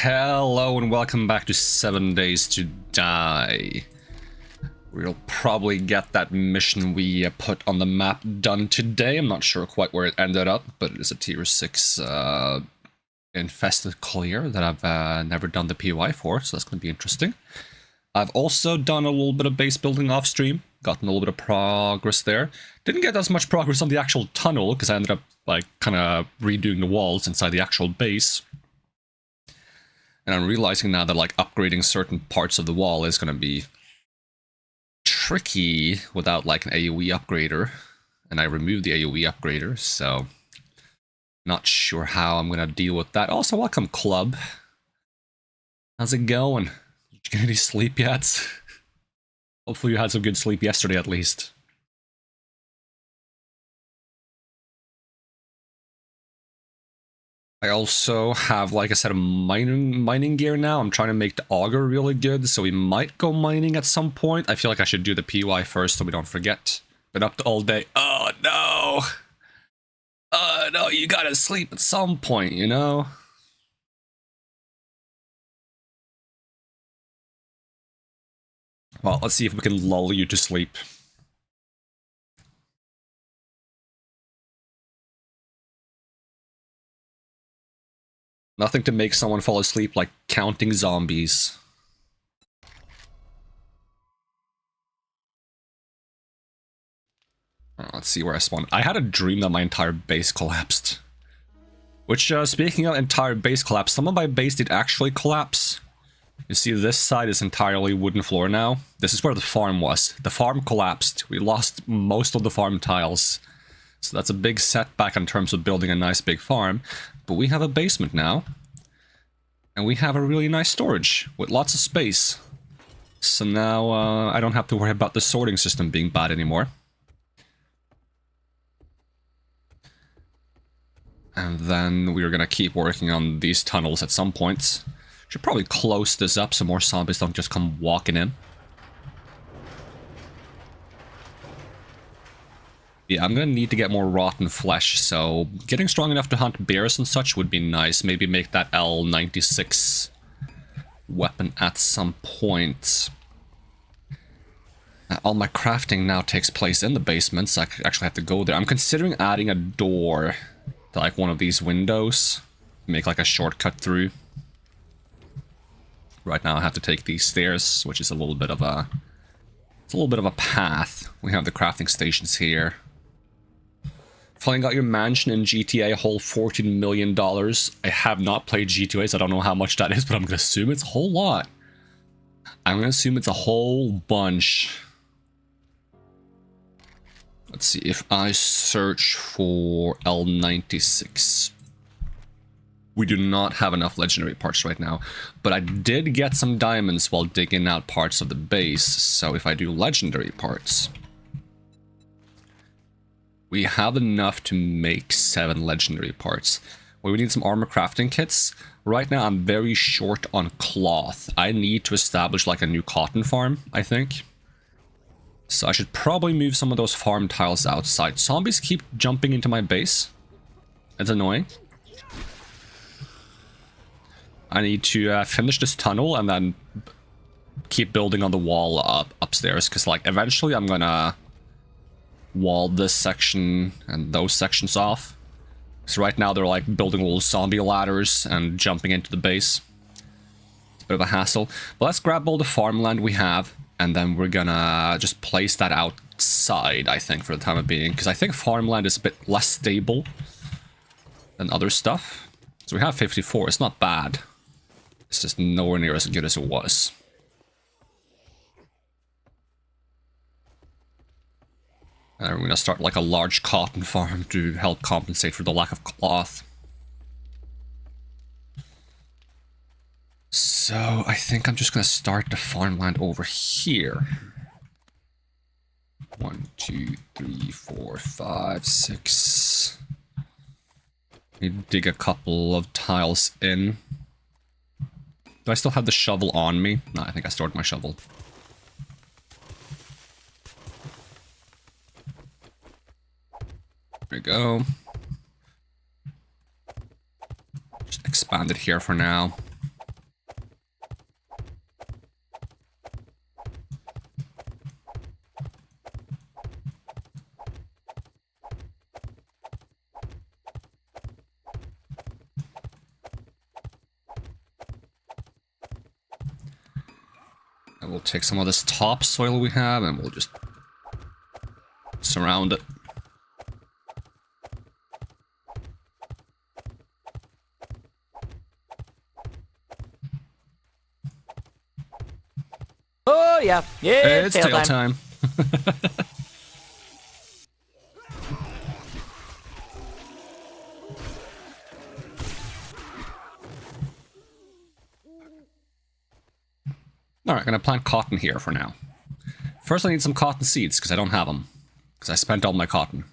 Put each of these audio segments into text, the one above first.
Hello and welcome back to 7 Days to Die. We'll probably get that mission we put on the map done today. I'm not sure quite where it ended up, but it is a tier 6 infested clear that I've never done the POI for, so that's going to be interesting. I've also done a little bit of base building off stream, gotten a little bit of progress there. Didn't get as much progress on the actual tunnel, because I ended up like kind of redoing the walls inside the actual base. And I'm realizing now that like upgrading certain parts of the wall is going to be tricky without like an AoE upgrader. And I removed the AoE upgrader, so not sure how I'm going to deal with that. Also, welcome Club. How's it going? Did you get any sleep yet? Hopefully you had some good sleep yesterday at least. I also have, like I said, a mining gear now. I'm trying to make the auger really good, so we might go mining at some point. I feel like I should do the POI first so we don't forget. Been up all day. Oh no! Oh no, you gotta sleep at some point, you know? Well, let's see if we can lull you to sleep. Nothing to make someone fall asleep like counting zombies. Let's see where I spawned. I had a dream that my entire base collapsed. Which, speaking of entire base collapse, some of my base did actually collapse. You see, this side is entirely wooden floor now. This is where the farm was. The farm collapsed. We lost most of the farm tiles. So that's a big setback in terms of building a nice big farm. But we have a basement now. And we have a really nice storage with lots of space. So now I don't have to worry about the sorting system being bad anymore. And then we're gonna keep working on these tunnels at some point. Should probably close this up so more zombies don't just come walking in. Yeah, I'm gonna need to get more rotten flesh, so getting strong enough to hunt bears and such would be nice. Maybe make that L96 weapon at some point. All my crafting now takes place in the basement, so I actually have to go there. I'm considering adding a door to like one of these windows. Make like a shortcut through. Right now I have to take these stairs, which is a little bit of a... It's a little bit of a path. We have the crafting stations here. Finally got your mansion in GTA, a whole $14 million. I have not played GTA, so I don't know how much that is, but I'm going to assume it's a whole lot. I'm going to assume it's a whole bunch. Let's see, if I search for L96... We do not have enough legendary parts right now, but I did get some diamonds while digging out parts of the base, so if I do legendary parts, we have enough to make 7 legendary parts. Well, we need some armor crafting kits. Right now I'm very short on cloth. I need to establish like a new cotton farm, I think. So I should probably move some of those farm tiles outside. Zombies keep jumping into my base. It's annoying. I need to finish this tunnel and then keep building on the wall upstairs, because like eventually I'm gonna wall this section and those sections off. So right now they're like building little zombie ladders and jumping into the base. It's a bit of a hassle. But let's grab all the farmland we have, and then we're gonna just place that outside, I think, for the time of being, because I think farmland is a bit less stable than other stuff. So we have 54, it's not bad. It's just nowhere near as good as it was. And we're gonna start like a large cotton farm to help compensate for the lack of cloth. So I think I'm just gonna start the farmland over here. 1, 2, 3, 4, 5, 6. Dig a couple of tiles in. Do I still have the shovel on me? No, I think I stored my shovel. There we go. Just expand it here for now. And we'll take some of this topsoil we have and we'll just surround it. Oh yeah, yeah, it's tail time. Alright, gonna plant cotton here for now. First I need some cotton seeds, because I don't have them. Because I spent all my cotton.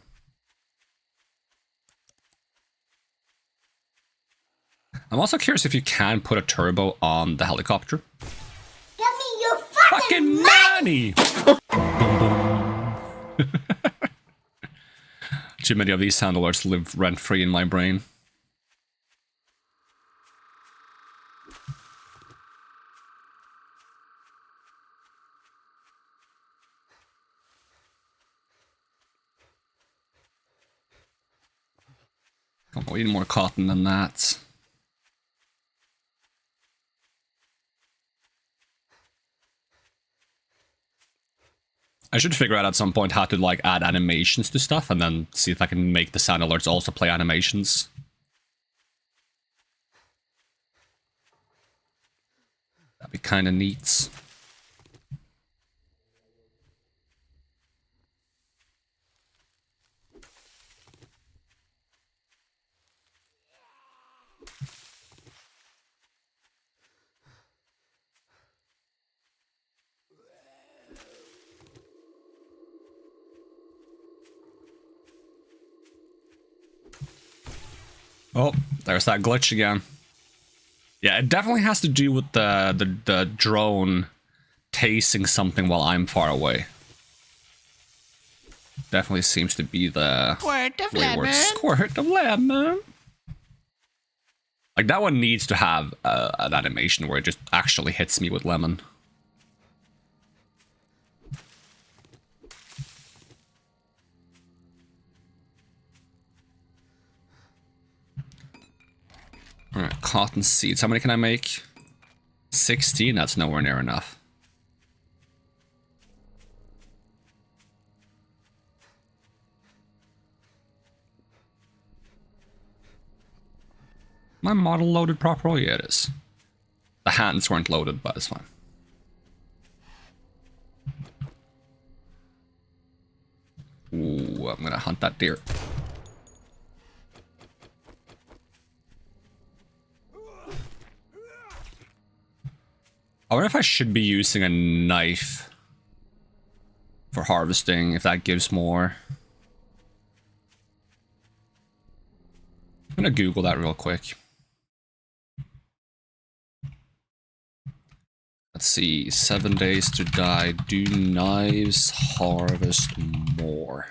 I'm also curious if you can put a turbo on the helicopter. Give me your fucking money! Too many of these sound alerts live rent-free in my brain. Come on, we need more cotton than that. I should figure out at some point how to like add animations to stuff and then see if I can make the sound alerts also play animations. That'd be kind of neat. Oh, there's that glitch again. Yeah, it definitely has to do with the drone tasting something while I'm far away. Definitely seems to be the squirt of wayward lemon. Squirt of lemon. Like that one needs to have an animation where it just actually hits me with lemon. Alright, cotton seeds. How many can I make? 16? That's nowhere near enough. My model loaded properly? Yeah, it is. The hands weren't loaded, but it's fine. Ooh, I'm gonna hunt that deer. I wonder if I should be using a knife for harvesting, if that gives more. I'm gonna Google that real quick. Let's see, 7 days to die. Do knives harvest more?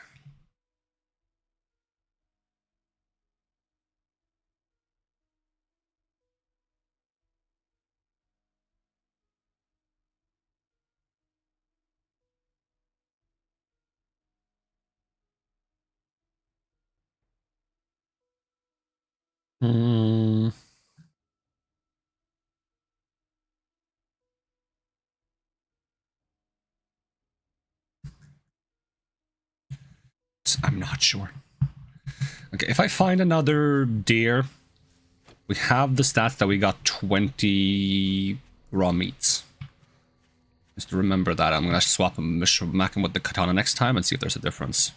I'm not sure. Okay, if I find another deer, we have the stats that we got 20 raw meats. Just to remember that, I'm gonna swap him, smack him with the katana next time and see if there's a difference.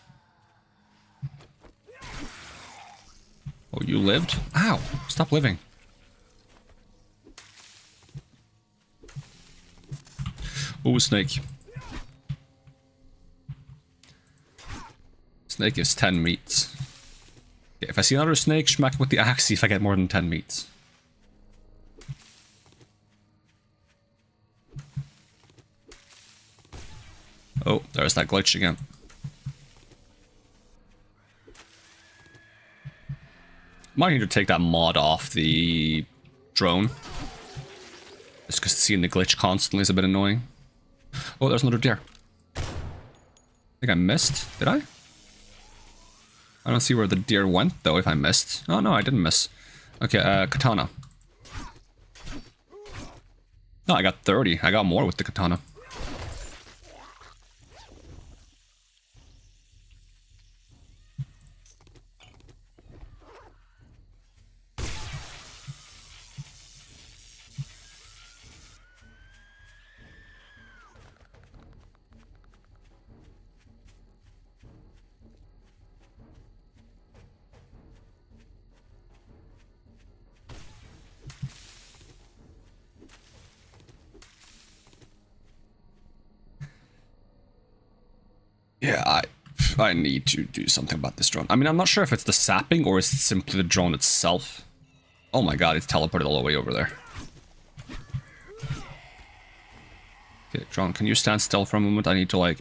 Oh, you lived? Ow! Stop living. Oh, snake. Snake is 10 meats. Okay, if I see another snake, smack with the axe, see if I get more than 10 meats. Oh, there's that glitch again. Might need to take that mod off the drone. Just because seeing the glitch constantly is a bit annoying. Oh, there's another deer. I think I missed. Did I? I don't see where the deer went, though, if I missed. Oh, no, I didn't miss. Okay, katana. No, I got 30. I got more with the katana. Yeah, I need to do something about this drone. I mean, I'm not sure if it's the sapping or it's simply the drone itself. Oh my god, it's teleported all the way over there. Okay, drone, can you stand still for a moment? I need to, like...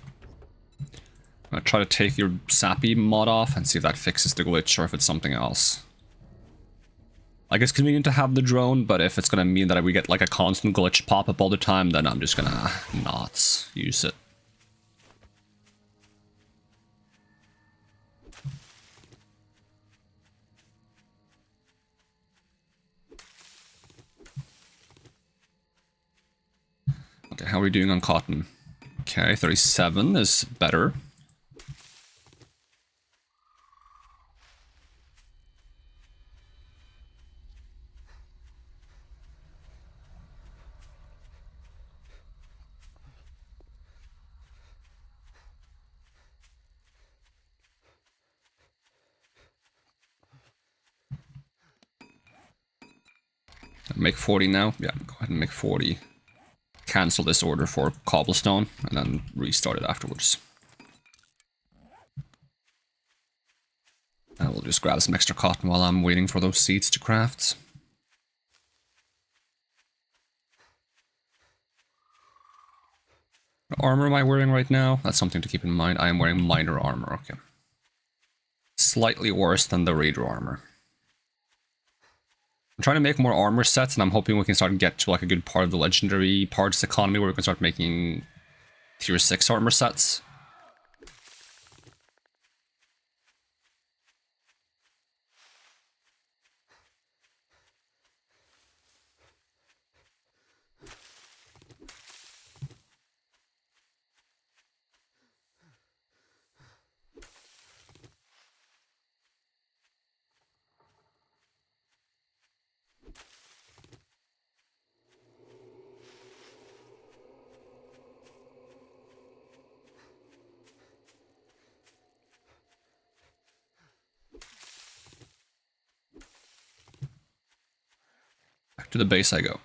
I'm gonna try to take your sappy mod off and see if that fixes the glitch or if it's something else. Like, it's convenient to have the drone, but if it's gonna mean that we get, like, a constant glitch pop up all the time, then I'm just gonna not use it. Okay, how are we doing on cotton? Okay, 37 is better. Make 40 now? Yeah, go ahead and make 40. Cancel this order for cobblestone, and then restart it afterwards. And we'll just grab some extra cotton while I'm waiting for those seeds to craft. What armor am I wearing right now? That's something to keep in mind. I am wearing minor armor, okay. Slightly worse than the raider armor. I'm trying to make more armor sets, and I'm hoping we can start to get to like a good part of the legendary parts economy where we can start making tier 6 armor sets. Back to the base I go.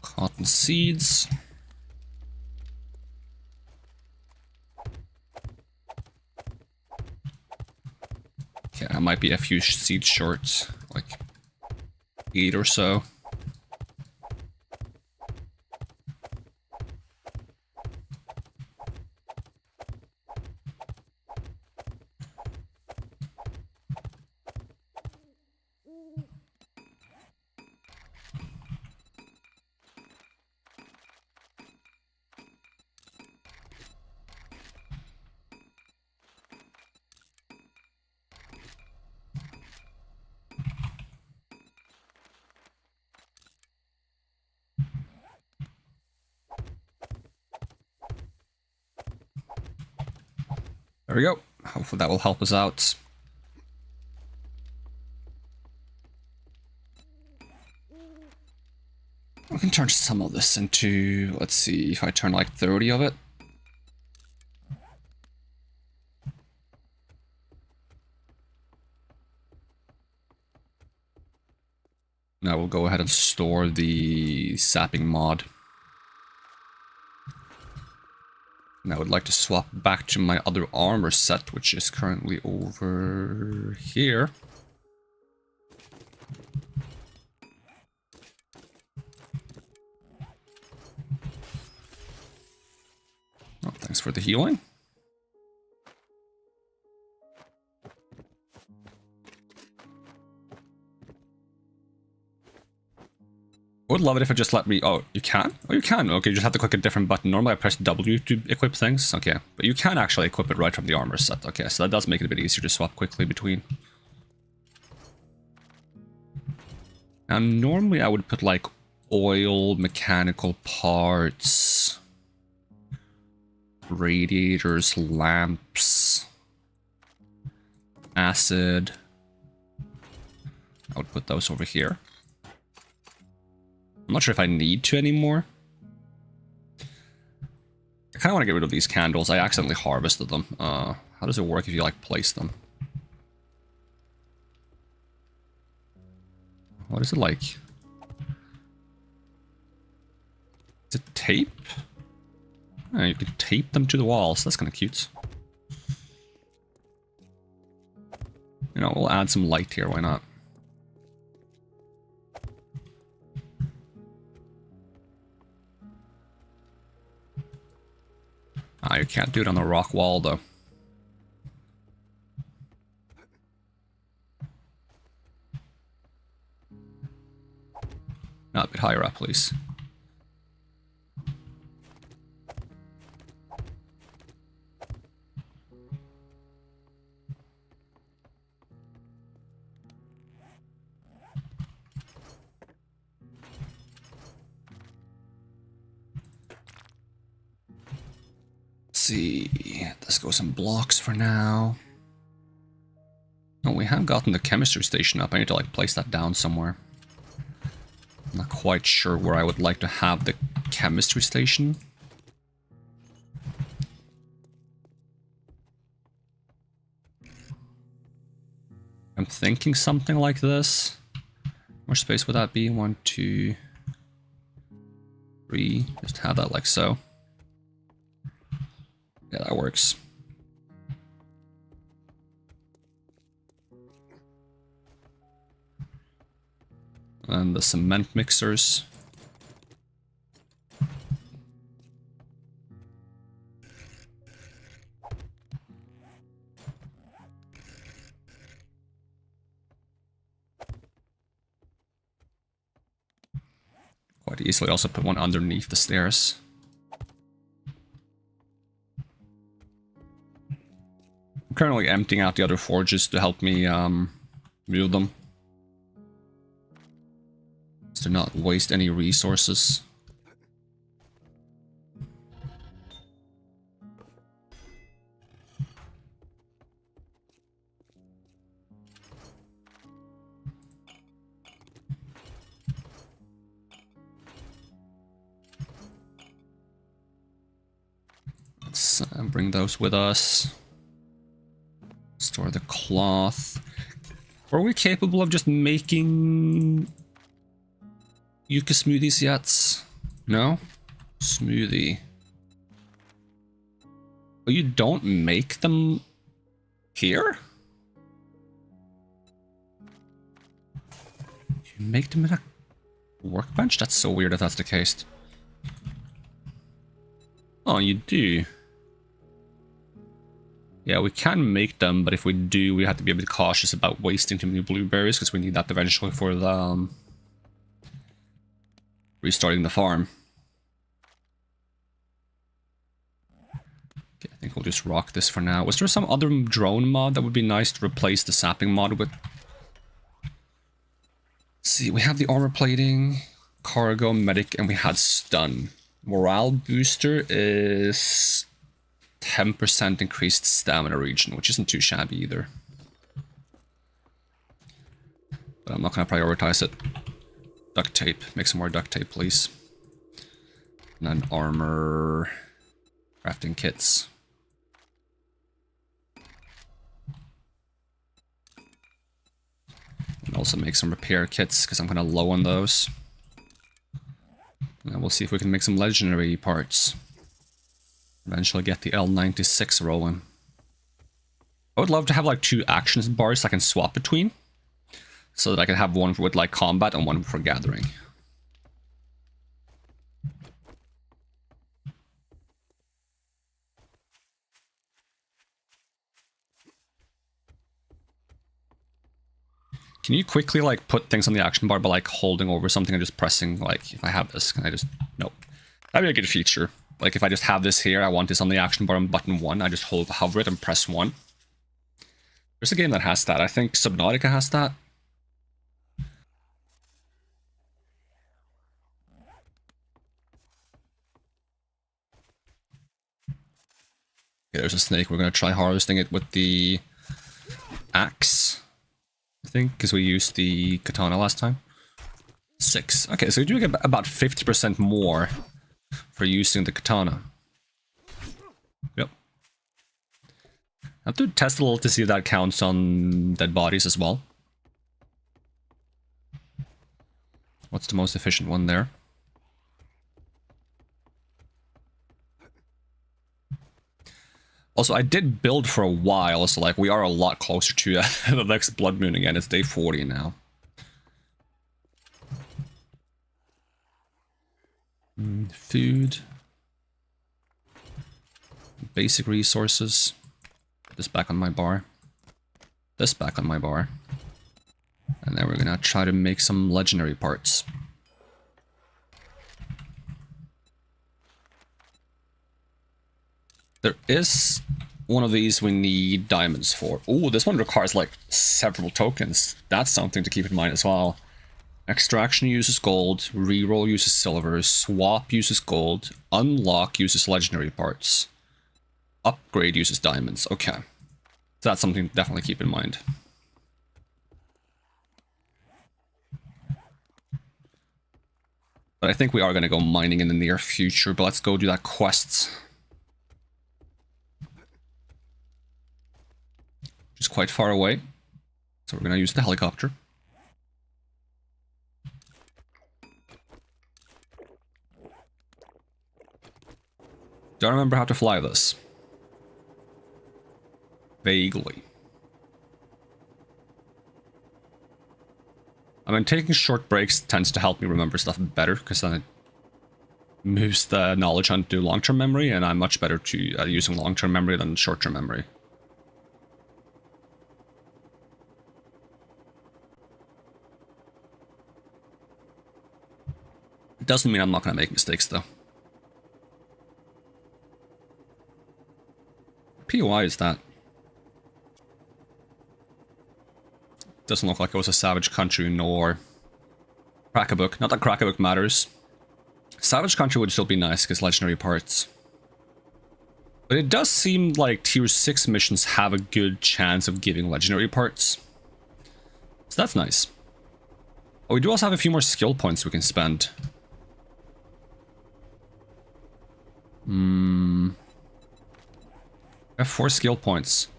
Cotton seeds. Okay, I might be a few seeds short, like 8 or so. There we go. Hopefully that will help us out. We can turn some of this into, let's see, if I turn like 30 of it. Now we'll go ahead and store the sapping mod. And I would like to swap back to my other armor set, which is currently over here. Oh, thanks for the healing. I would love it if it just let me... Oh, you can? Oh, you can. Okay, you just have to click a different button. Normally I press W to equip things. Okay, but you can actually equip it right from the armor set. Okay, so that does make it a bit easier to swap quickly between. Now, normally I would put, like, oil, mechanical parts, radiators, lamps, acid. I would put those over here. I'm not sure if I need to anymore. I kind of want to get rid of these candles. I accidentally harvested them. How does it work if you, like, place them? What is it like? Is it tape? Oh, you can tape them to the walls. That's kind of cute. You know, we'll add some light here. Why not? Ah, you can't do it on the rock wall, though. Not a bit higher up, please. See, let's go some blocks for now. Oh, we have gotten the chemistry station up. I need to like place that down somewhere. I'm not quite sure where I would like to have the chemistry station. I'm thinking something like this. How much space would that be? 1, 2, 3. Just have that like so. Yeah, that works. And the cement mixers. Quite easily also put one underneath the stairs. I'm currently emptying out the other forges to help me move them. To not waste any resources. Let's bring those with us. Store the cloth. Are we capable of just making yucca smoothies yet? No? Smoothie. Oh, you don't make them here? You make them in a workbench? That's so weird if that's the case. Oh, you do. Yeah, we can make them, but if we do, we have to be a bit cautious about wasting too many blueberries, because we need that eventually for the restarting the farm. Okay, I think we'll just rock this for now. Was there some other drone mod that would be nice to replace the sapping mod with? Let's see, we have the armor plating, cargo, medic, and we had stun. Morale booster is 10% increased stamina regen, which isn't too shabby either. But I'm not going to prioritize it. Duct tape. Make some more duct tape, please. And then armor. Crafting kits. And also make some repair kits, because I'm kind of low on those. And we'll see if we can make some legendary parts. Eventually get the L96 rolling. I would love to have like 2 actions bars I can swap between. So that I can have one with like combat and one for gathering. Can you quickly like put things on the action bar by like holding over something and just pressing, like if I have this, can I just, nope. That'd be a good feature. Like if I just have this here, I want this on the action bar on button 1, I just hover it and press 1. There's a game that has that. I think Subnautica has that. Okay, there's a snake. We're going to try harvesting it with the axe, I think, because we used the katana last time. 6. Okay, so you're doing about 50% more for using the katana. Yep. I have to test a little to see if that counts on dead bodies as well. What's the most efficient one there? Also, I did build for a while, so like we are a lot closer to the next blood moon again. It's day 40 now. Food. Basic resources. This back on my bar. This back on my bar. And then we're gonna try to make some legendary parts. There is one of these we need diamonds for. Oh, this one requires like several tokens. That's something to keep in mind as well. Extraction uses gold, reroll uses silver, swap uses gold, unlock uses legendary parts, upgrade uses diamonds. Okay. So that's something to definitely keep in mind. But I think we are going to go mining in the near future, but let's go do that quest. Which is quite far away. So we're going to use the helicopter. Do I remember how to fly this? Vaguely. I mean, taking short breaks tends to help me remember stuff better, because then it moves the knowledge onto long-term memory, and I'm much better to using long-term memory than short-term memory. It doesn't mean I'm not going to make mistakes, though. POI is that? Doesn't look like it was a savage country, nor Crack-a-Book. Not that Crack-a-Book matters. Savage country would still be nice, because legendary parts. But it does seem like tier 6 missions have a good chance of giving legendary parts. So that's nice. Oh, we do also have a few more skill points we can spend. I have 4 skill points.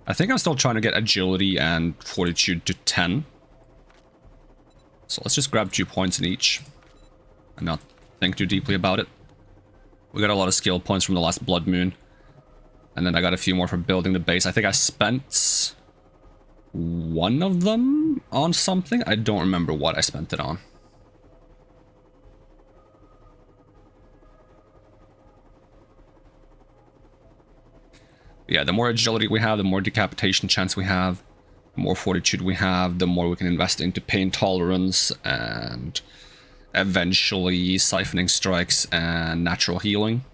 I think I'm still trying to get agility and fortitude to 10. So let's just grab 2 points in each and not think too deeply about it. We got a lot of skill points from the last blood moon. And then I got a few more for building the base. I think I spent one of them on something. I don't remember what I spent it on. Yeah, the more agility we have, the more decapitation chance we have, the more fortitude we have, the more we can invest into pain tolerance and eventually siphoning strikes and natural healing.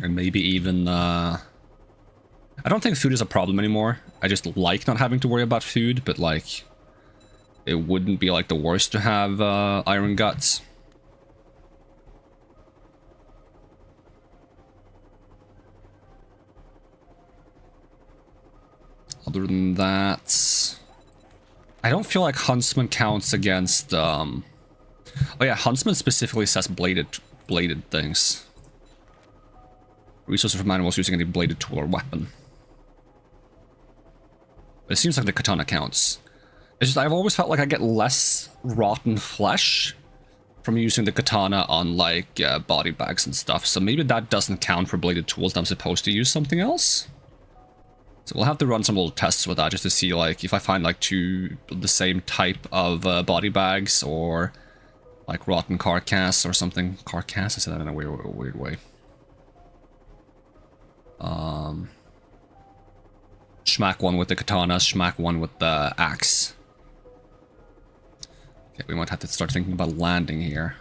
And maybe even, I don't think food is a problem anymore. I just like not having to worry about food, but like, it wouldn't be like the worst to have iron guts. Other than that, I don't feel like Huntsman counts against, oh yeah, Huntsman specifically says bladed things. Resources from animals using any bladed tool or weapon. But it seems like the katana counts. It's just, I've always felt like I get less rotten flesh from using the katana on, like, body bags and stuff. So maybe that doesn't count for bladed tools and I'm supposed to use something else? So we'll have to run some little tests with that just to see, like, if I find, like, the same type of body bags or, like, rotten carcass or something. Carcass? I said that in a weird way. Schmack one with the katana, schmack one with the axe. Okay, we might have to start thinking about landing here.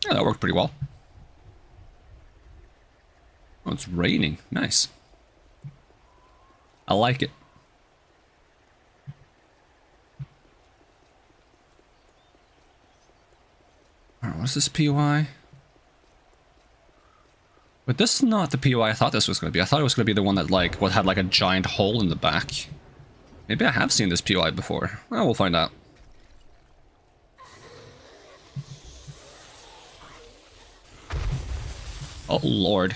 Yeah, that worked pretty well. Oh, it's raining. Nice. I like it. What's this POI? But this is not the POI I thought this was going to be. I thought it was going to be the one that, like, what had, like, a giant hole in the back. Maybe I have seen this POI before. Well, we'll find out. Oh, Lord.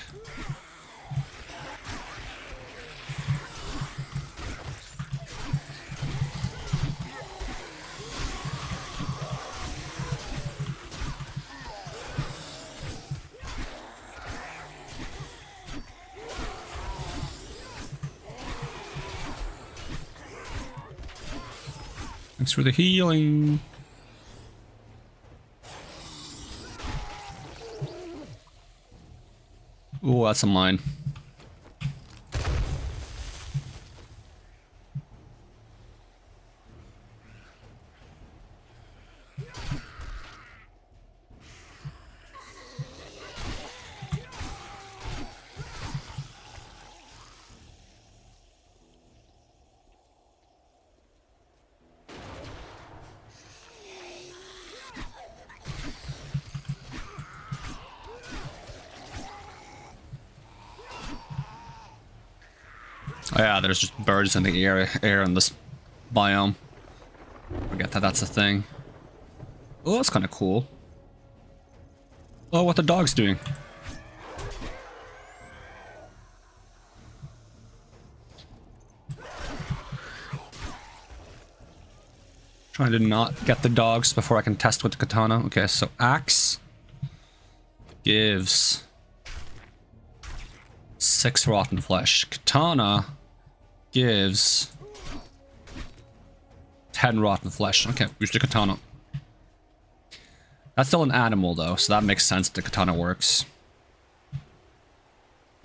Thanks for the healing. Oh, that's a mine. Oh yeah, there's just birds in the air in this biome. Forget that that's a thing. Oh, that's kind of cool. Oh, what the dog's doing. Trying to not get the dogs before I can test with the katana. Okay, so axe gives 6 rotten flesh. Katana gives 10 rotten flesh. Okay, use the katana. That's still an animal though, so that makes sense. The katana works.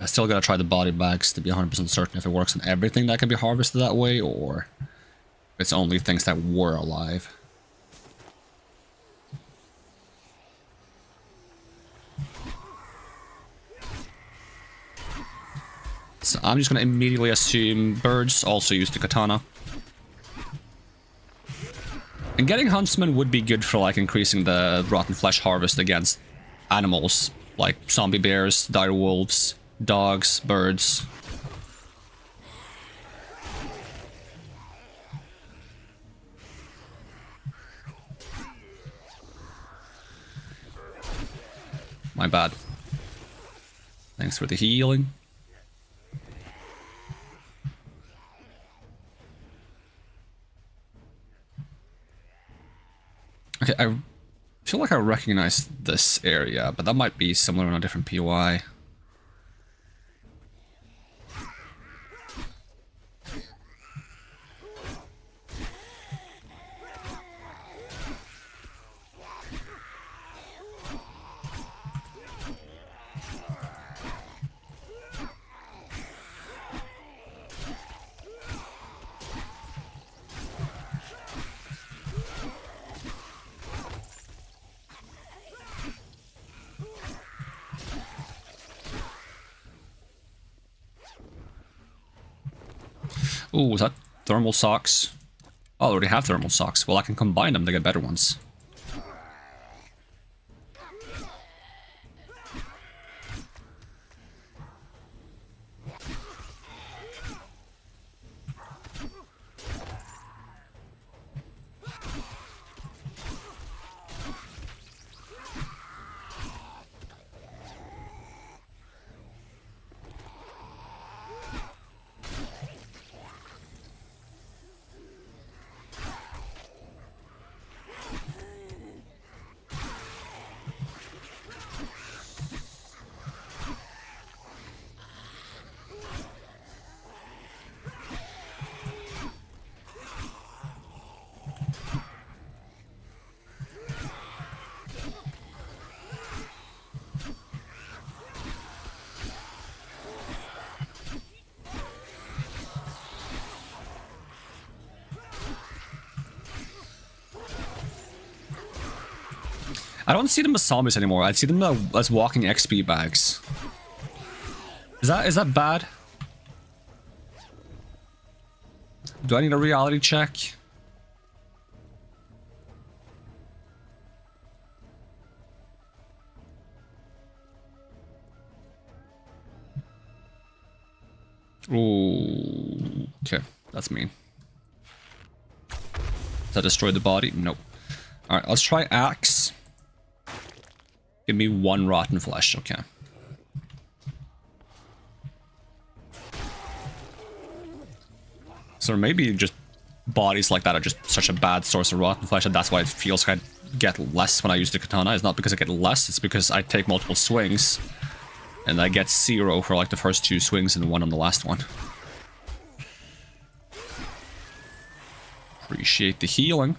I still gotta try the body bags to be 100% certain if it works on everything that can be harvested that way, or it's only things that were alive. So I'm just going to immediately assume birds also use the katana. And getting huntsman would be good for like increasing the rotten flesh harvest against animals like zombie bears, dire wolves, dogs, birds. My bad. Thanks for the healing. Okay, I feel like I recognize this area, but that might be similar on a different POI. Ooh, is that thermal socks? Oh, I already have thermal socks. Well, I can combine them to get better ones. I don't see them as zombies anymore. I see them as walking XP bags. Is that bad? Do I need a reality check? Ooh, okay, that's me. Does that destroy the body? Nope. Alright, let's try axe. Give me 1 rotten flesh, okay. So maybe just bodies like that are just such a bad source of rotten flesh, and that's why it feels like I get less when I use the katana. It's not because I get less, it's because I take multiple swings, and I get 0 for like the first 2 swings and 1 on the last one. Appreciate the healing.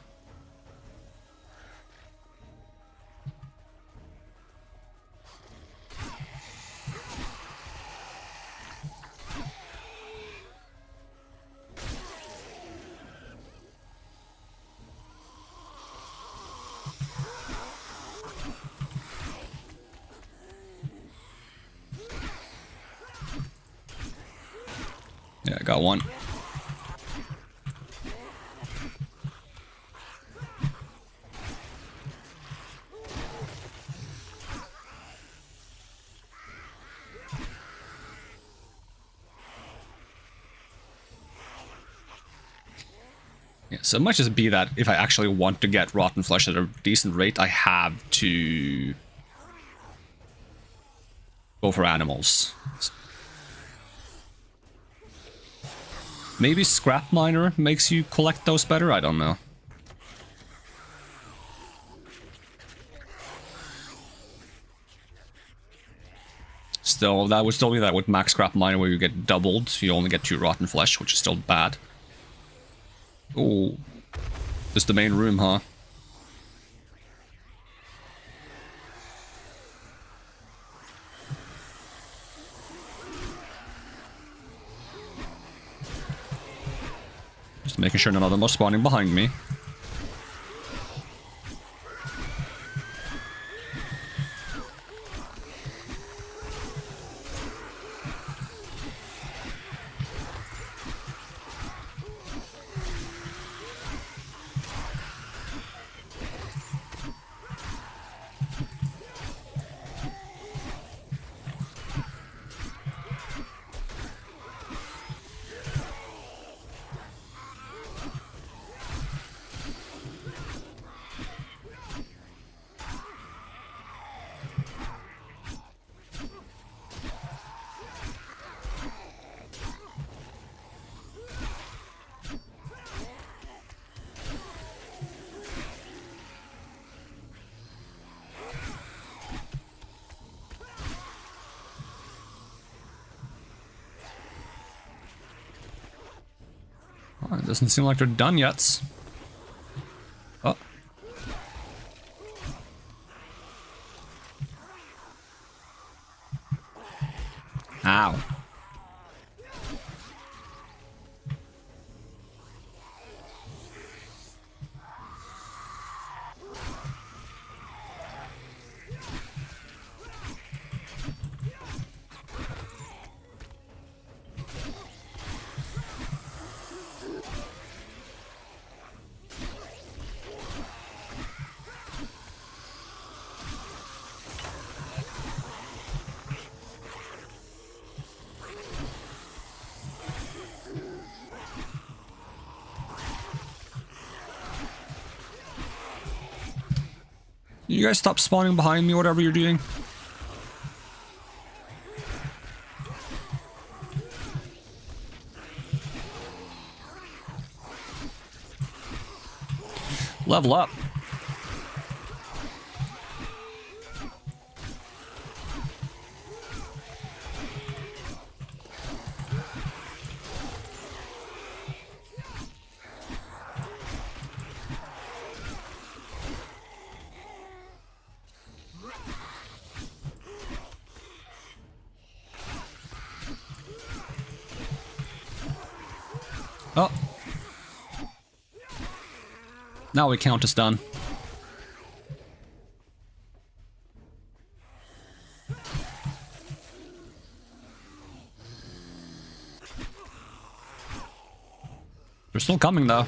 Yeah, I got 1. Yeah, so it might just be that if I actually want to get rotten flesh at a decent rate, I have to go for animals. Maybe scrap miner makes you collect those better? I don't know. Still, that would still be that with max scrap miner where you get doubled, so you only get 2 rotten flesh, which is still bad. Oh, this is the main room, huh? Just making sure none of them are spawning behind me. Oh, it doesn't seem like they're done yet. Oh. Ow. You guys stop spawning behind me, whatever you're doing. Level up. Oh. Now we count as done. They're still coming though.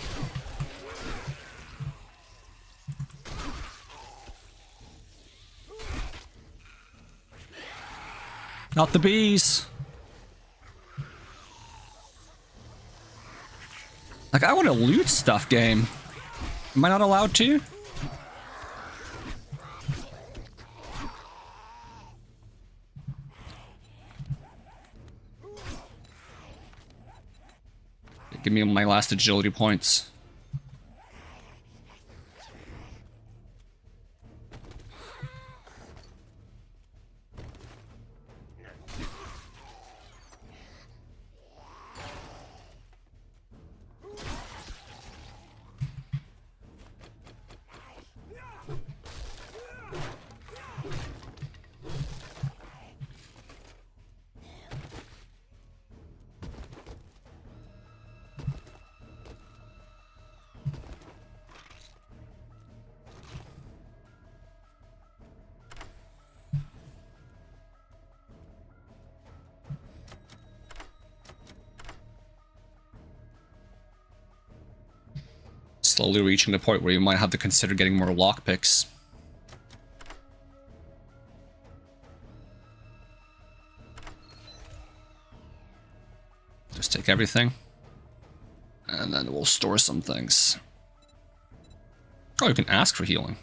Not the bees. Like, I want to loot stuff, game. Am I not allowed to? Give me my last agility points. Slowly reaching the point where you might have to consider getting more lockpicks. Just take everything. And then we'll store some things. Oh, you can ask for healing.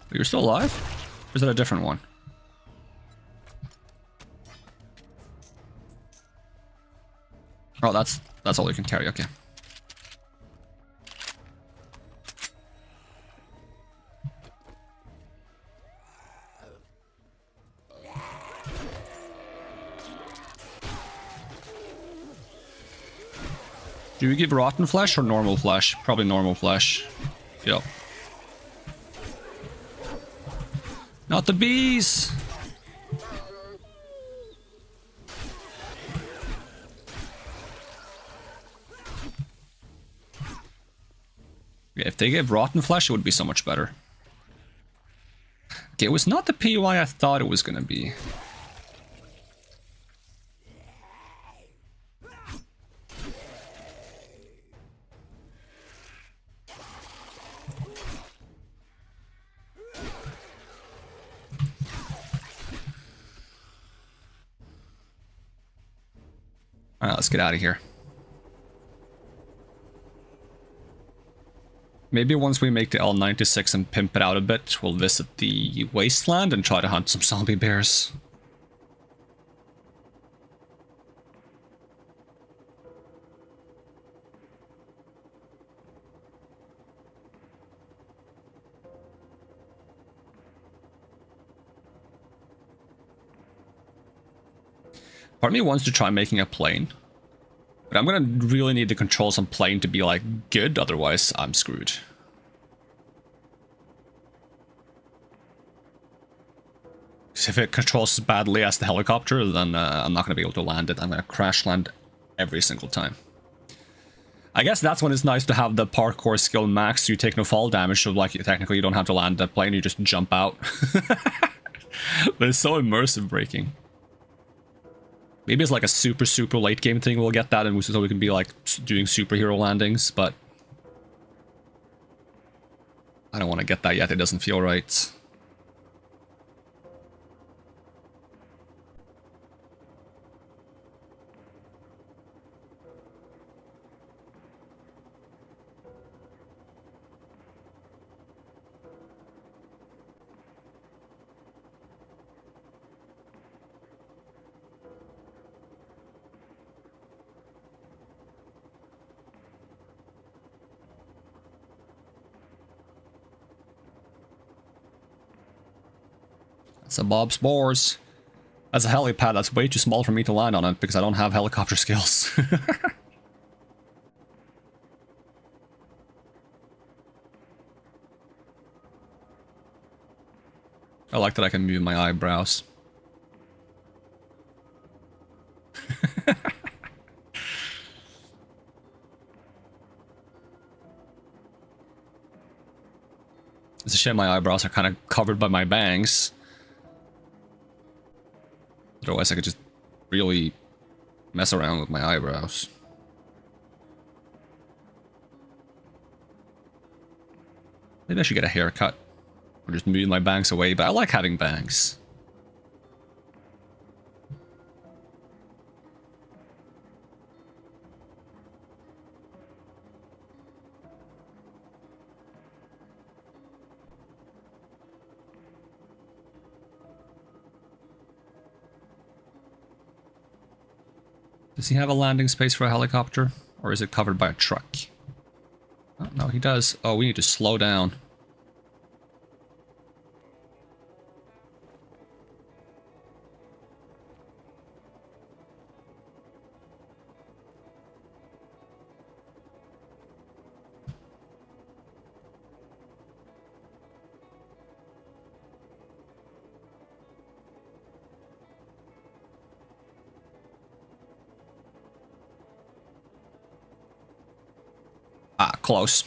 You're still alive? Or is that a different one? Oh, that's all you can carry, okay. Do you give rotten flesh or normal flesh? Probably normal flesh. Yep. Not the bees! Yeah, if they gave rotten flesh, it would be so much better. Okay, it was not the POI I thought it was gonna be. Alright, let's get out of here. Maybe once we make the L96 and pimp it out a bit, we'll visit the wasteland and try to hunt some zombie bears. Part of me wants to try making a plane. But I'm gonna really need to control some plane to be like good, otherwise I'm screwed. Because if it controls as badly as the helicopter, then I'm not gonna be able to land it. I'm gonna crash land every single time. I guess that's when it's nice to have the parkour skill max, so you take no fall damage, so like technically you don't have to land that plane, you just jump out. But it's so immersive breaking. Maybe it's like a super late game thing, we'll get that, and so we can be like doing superhero landings, but I don't want to get that yet, it doesn't feel right. That's a Bob Spores. That's a helipad that's way too small for me to land on it because I don't have helicopter skills. I like that I can move my eyebrows. It's a shame my eyebrows are kind of covered by my bangs. Otherwise I could just really mess around with my eyebrows. Maybe I should get a haircut. Or just move my bangs away, but I like having bangs. Does he have a landing space for a helicopter? Or is it covered by a truck? Oh, no, he does. Oh, we need to slow down. Ah, close.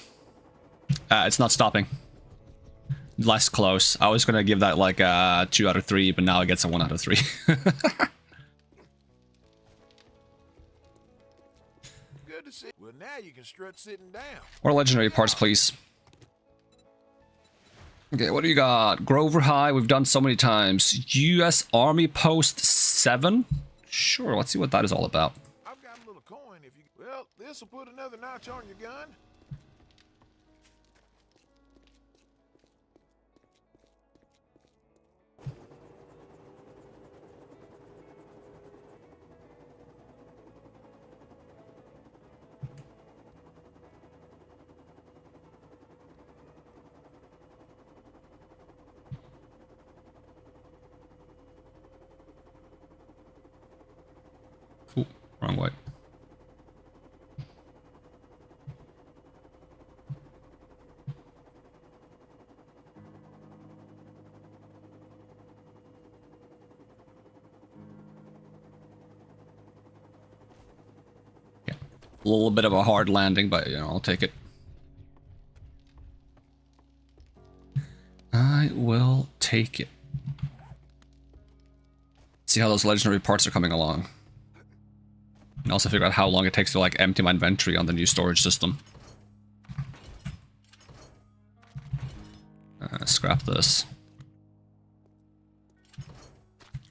It's not stopping. Less close. I was gonna give that like a 2 out of 3, but now it gets a 1 out of 3. Good to see. Well, now you can strut sitting down. More legendary parts, please. Okay, what do you got? Grover High, we've done so many times. U.S. Army Post 7? Sure, let's see what that is all about. I've got a little coin if you... Well, this'll put another notch on your gun. Ooh, wrong way. Yeah, a little bit of a hard landing, but you know, I'll take it. I will take it. See how those legendary parts are coming along. And also figure out how long it takes to like empty my inventory on the new storage system. Scrap this.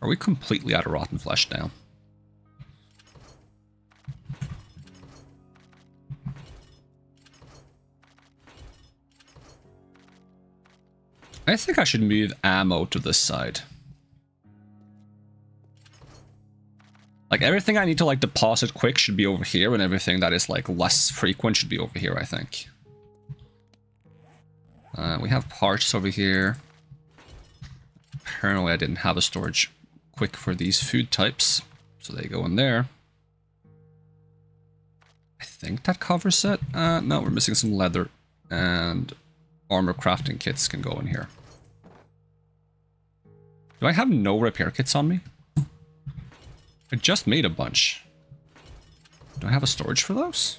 Are we completely out of rotten flesh now? I think I should move ammo to this side. Like, everything I need to, like, deposit quick should be over here, and everything that is, like, less frequent should be over here, I think. We have parts over here. Apparently I didn't have a storage quick for these food types, so they go in there. I think that covers it. No, we're missing some leather, and armor crafting kits can go in here. Do I have no repair kits on me? I just made a bunch. Do I have a storage for those?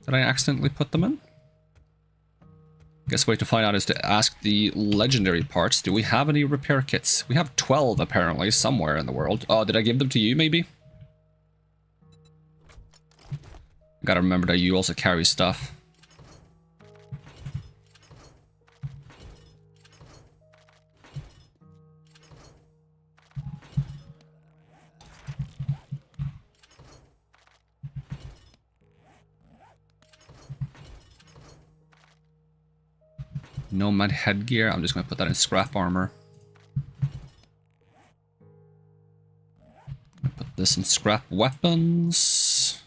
Did I accidentally put them in? Guess way to find out is to ask the legendary parts. Do we have any repair kits? We have 12 apparently somewhere in the world. Oh, did I give them to you maybe? Gotta remember that you also carry stuff. Nomad headgear. I'm just going to put that in scrap armor. Put this in scrap weapons.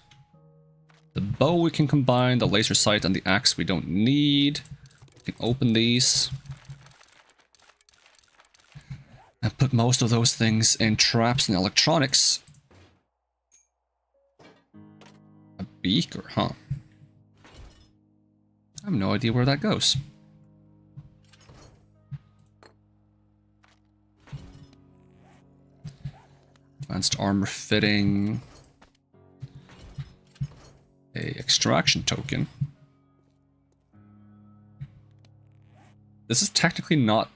The bow we can combine, the laser sight and the axe we don't need. We can open these. And put most of those things in traps and electronics. A beaker, huh? I have no idea where that goes. Advanced armor fitting. A extraction token. This is technically not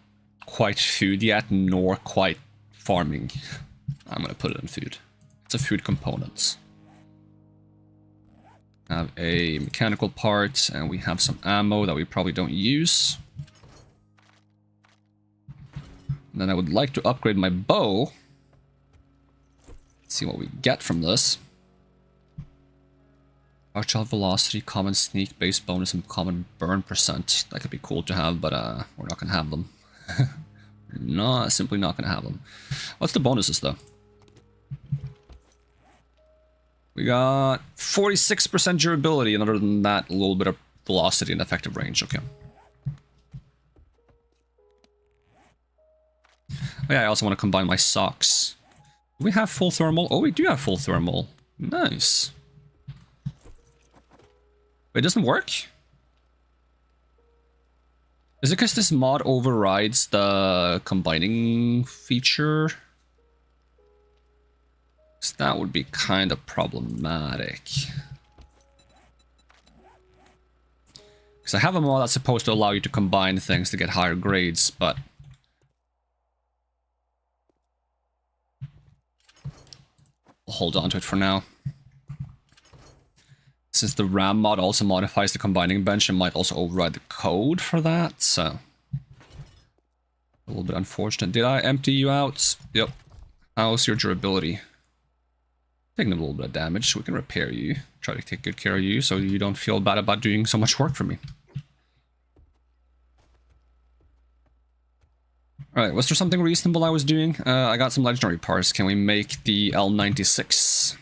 quite food yet, nor quite farming. I'm gonna put it in food. It's a food components. Have a mechanical part, and we have some ammo that we probably don't use. And then I would like to upgrade my bow. Let's see what we get from this. Archel velocity, common sneak, base bonus, and common burn percent. That could be cool to have, but we're not gonna have them. Simply not gonna have them. What's the bonuses though? We got 46% durability, and other than that, a little bit of velocity and effective range. Okay. Oh yeah, I also want to combine my socks. Do we have full thermal? Oh, we do have full thermal. Nice. Wait, it doesn't work? Is it because this mod overrides the combining feature? So that would be kind of problematic. Because I have a mod that's supposed to allow you to combine things to get higher grades, but... I'll hold on to it for now. Since the RAM mod also modifies the combining bench, it might also override the code for that, so... A little bit unfortunate. Did I empty you out? Yep. How's your durability? Taking a little bit of damage, so we can repair you. Try to take good care of you, so you don't feel bad about doing so much work for me. Alright, was there something reasonable I was doing? I got some legendary parts. Can we make the L96?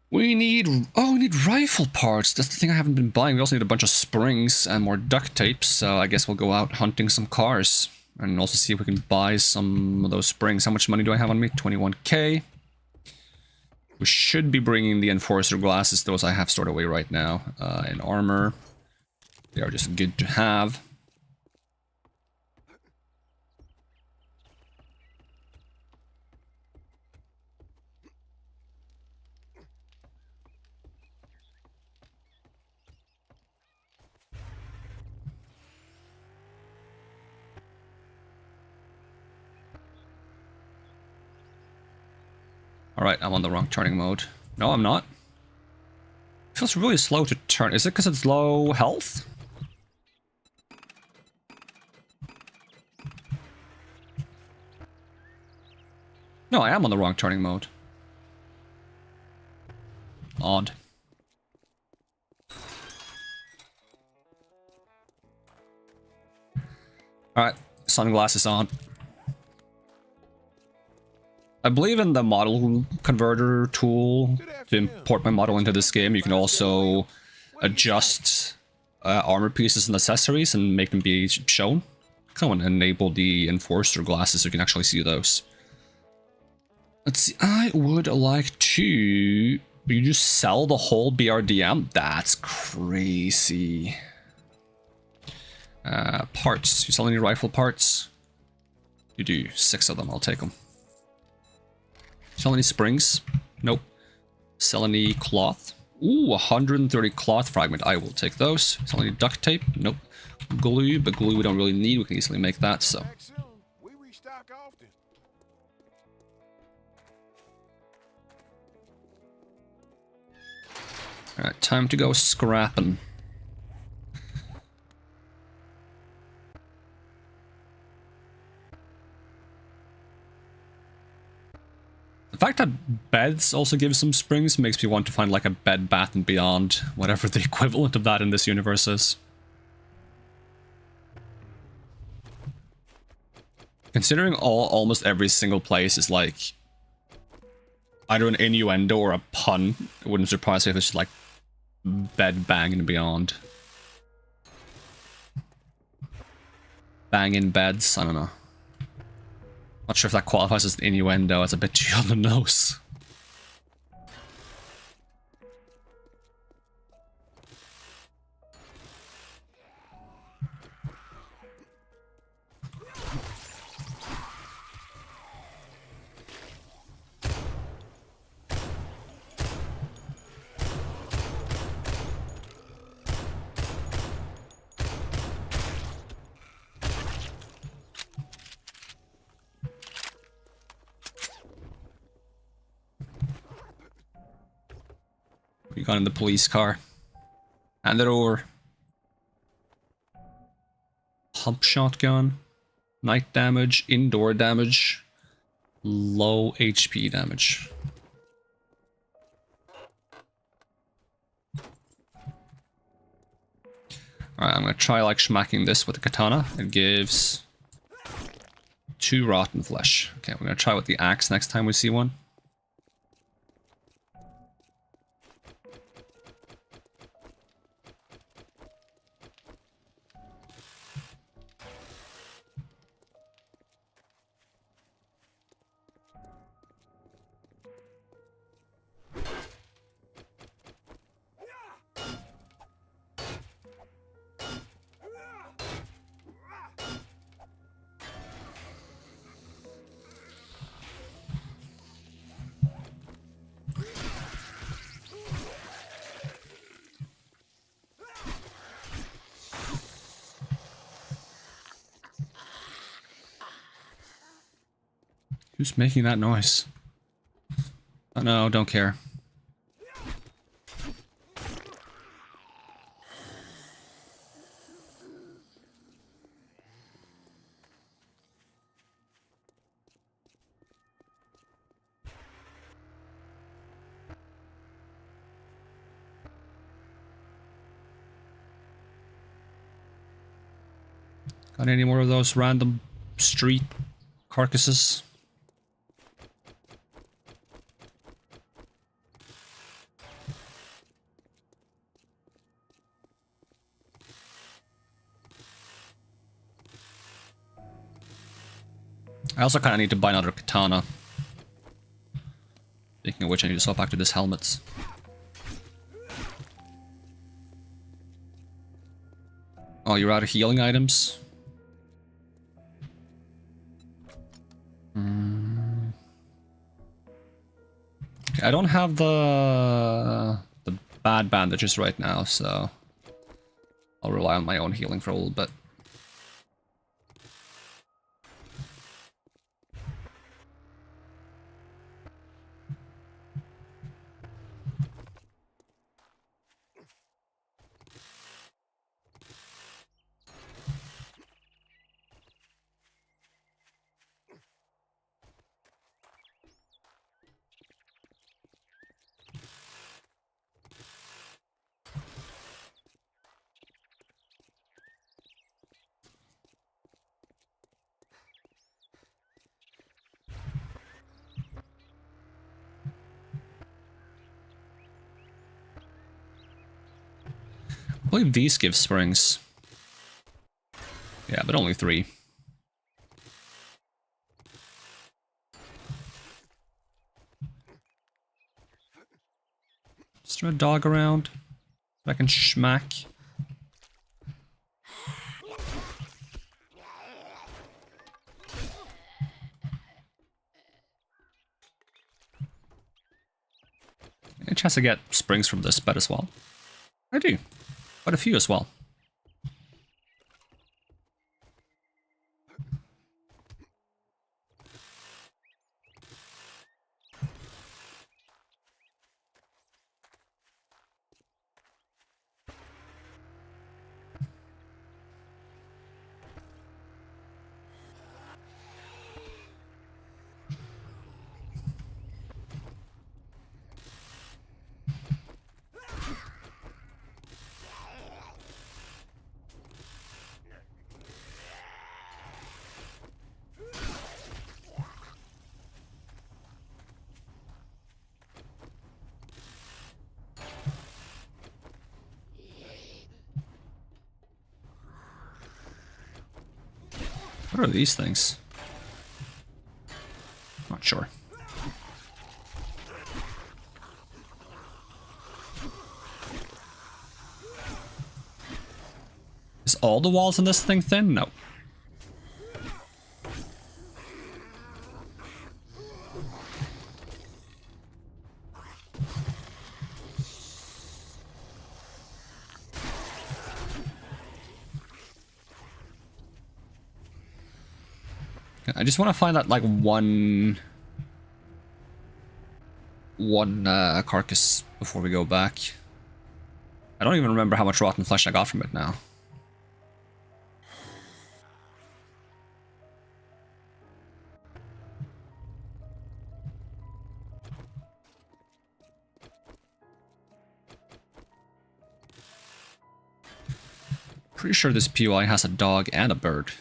We need rifle parts. That's the thing I haven't been buying. We also need a bunch of springs and more duct tape, so I guess we'll go out hunting some cars. And also see if we can buy some of those springs. How much money do I have on me? 21k. We should be bringing the enforcer glasses. Those I have stored away right now. In armor. They are just good to have. Alright, I'm on the wrong turning mode. No, I'm not. It feels really slow to turn. Is it because it's low health? No, I am on the wrong turning mode. Odd. Alright, sunglasses on. I believe in the model converter tool to import my model into this game. You can also adjust armor pieces and accessories and make them be shown. Kind of want to enable the enforcer glasses so you can actually see those. Let's see, I would like to... You just sell the whole BRDM? That's crazy. Parts. You sell any rifle parts? You do. 6 of them. I'll take them. Sell any springs? Nope. Sell any cloth? Ooh, 130 cloth fragment. I will take those. Sell any duct tape? Nope. Glue, but glue we don't really need. We can easily make that, so. We restock often. Alright, time to go scrapping. The fact that beds also give some springs makes me want to find like a Bed Bath and Beyond, whatever the equivalent of that in this universe is. Considering almost every single place is like either an innuendo or a pun, it wouldn't surprise me if it's like Bed Bang and Beyond. Bang in beds, I don't know. Not sure if that qualifies as an innuendo, it's a bit too on the nose. We got in the police car. Hand it over. Pump shotgun. Night damage. Indoor damage. Low HP damage. Alright, I'm gonna try like smacking this with the katana. It gives 2 rotten flesh. Okay, we're gonna try with the axe next time we see one. Who's making that noise? Oh no, don't care. Got any more of those random street carcasses? I also kind of need to buy another katana. Speaking of which, I need to swap back to this helmet. Oh, you're out of healing items? Okay, I don't have the bad bandages right now, so I'll rely on my own healing for a little bit. I believe these give springs. Yeah, but only 3. Is there a dog around that I can schmack? Any chance to get springs from this bed as well? I do. Quite a few as well. What are these things? Not sure. Is all the walls in this thing thin? No. I just want to find that, like, one one carcass before we go back. I don't even remember how much rotten flesh I got from it now. Pretty sure this POI has a dog and a bird.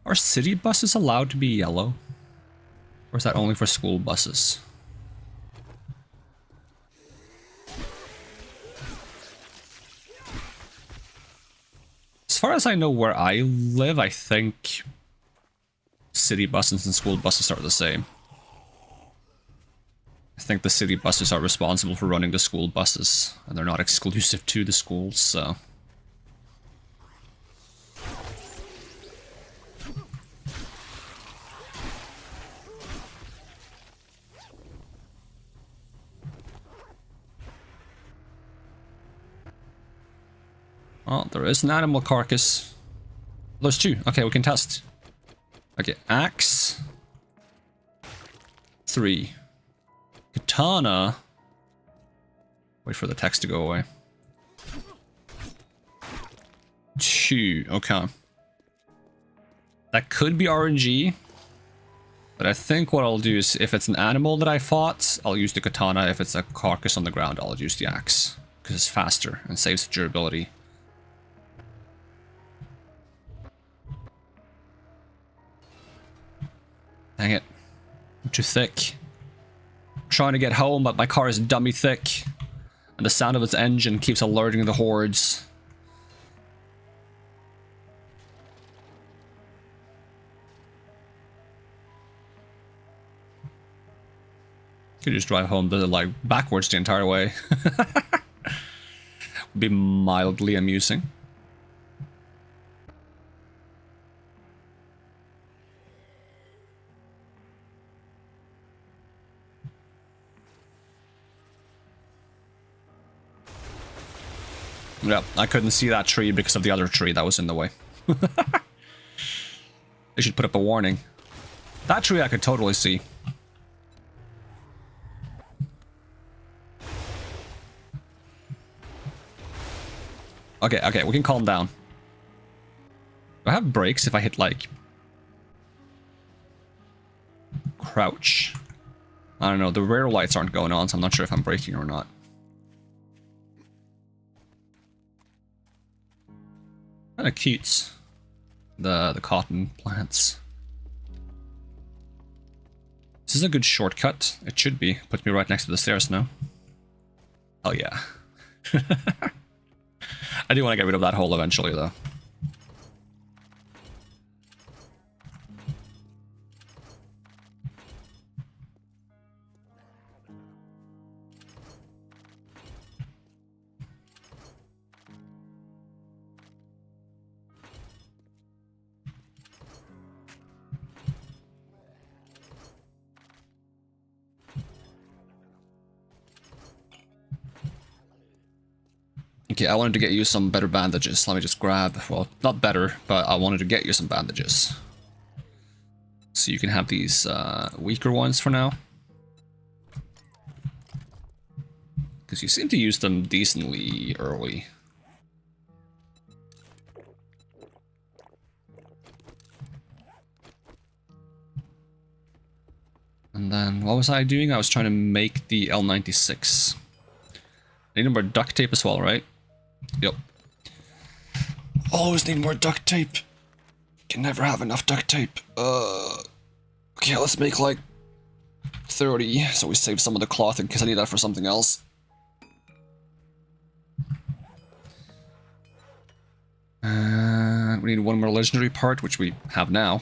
Are city buses allowed to be yellow? Or is that only for school buses? As far as I know where I live, I think city buses and school buses are the same. I think the city buses are responsible for running the school buses, and they're not exclusive to the schools, so... Oh, there is an animal carcass. There's two. Okay, we can test. Okay, axe. 3. Katana. Wait for the text to go away. 2. Okay. That could be RNG. But I think what I'll do is, if it's an animal that I fought, I'll use the katana. If it's a carcass on the ground, I'll use the axe. Because it's faster and saves durability. Dang it. I'm too thick. I'm trying to get home, but my car is dummy thick. And the sound of its engine keeps alerting the hordes. Could just drive home, like, backwards the entire way. Would be mildly amusing. Yeah, I couldn't see that tree because of the other tree that was in the way. They should put up a warning. That tree I could totally see. Okay, okay, we can calm down. Do I have brakes if I hit, like... crouch? I don't know, the rear lights aren't going on, so I'm not sure if I'm braking or not. Kinda cute. The cotton plants. This is a good shortcut. It should be. Puts me right next to the stairs now. Oh yeah. I do want to get rid of that hole eventually though. Okay, I wanted to get you some better bandages. Let me just grab, well, not better, but I wanted to get you some bandages. So you can have these weaker ones for now. Because you seem to use them decently early. And then, what was I doing? I was trying to make the L96. I need more duct tape as well, right? Yep. Always need more duct tape. Can never have enough duct tape. Okay, let's make like 30, so we save some of the cloth in case I need that for something else. We need one more legendary part, which we have now.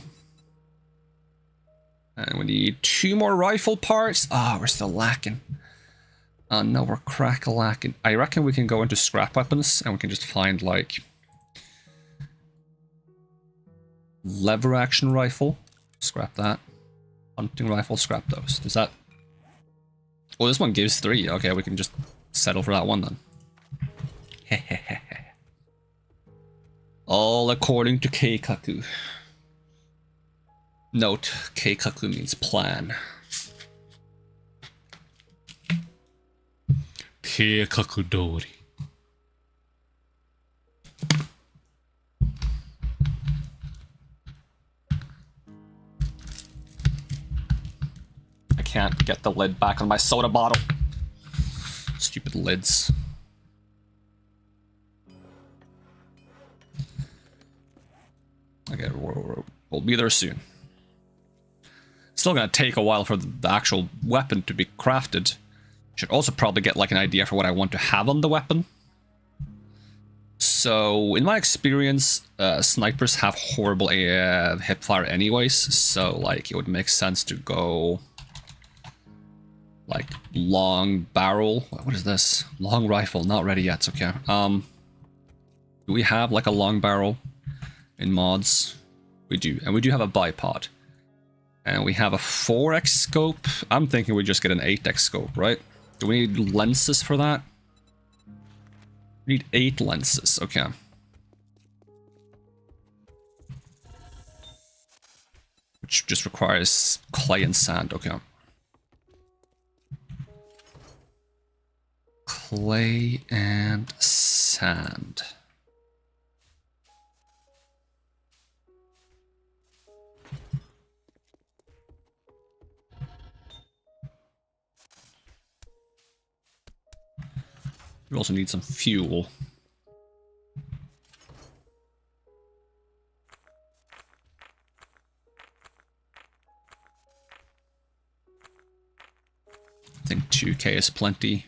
And we need 2 more rifle parts. Ah, we're still lacking. No, we're crack-a-lacking. I reckon we can go into scrap weapons and we can just find like lever action rifle. Scrap that. Hunting rifle, scrap those. Does that... Oh, this one gives 3. Okay, we can just settle for that one then. Hehehe. All according to Keikaku. Note, Keikaku means plan. Keikaku Dori. I can't get the lid back on my soda bottle. Stupid lids. Okay, we'll be there soon. Still gonna take a while for the actual weapon to be crafted. Should also probably get like an idea for what I want to have on the weapon. So, in my experience, snipers have horrible hipfire anyways, so like it would make sense to go like long barrel. What is this? Long rifle, not ready yet, okay. Do we have like a long barrel in mods? We do, and we do have a bipod. And we have a 4x scope. I'm thinking we just get an 8x scope, right? Do we need lenses for that? We need 8 lenses, okay. Which just requires clay and sand, okay. Clay and sand. We also need some fuel. I think 2k is plenty.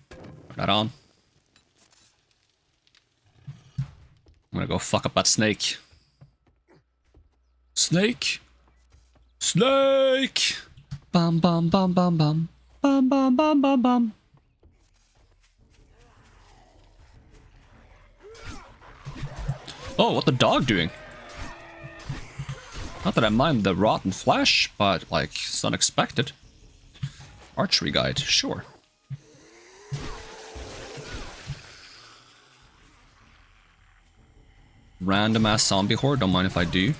Put that on. I'm gonna go fuck up that snake. Snake! Snake! Bum bum bum bum bum. Bum bum bum bum bum. Oh, what the dog doing? Not that I mind the rotten flesh, but like it's unexpected. Archery guide, sure. Random ass zombie horde, don't mind if I do.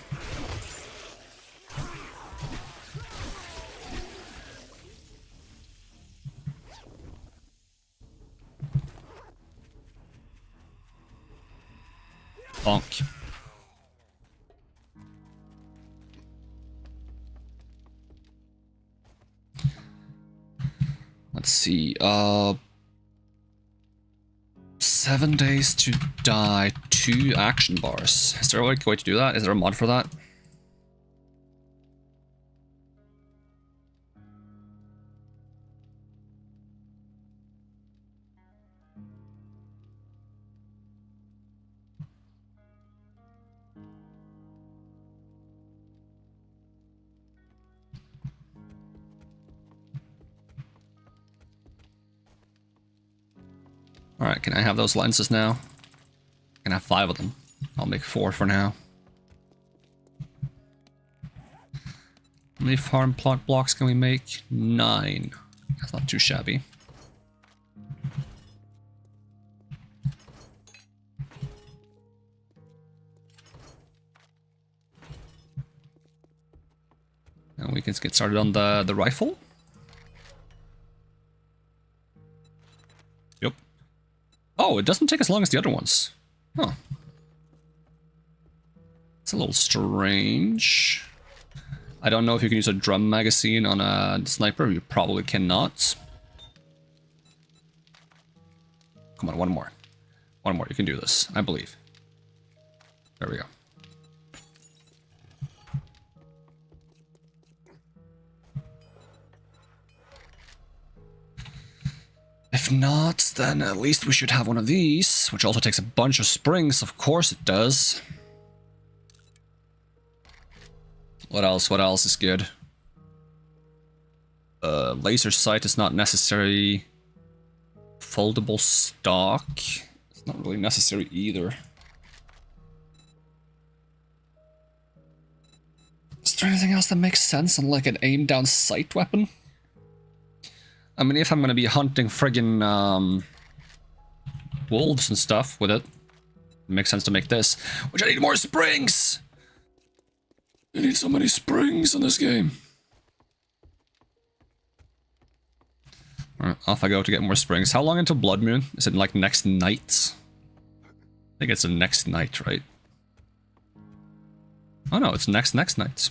Bonk. Let's see, 7 days to die, 2 action bars. Is there a way to do that? Is there a mod for that? Alright, can I have those lenses now? I can have 5 of them. I'll make 4 for now. How many farm plot blocks can we make? 9. That's not too shabby. And we can get started on the rifle. Yep. Oh, it doesn't take as long as the other ones. Huh. It's a little strange. I don't know if you can use a drum magazine on a sniper. You probably cannot. come on, one more. One more, you can do this, I believe. There we go. If not, then at least we should have one of these, which also takes a bunch of springs, of course it does. What else? What else is good? Laser sight is not necessary. Foldable stock. It's not really necessary either. Is there anything else that makes sense on like an aim down sight weapon? I mean, if I'm gonna be hunting friggin' wolves and stuff with it makes sense to make this. Which I need more springs! I need so many springs in this game. Alright, off I go to get more springs. How long until Blood Moon? Is it like next night? I think it's the next night, right? Oh no, it's next night.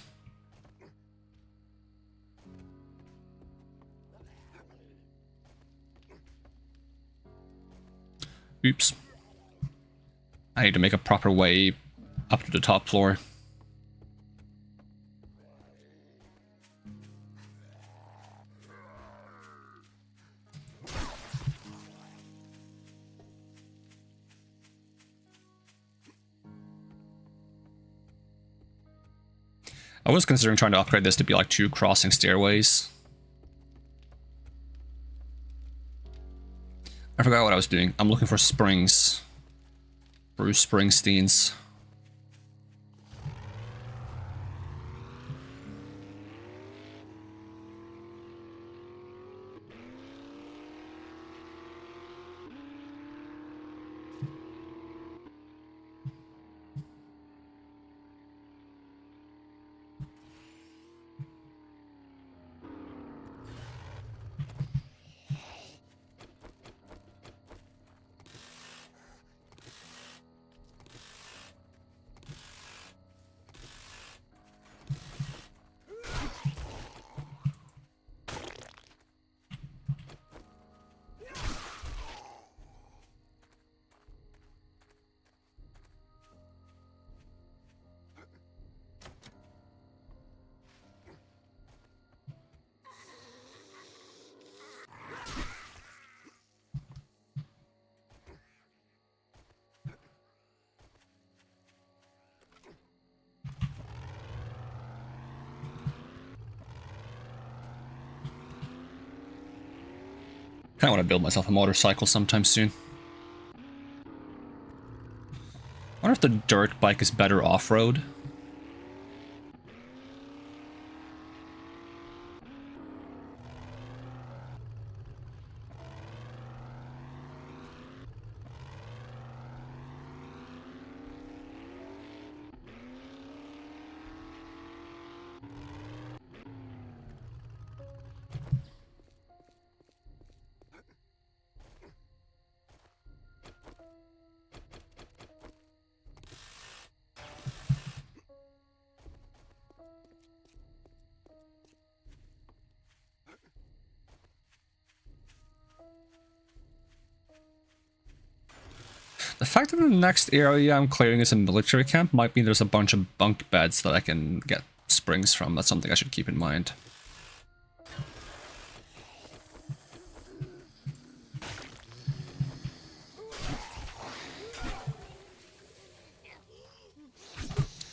Oops. I need to make a proper way up to the top floor. I was considering trying to upgrade this to be like 2 crossing stairways. I forgot what I was doing. I'm looking for springs. Bruce Springsteen's. I want to build myself a motorcycle sometime soon. I wonder if the dirt bike is better off-road. The fact that the next area I'm clearing is a military camp might mean there's a bunch of bunk beds that I can get springs from. That's something I should keep in mind.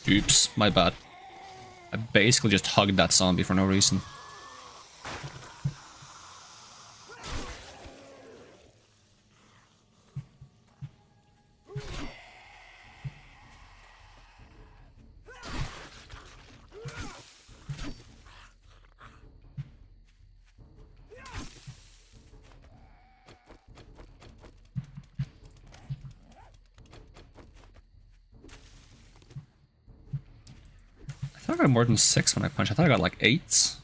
Oops, my bad. I basically just hugged that zombie for no reason. I got more than 6 when I punch. I thought I got like 8.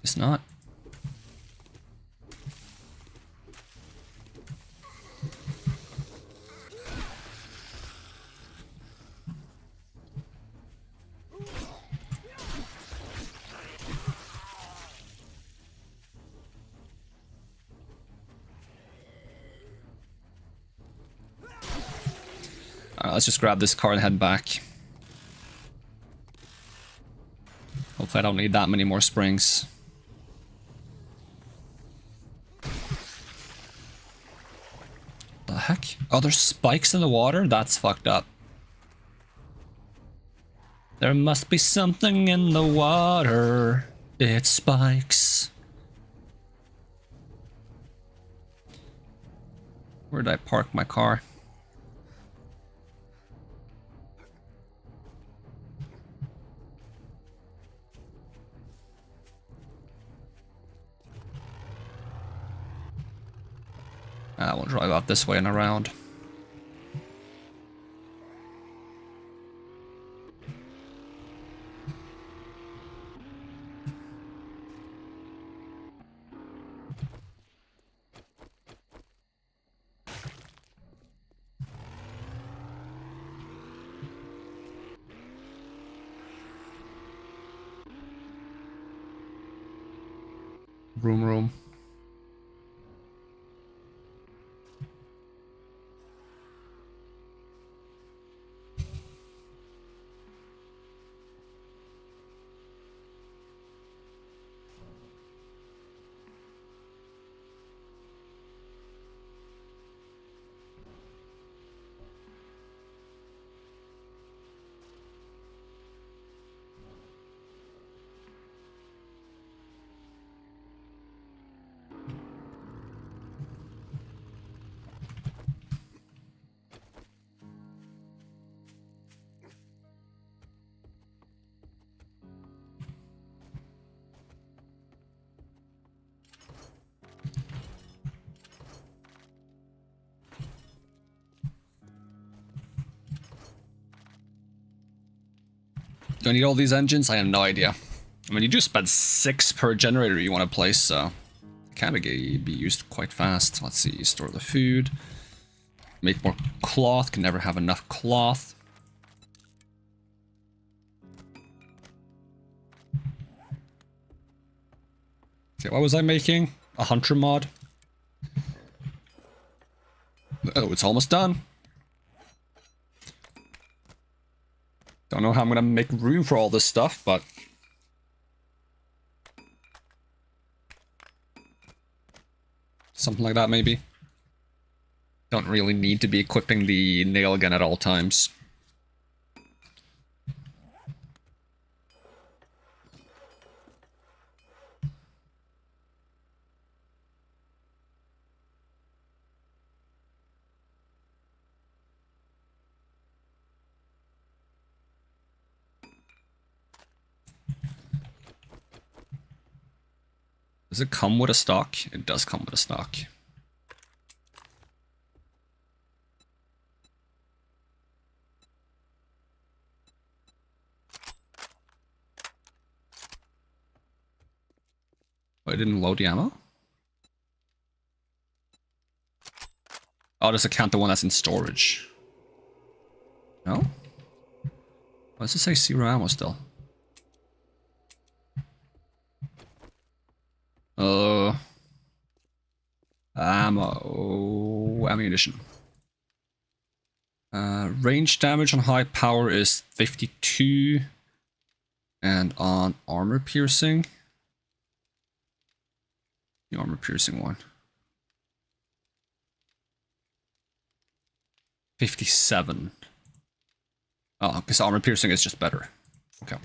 It's not. Let's just grab this car and head back. Hopefully I don't need that many more springs. The heck? Oh, there's spikes in the water? That's fucked up. There must be something in the water. It spikes. Where did I park my car? We'll drive out this way and around. Room. Do I need all these engines? I have no idea. I mean, you do spend 6 per generator you want to place, so it can be used quite fast. Let's see, store the food. Make more cloth, can never have enough cloth. Okay, what was I making? A hunter mod? Oh, it's almost done. Don't know how I'm gonna make room for all this stuff, but... something like that, maybe. Don't really need to be equipping the nail gun at all times. Does it come with a stock? It does come with a stock. Oh, I didn't load the ammo? Oh, does it count the one that's in storage? No? Why does it say 0 ammo still? Ammunition. Range damage on high power is 52. And on armor piercing... the armor piercing one. 57. Oh, because armor piercing is just better. Okay.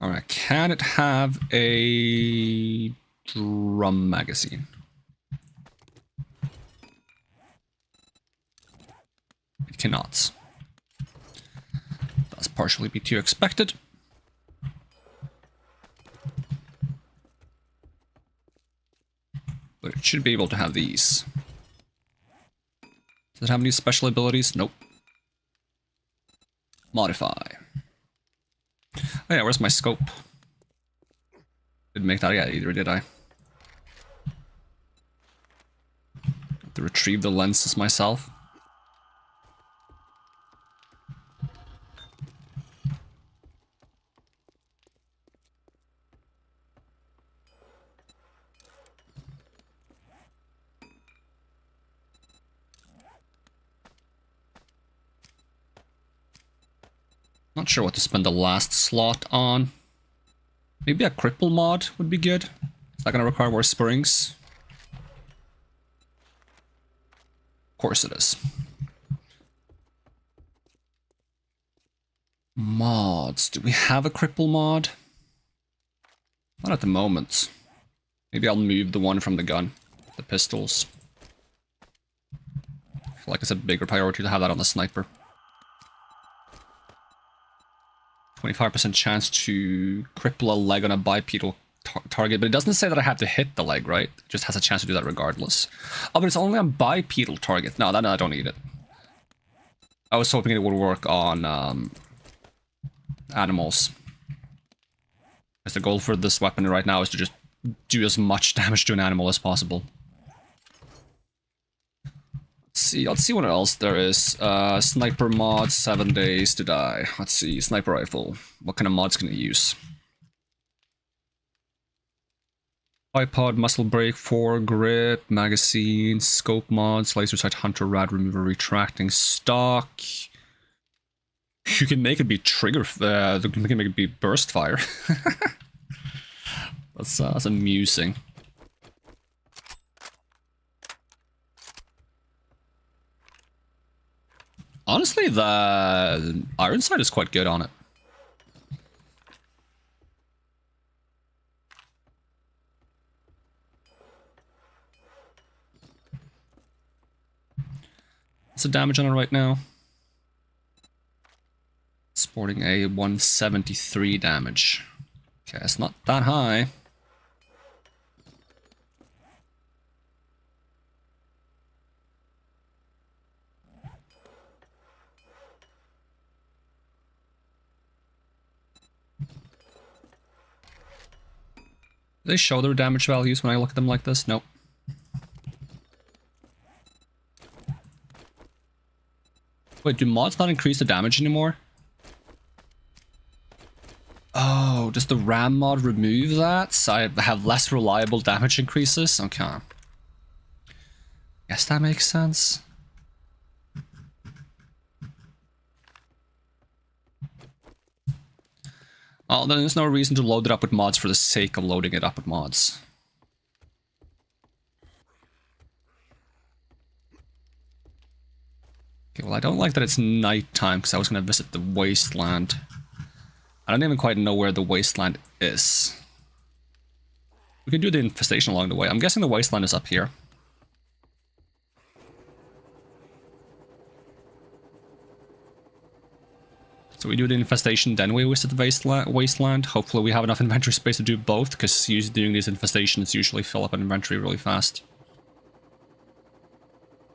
Alright, can it have a drum magazine? It cannot. That's partially be too expected. But it should be able to have these. Does it have any special abilities? Nope. Modify. Oh yeah, where's my scope? Didn't make that yet either, did I? Have to retrieve the lenses myself. Not sure what to spend the last slot on. Maybe a cripple mod would be good. Is that gonna require more springs? Of course it is. Mods. Do we have a cripple mod? Not at the moment. Maybe I'll move the one from the gun. The pistols. I feel like it's a bigger priority to have that on the sniper. 25% chance to cripple a leg on a bipedal target, but it doesn't say that I have to hit the leg, right? It just has a chance to do that regardless. Oh, but it's only on bipedal target. No, I don't need it. I was hoping it would work on animals. Because the goal for this weapon right now is to just do as much damage to an animal as possible. Let's see what else there is. Sniper mod, 7 days to die. Let's see, sniper rifle. What kind of mods can I use? Bipod, muscle brake, foregrip, magazine, scope mods, laser sight, hunter, rad remover, retracting stock. You can make it be trigger, you can make it be burst fire. That's amusing. Honestly, the iron sight is quite good on it. What's the damage on it right now? Sporting a 173 damage. Okay, it's not that high. Do they show their damage values when I look at them like this? Nope. Wait, do mods not increase the damage anymore? Oh, does the RAM mod remove that? So I have less reliable damage increases? Okay. Guess that makes sense. Oh, then there's no reason to load it up with mods for the sake of loading it up with mods. Okay, well, I don't like that it's nighttime because I was going to visit the wasteland. I don't even quite know where the wasteland is. We can do the infestation along the way. I'm guessing the wasteland is up here. So we do the infestation, then we visit the wasteland. Hopefully we have enough inventory space to do both, because doing these infestations usually fill up an inventory really fast.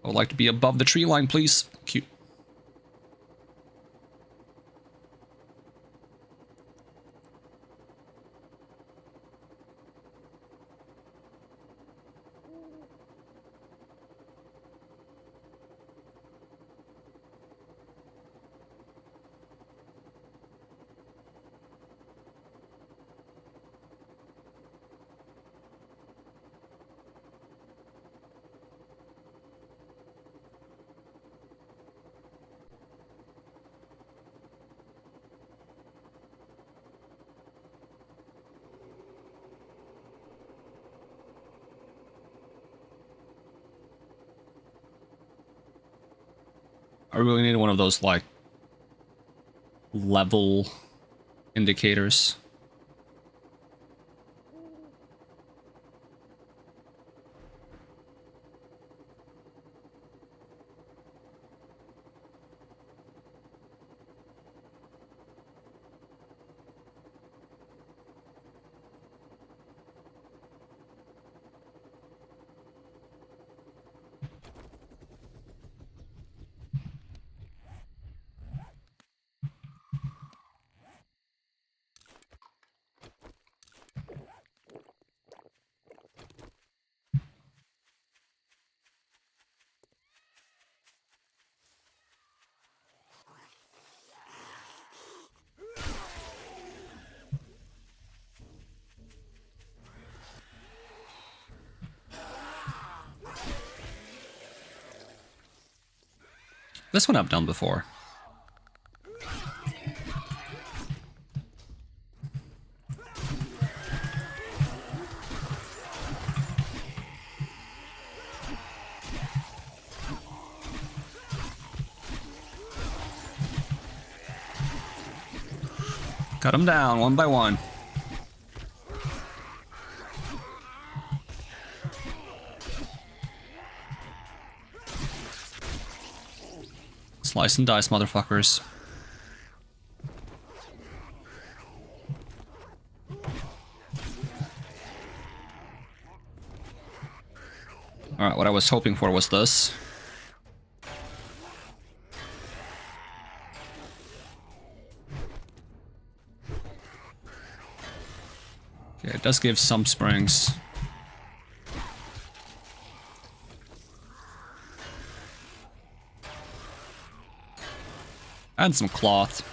I would like to be above the tree line, please. Cute. I really need one of those, like, level indicators. This one I've done before. Cut them down one by one. Slice and dice, motherfuckers. Alright, what I was hoping for was this. Okay, it does give some springs. And some cloth.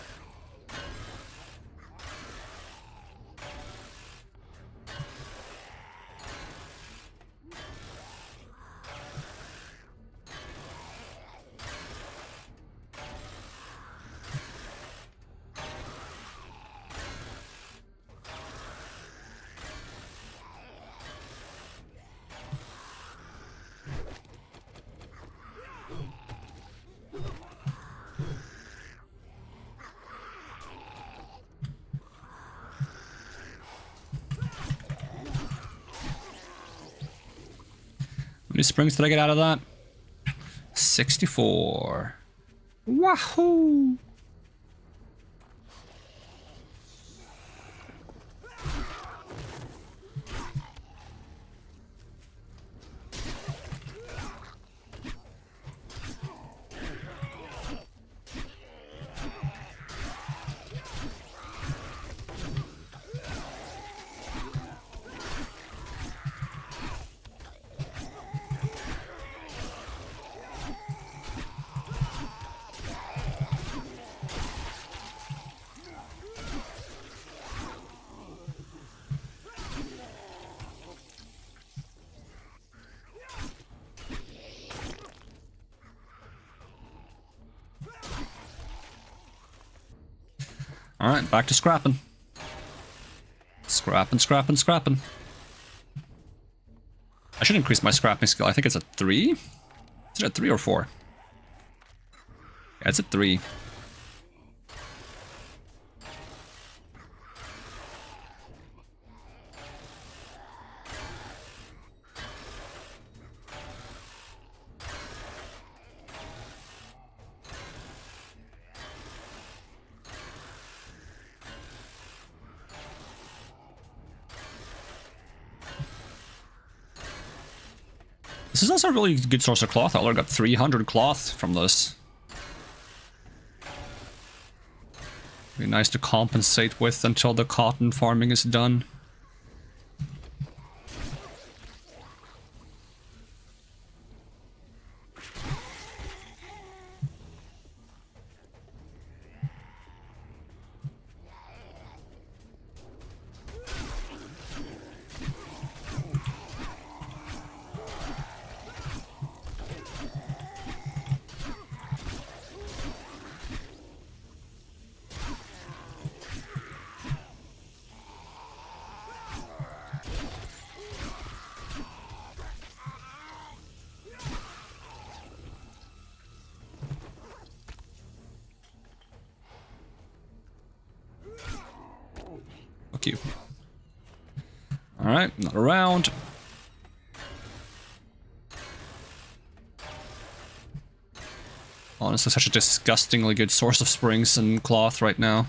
How many springs did I get out of that? 64. Wahoo! Alright, back to scrapping. Scrapping, scrapping, scrapping. I should increase my scrapping skill. I think it's a 3? Is it a 3 or 4? Yeah, it's a 3. This is also a really good source of cloth. I already got 300 cloth from this. Be nice to compensate with until the cotton farming is done. Fuck you. Alright, not around. Honestly, such a disgustingly good source of springs and cloth right now.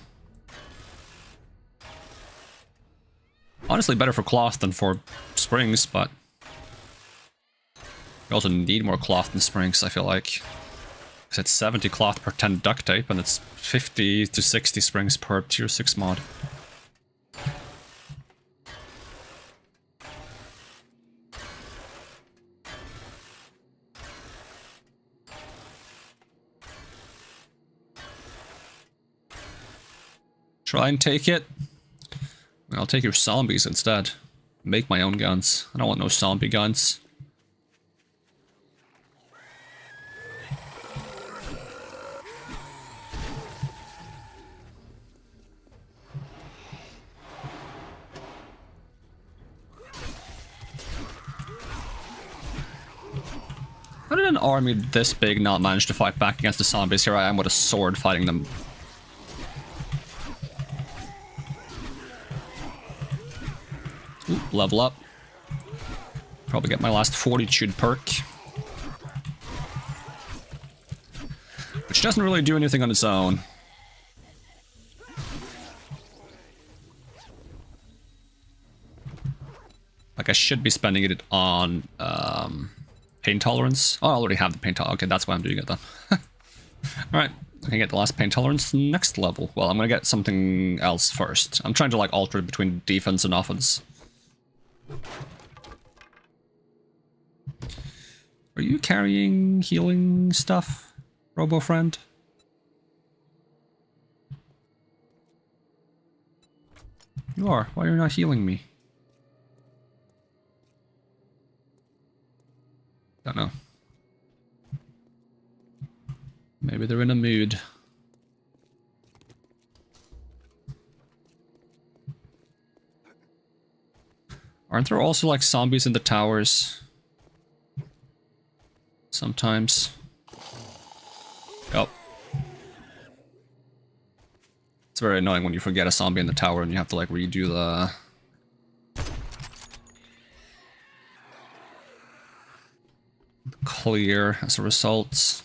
Honestly, better for cloth than for springs, but we also need more cloth than springs, I feel like. Because it's 70 cloth per 10 duct tape, and it's 50 to 60 springs per tier 6 mod. Try and take it. I'll take your zombies instead. Make my own guns. I don't want no zombie guns. How did an army this big not manage to fight back against the zombies? Here I am with a sword fighting them. Ooh, level up. Probably get my last fortitude perk. Which doesn't really do anything on its own. Like, I should be spending it on pain tolerance. Oh, I already have the pain tolerance. Okay, that's why I'm doing it then. Alright, I can get the last pain tolerance next level. Well, I'm gonna get something else first. I'm trying to, like, alter between defense and offense. Are you carrying healing stuff, Robo-friend? You are. Why are you not healing me? Don't know. Maybe they're in a mood. Aren't there also like zombies in the towers? Sometimes. Oh. It's very annoying when you forget a zombie in the tower and you have to like redo the... clear as a result.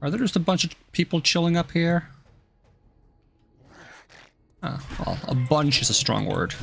Are there just a bunch of people chilling up here? Oh, well, a bunch is a strong word.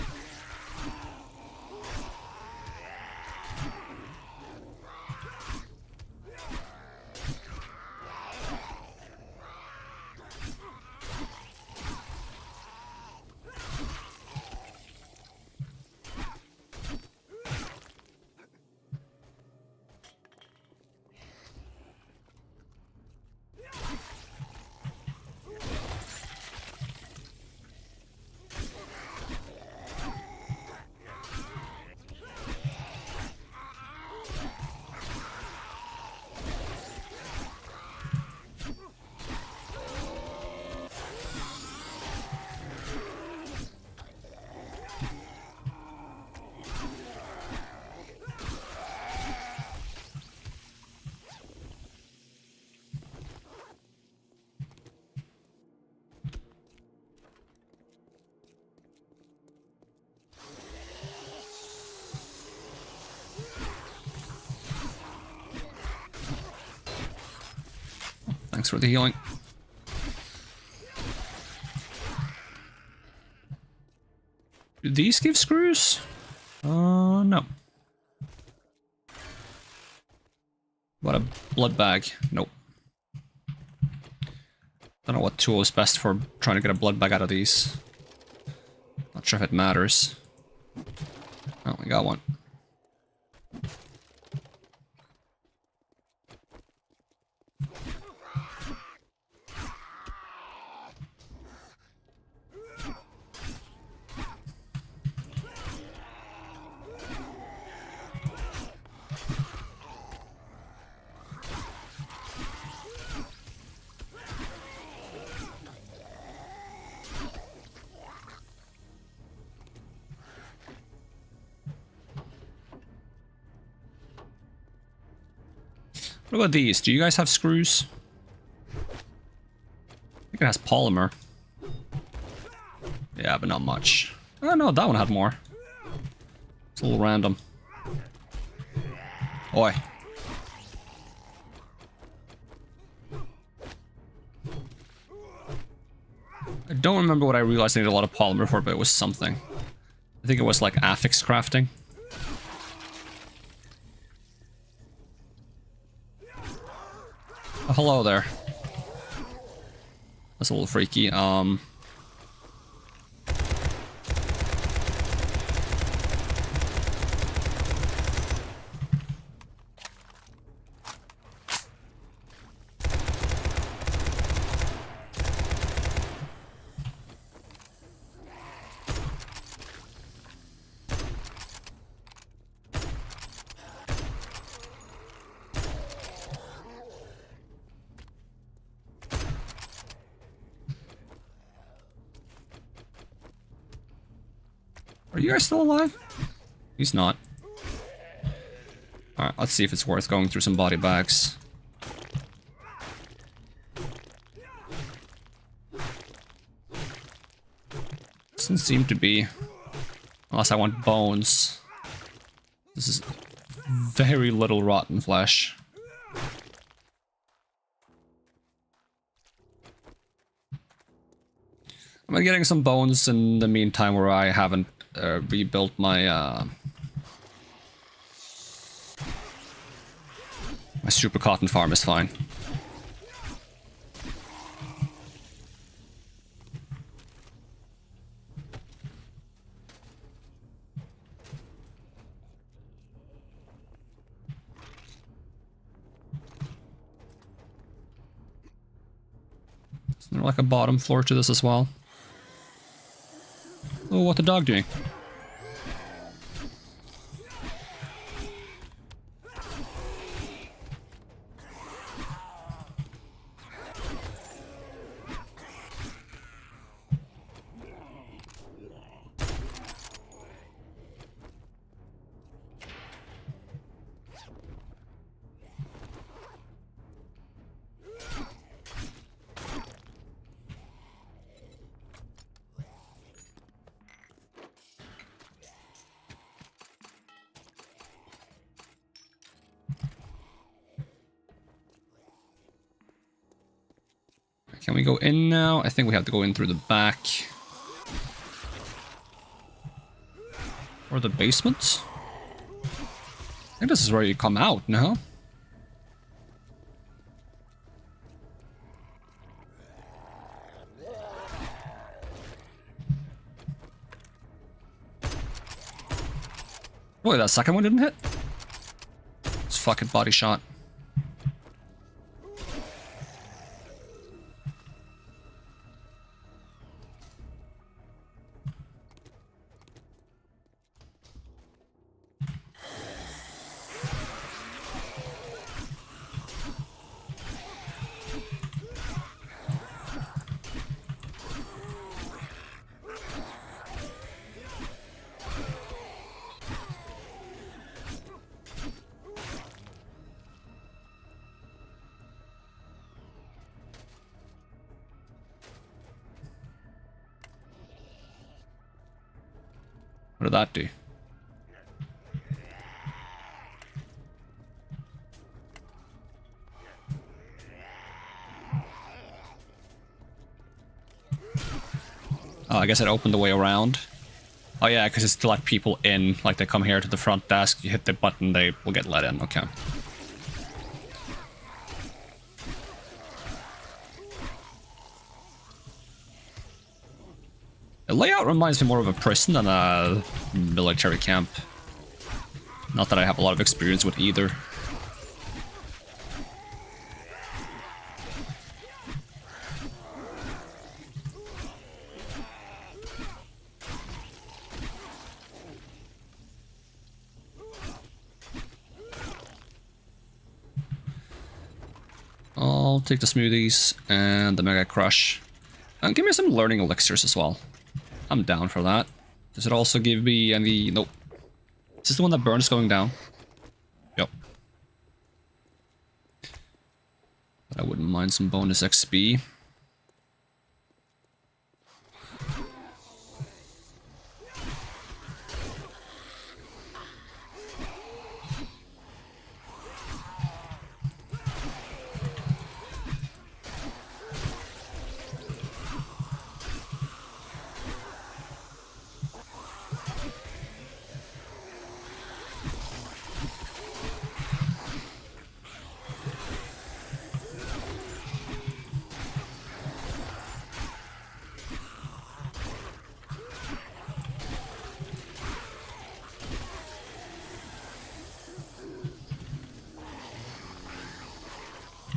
Thanks for the healing. Do these give screws? No. What a blood bag. Nope. Don't know what tool is best for trying to get a blood bag out of these. Not sure if it matters. Oh, we got one. What about these? Do you guys have screws? I think it has polymer. Yeah, but not much. Oh no, that one had more. It's a little random. Oi. I don't remember what I realized I needed a lot of polymer for, but it was something. I think it was like affix crafting. Oh, hello there. That's a little freaky. you guys still alive? He's not. Alright, let's see if it's worth going through some body bags. Doesn't seem to be. Unless I want bones. This is very little rotten flesh. I'm getting some bones in the meantime where I haven't rebuilt my my super cotton farm is fine. Isn't there like a bottom floor to this as well? Oh, what the dog doing? Can we go in now? I think we have to go in through the back. Or the basement? I think this is where you come out, no? Boy, that second one didn't hit. It's fucking body shot. What did that do? Oh, I guess it opened the way around. Oh yeah, because it's to let people in. Like they come here to the front desk, you hit the button, they will get let in. Okay. The layout reminds me more of a prison than a military camp. Not that I have a lot of experience with either. I'll take the smoothies and the Mega Crush. And give me some learning elixirs as well. I'm down for that. Does it also give me any... Nope. Is this the one that burns going down? Yep. I wouldn't mind some bonus XP.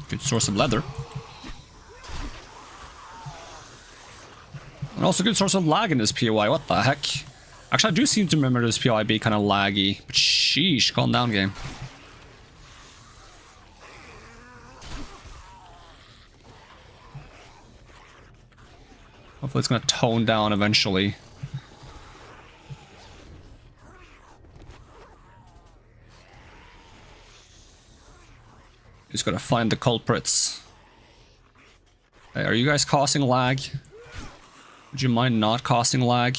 Good source of leather. And also good source of lag in this POI, what the heck? Actually, I do seem to remember this POI be kind of laggy. But sheesh, calm down, game. Hopefully it's gonna tone down eventually. Just gotta find the culprits. Hey, are you guys causing lag? Would you mind not causing lag?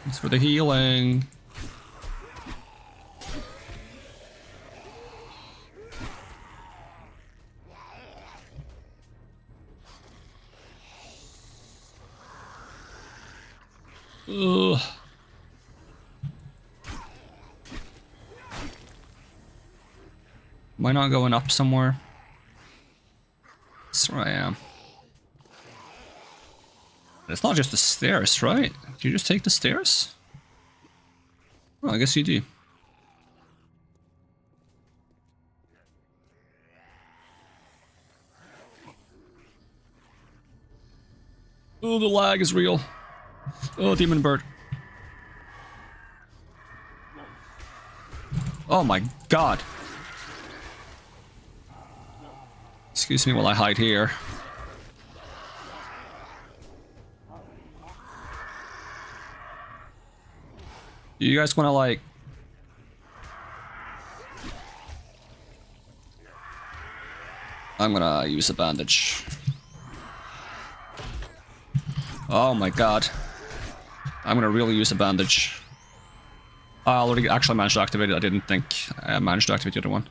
Thanks for the healing. Ugh. Am I not going up somewhere? That's where I am. It's not just the stairs, right? Do you just take the stairs? Oh, I guess you do. Oh, the lag is real. Oh, demon bird. Oh my god. Excuse me while I hide here. You guys want to like... I'm gonna use a bandage. Oh my god. I'm gonna really use a bandage. I already actually managed to activate it. I didn't think I managed to activate the other one.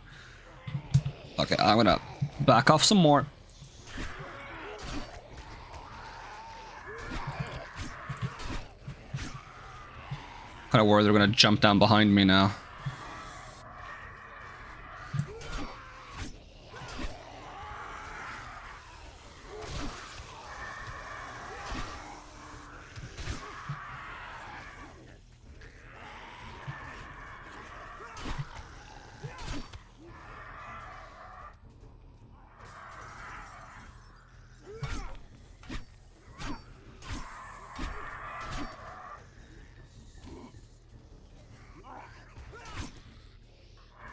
Okay, I'm gonna back off some more. Kind of worried they're gonna jump down behind me now.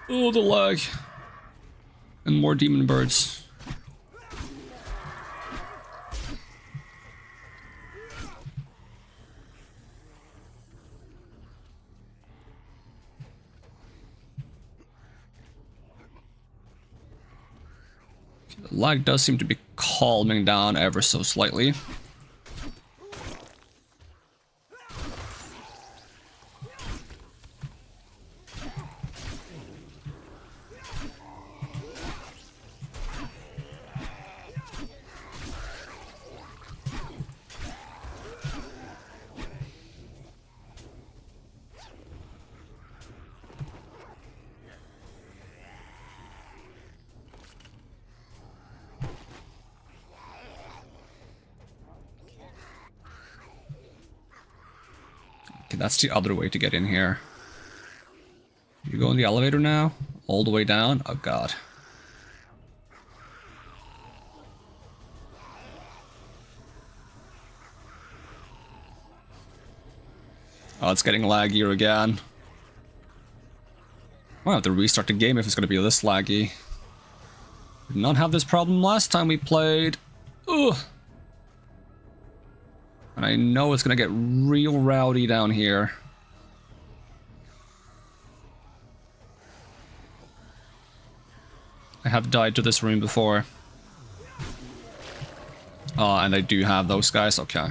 Oh, the lag. And more demon birds. The lag does seem to be calming down ever so slightly. Okay, that's the other way to get in here. You go in the elevator now? All the way down? Oh god. Oh, it's getting laggier again. I'll have to restart the game if it's going to be this laggy. Did not have this problem last time we played. Ugh. And I know it's going to get real rowdy down here. I have died to this room before. Oh, and I do have those guys? Okay.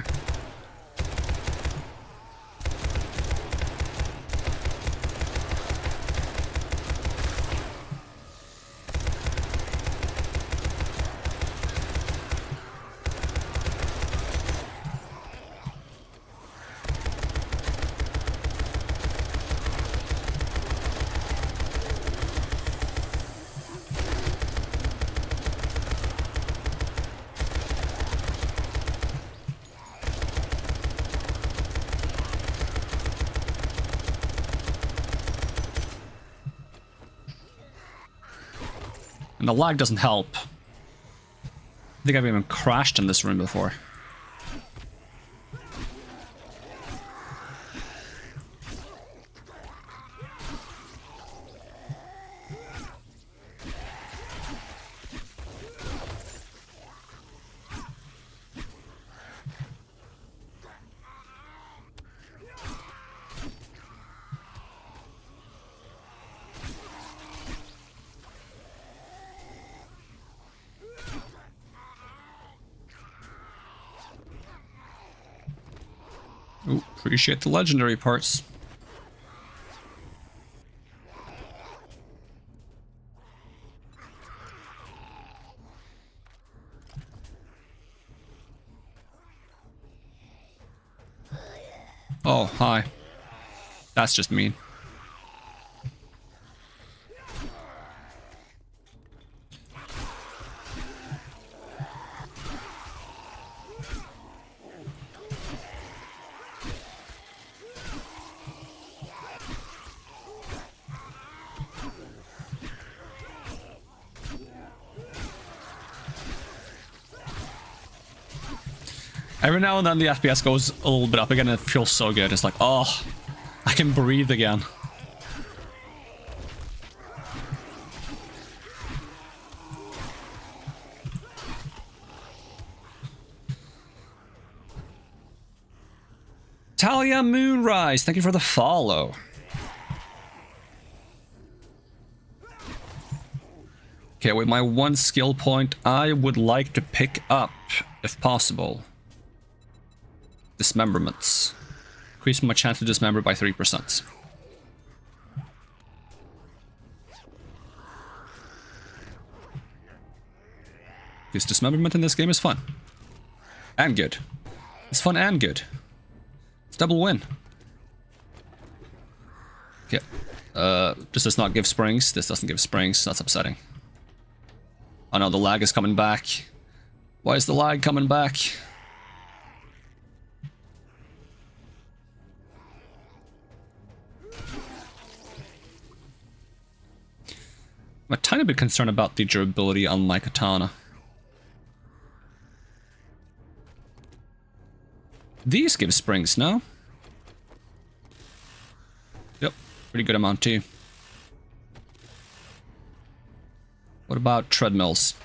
And the lag doesn't help. I think I've even crashed in this room before. Ooh, appreciate the legendary parts. Oh, hi. That's just mean. Every now and then the FPS goes a little bit up again and it feels so good. It's like, oh, I can breathe again. Talia Moonrise, thank you for the follow. Okay, with my 1 skill point, I would like to pick up, if possible, dismemberments. Increase my chance to dismember by 3%. This dismemberment in this game is fun. And good. It's fun and good. It's double win. Okay. This does not give springs. This doesn't give springs. That's upsetting. Oh no, the lag is coming back. Why is the lag coming back? I'm a tiny bit concerned about the durability on my katana. These give springs, no? Yep, pretty good amount too. What about treadmills?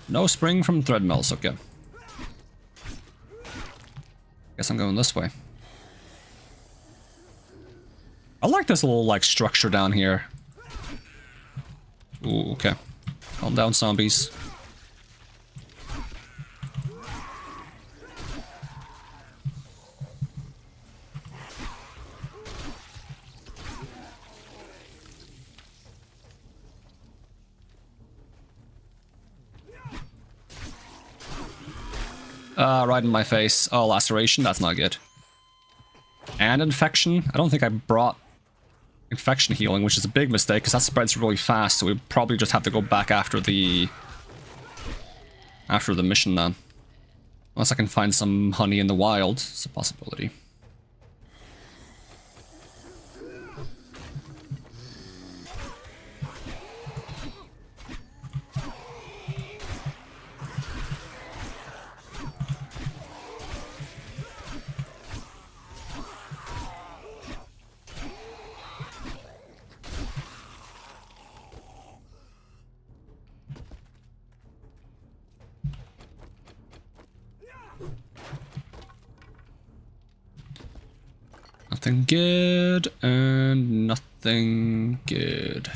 No spring from treadmills, okay. Guess I'm going this way. I like this little, like, structure down here. Ooh, okay. Calm down, zombies. Right in my face. Oh, laceration, that's not good. And infection. I don't think I brought infection healing, which is a big mistake, because that spreads really fast, so we probably just have to go back after the mission then. Unless I can find some honey in the wild, it's a possibility. Nothing good, and nothing good.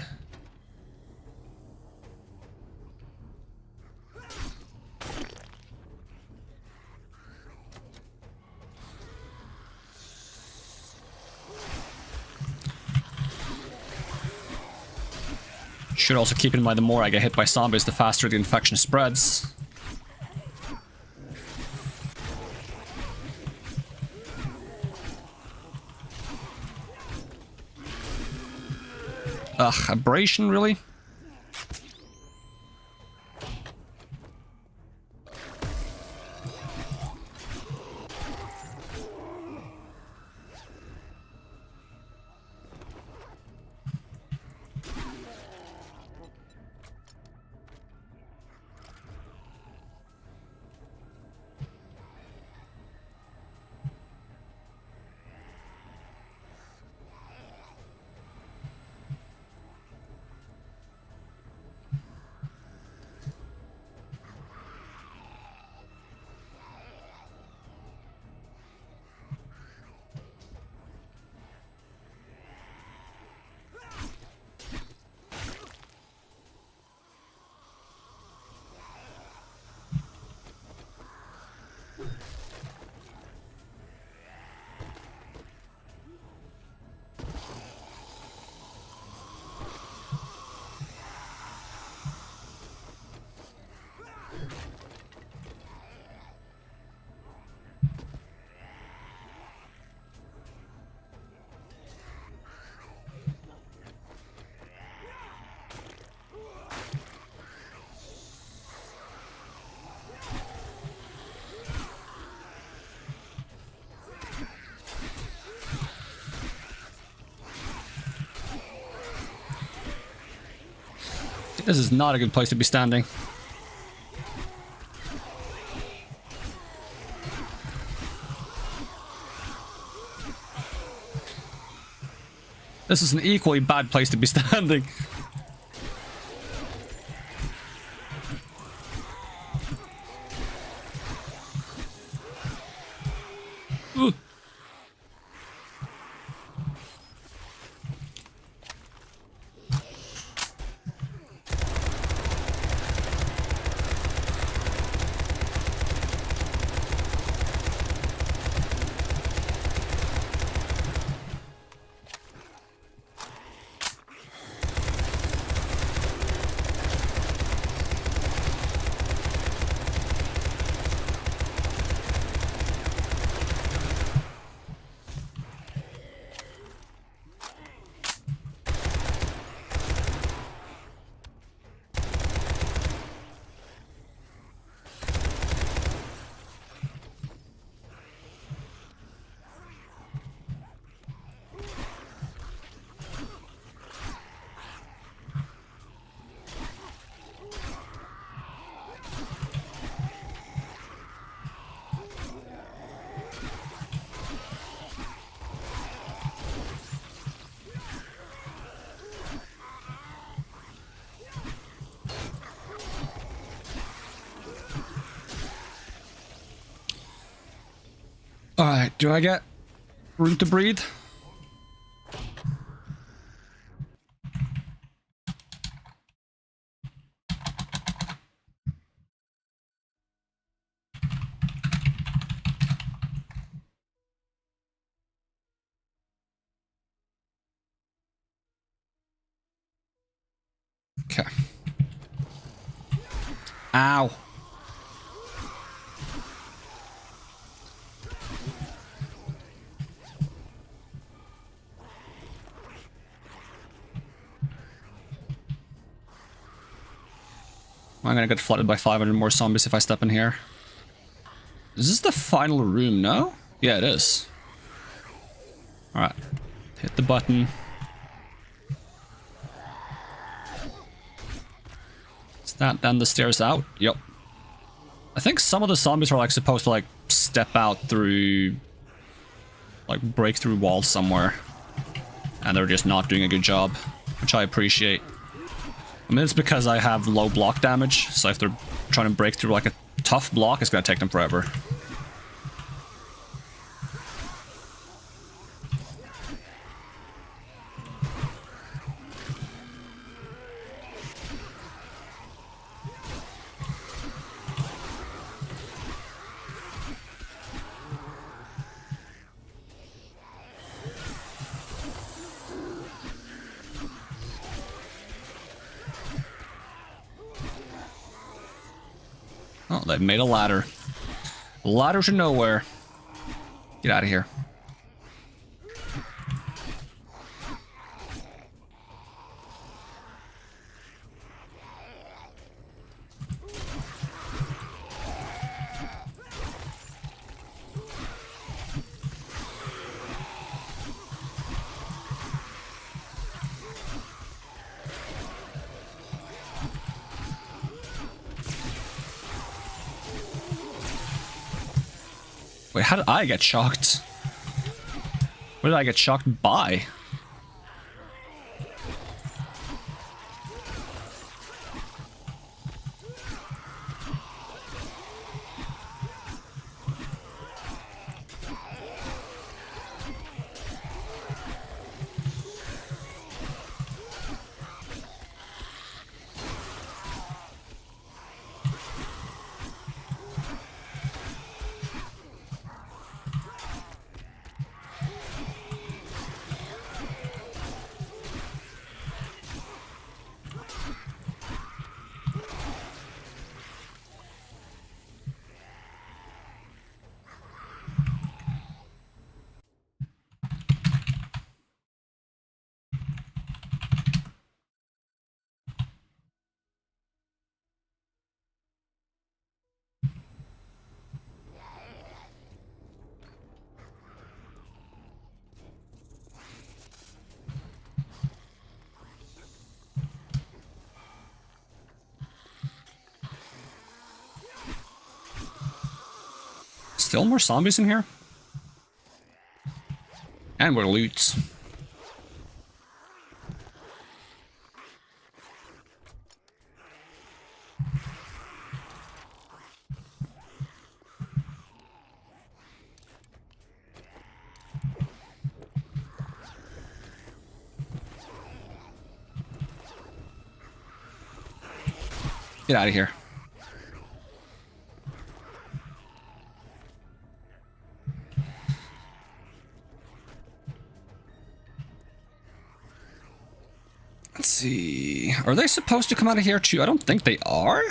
Should also keep in mind, the more I get hit by zombies, the faster the infection spreads. Ugh, abrasion, really? This is not a good place to be standing. This is an equally bad place to be standing. Ooh. Alright, do I get room to breathe? Okay. Ow. I'm gonna get flooded by 500 more zombies if I step in here. Is this the final room? No? Yeah, it is. Alright. Hit the button. Is that then the stairs out? Yep. I think some of the zombies are like supposed to like step out through, like break through walls somewhere. And they're just not doing a good job, which I appreciate. I mean, it's because I have low block damage, so if they're trying to break through like a tough block, it's gonna take them forever. Oh, they've made a ladder. Ladder to nowhere. Get out of here. Wait, how did I get shocked? What did I get shocked by? Still more zombies in here? And we're loot. Get out of here. Let's see. Are they supposed to come out of here too? I don't think they are.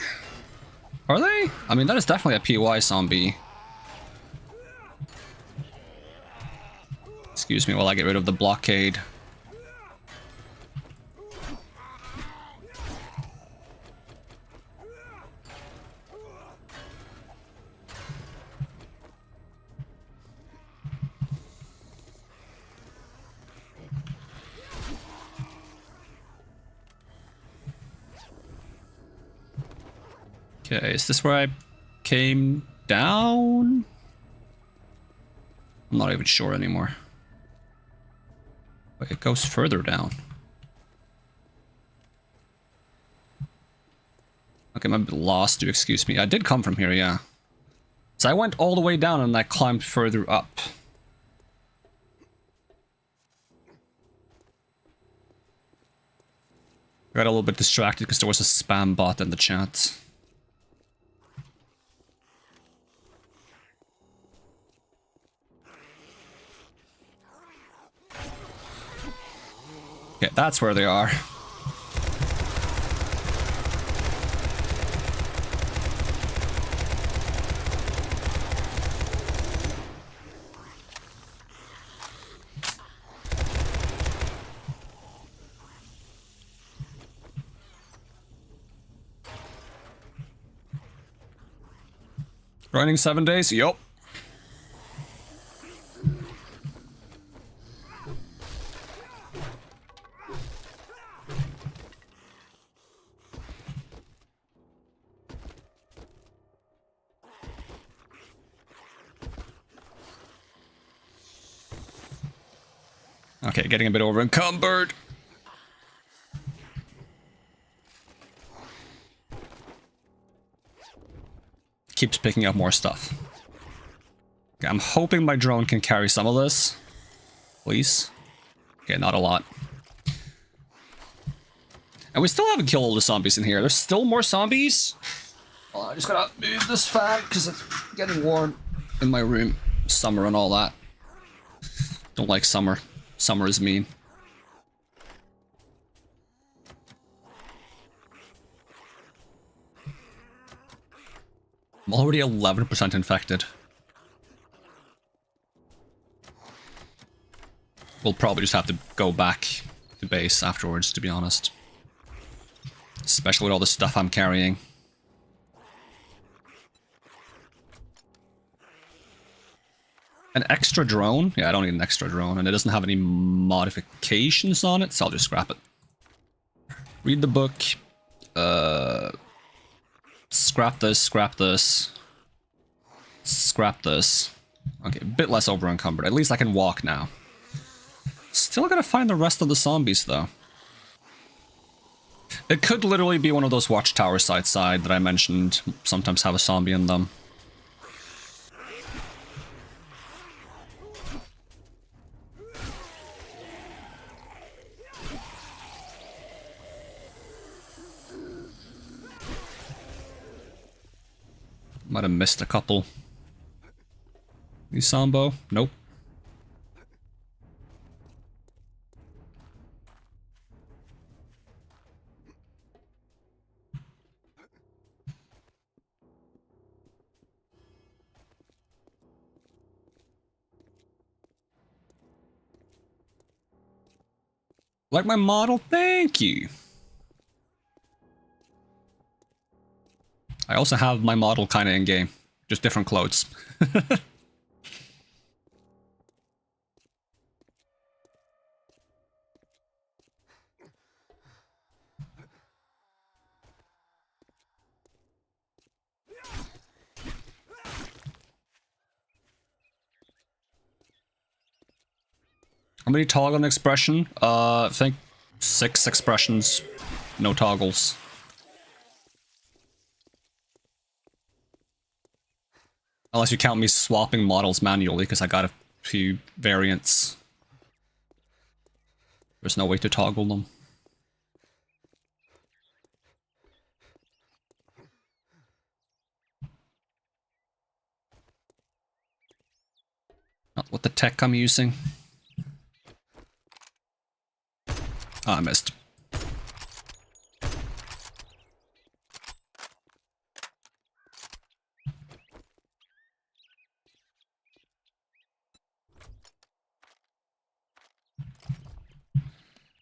Are they? I mean, that is definitely a PY zombie. Excuse me while I get rid of the blockade. Okay, is this where I came down? I'm not even sure anymore. Wait, it goes further down. Okay, I'm a bit lost, do excuse me. I did come from here, yeah. So I went all the way down and I climbed further up. I got a little bit distracted because there was a spam bot in the chat. Okay, that's where they are. Running 7 days? Yup. Okay, getting a bit over encumbered. Keeps picking up more stuff. Okay, I'm hoping my drone can carry some of this. Please. Okay, not a lot. And we still haven't killed all the zombies in here. There's still more zombies. Hold on, I just gotta move this fan because it's getting warm in my room. Summer and all that. Don't like summer. Summer is mean. I'm already 11% infected. We'll probably just have to go back to base afterwards, to be honest. Especially with all the stuff I'm carrying. An extra drone? Yeah, I don't need an extra drone, and it doesn't have any modifications on it, so I'll just scrap it. Read the book. Scrap this, scrap this. Scrap this. Okay, a bit less over encumbered. At least I can walk now. Still gotta find the rest of the zombies, though. It could literally be one of those watchtowers side that I mentioned. Sometimes have a zombie in them. Might have missed a couple. You Sambo? Nope. Like my model? Thank you. I also have my model kind of in game, just different clothes. How many toggle expression? I think 6 expressions, no toggles. Unless you count me swapping models manually, because I got a few variants. There's no way to toggle them. Not what the tech I'm using. Ah, I missed.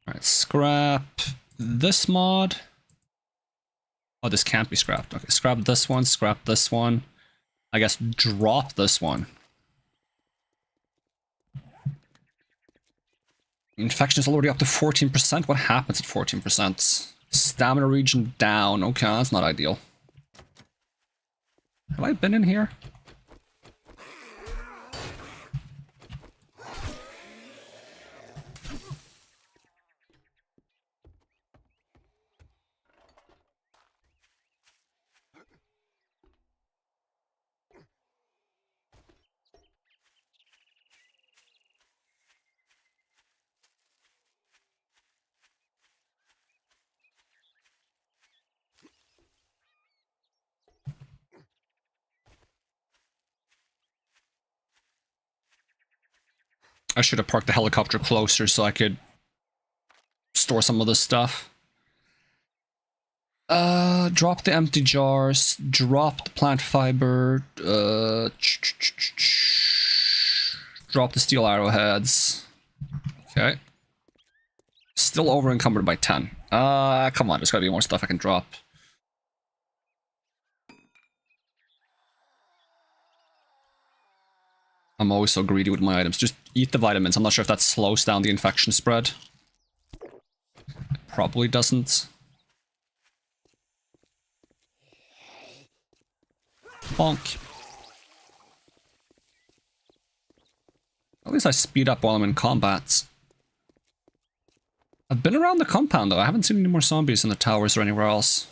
Alright, scrap this mod. Oh, this can't be scrapped. Okay, scrap this one. I guess drop this one. Infection is already up to 14%. What happens at 14%? Stamina region down. Okay, that's not ideal. Have I been in here? I should have parked the helicopter closer so I could store some of this stuff. Drop the empty jars, drop the plant fiber, drop the steel arrowheads. Okay. Still over encumbered by 10. Come on, there's gotta be more stuff I can drop. I'm always so greedy with my items. Just eat the vitamins. I'm not sure if that slows down the infection spread. It probably doesn't. Bonk. At least I speed up while I'm in combat. I've been around the compound though. I haven't seen any more zombies in the towers or anywhere else.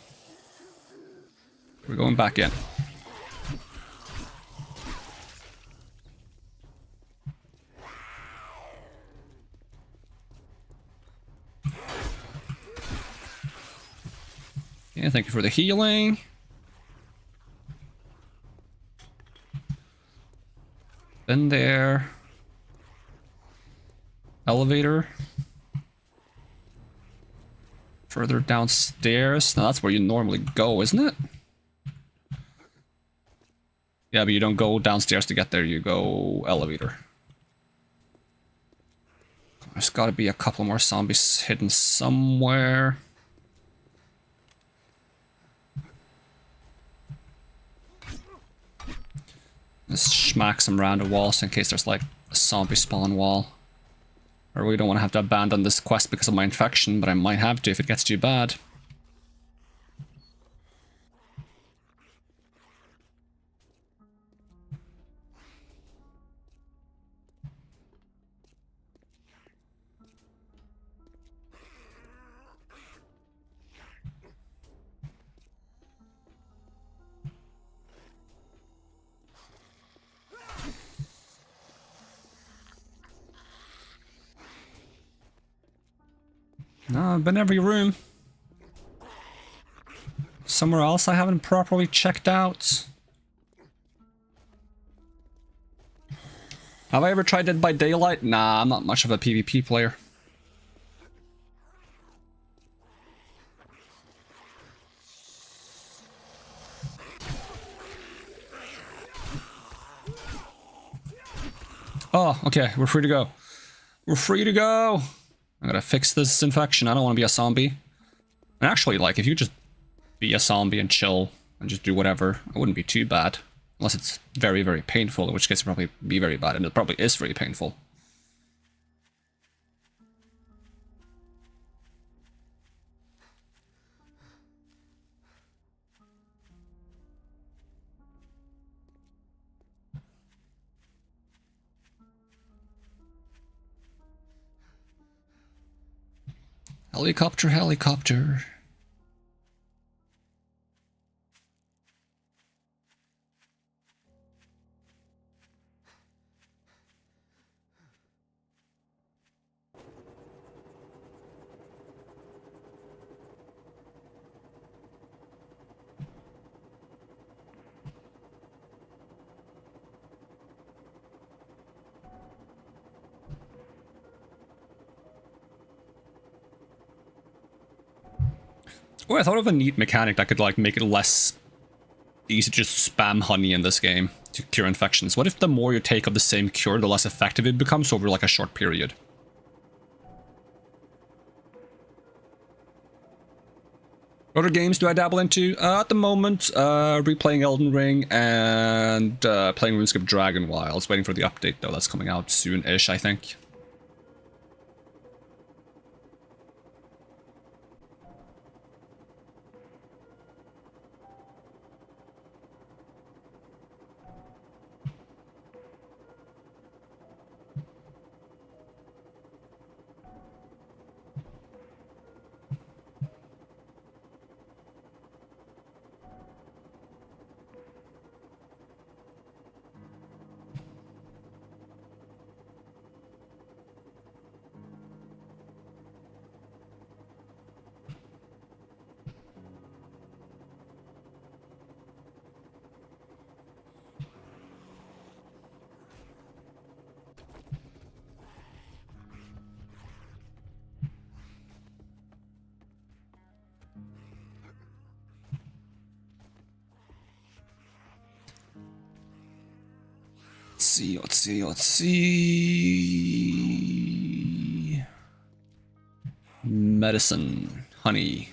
We're going back in. Yeah, thank you for the healing. Been there. Elevator. Further downstairs. Now that's where you normally go, isn't it? Yeah, but you don't go downstairs to get there, you go elevator. There's gotta be a couple more zombies hidden somewhere. Let's smack some random walls in case there's like a zombie spawn wall. I really don't want to have to abandon this quest because of my infection, but I might have to if it gets too bad. No, I've been every room. Somewhere else I haven't properly checked out. Have I ever tried Dead by Daylight? Nah, I'm not much of a PvP player. Oh, okay, we're free to go. We're free to go! I gotta fix this infection. I don't want to be a zombie. And actually, like, if you just be a zombie and chill and just do whatever, it wouldn't be too bad. Unless it's very, very painful, in which case it'd probably be very bad, and it probably is very painful. Helicopter, helicopter. Oh, I thought of a neat mechanic that could like make it less easy to just spam honey in this game to cure infections. What if the more you take of the same cure, the less effective it becomes over like a short period? What other games do I dabble into? At the moment, replaying Elden Ring and playing RuneScape Dragon Wilds. Waiting for the update though, that's coming out soon-ish, I think. Let's see. Medicine, honey.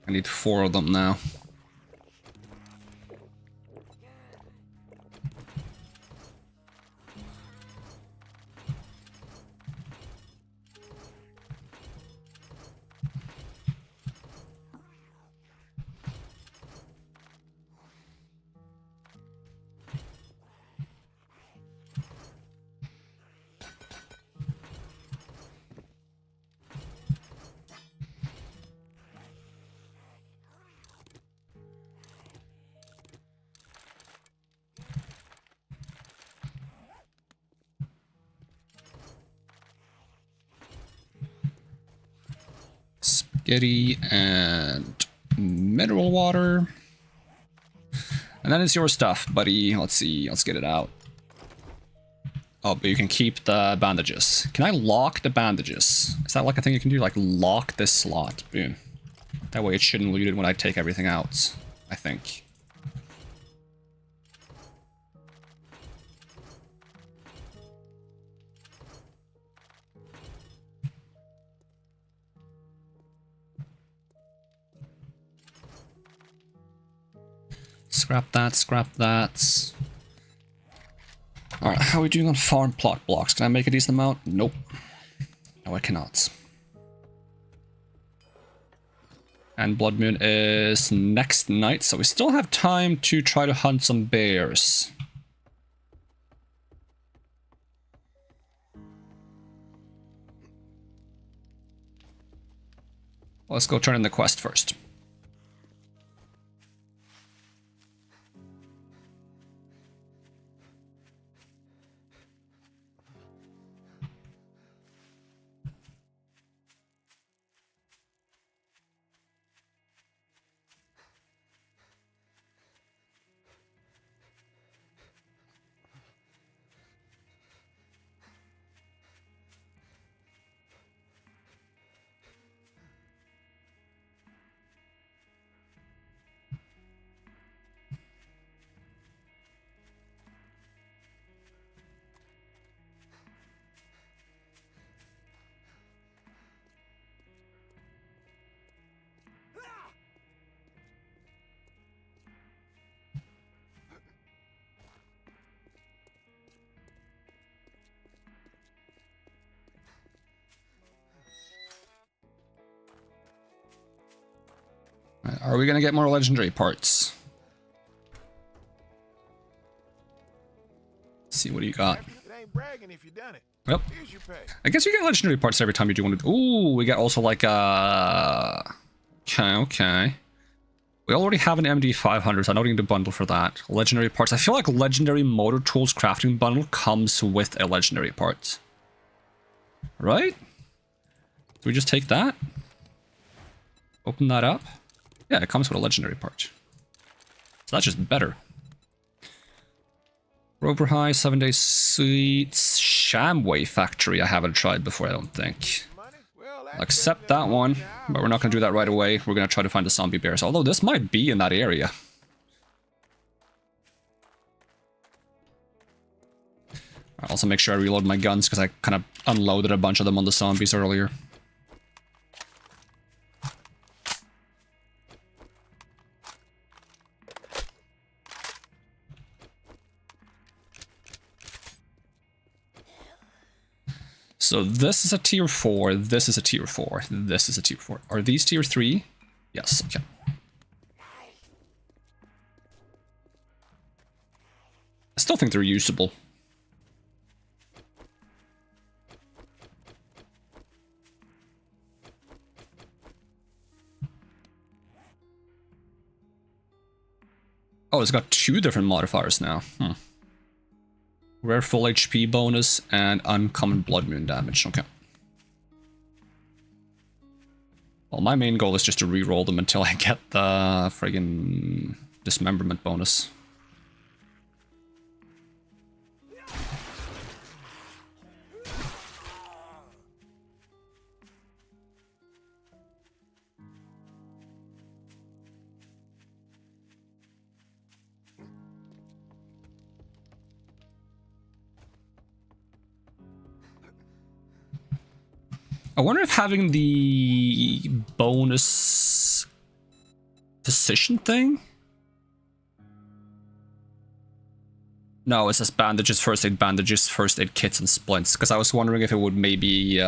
I need 4 of them now. Spaghetti and mineral water. And then it's your stuff, buddy. Let's see. Let's get it out. Oh, but you can keep the bandages. Can I lock the bandages? Is that like a thing you can do? Like lock this slot. Boom. That way it shouldn't loot it when I take everything out, I think. Scrap that, scrap that. Alright, how are we doing on farm plot blocks? Can I make a decent amount? Nope. No, I cannot. And Blood Moon is next night, so we still have time to try to hunt some bears. Let's go turn in the quest first. Are we gonna get more legendary parts? Let's see, what do you got? It ain't bragging if you done it. Yep. Here's your pay. I guess you get legendary parts every time you do one. Ooh, we get also like okay. We already have an MD500, so I don't need a bundle for that. Legendary parts. I feel like legendary motor tools crafting bundle comes with a legendary part. Right? Do we just take that? Open that up? Yeah, it comes with a legendary part. So that's just better. Rover High, 7-day suites, Shamway Factory I haven't tried before, I don't think. I'll accept that one, but we're not going to do that right away. We're going to try to find the zombie bears, although this might be in that area. I'll also make sure I reload my guns, because I kind of unloaded a bunch of them on the zombies earlier. So this is a tier 4, this is a tier 4, this is a tier 4. Are these tier 3? Yes, okay. I still think they're usable. Oh, it's got 2 different modifiers now. Rare full HP bonus and uncommon blood moon damage. Okay. Well, my main goal is just to reroll them until I get the friggin' dismemberment bonus. I wonder if having the bonus physician thing? No, it says bandages, first aid kits, and splints. Because I was wondering if it would maybe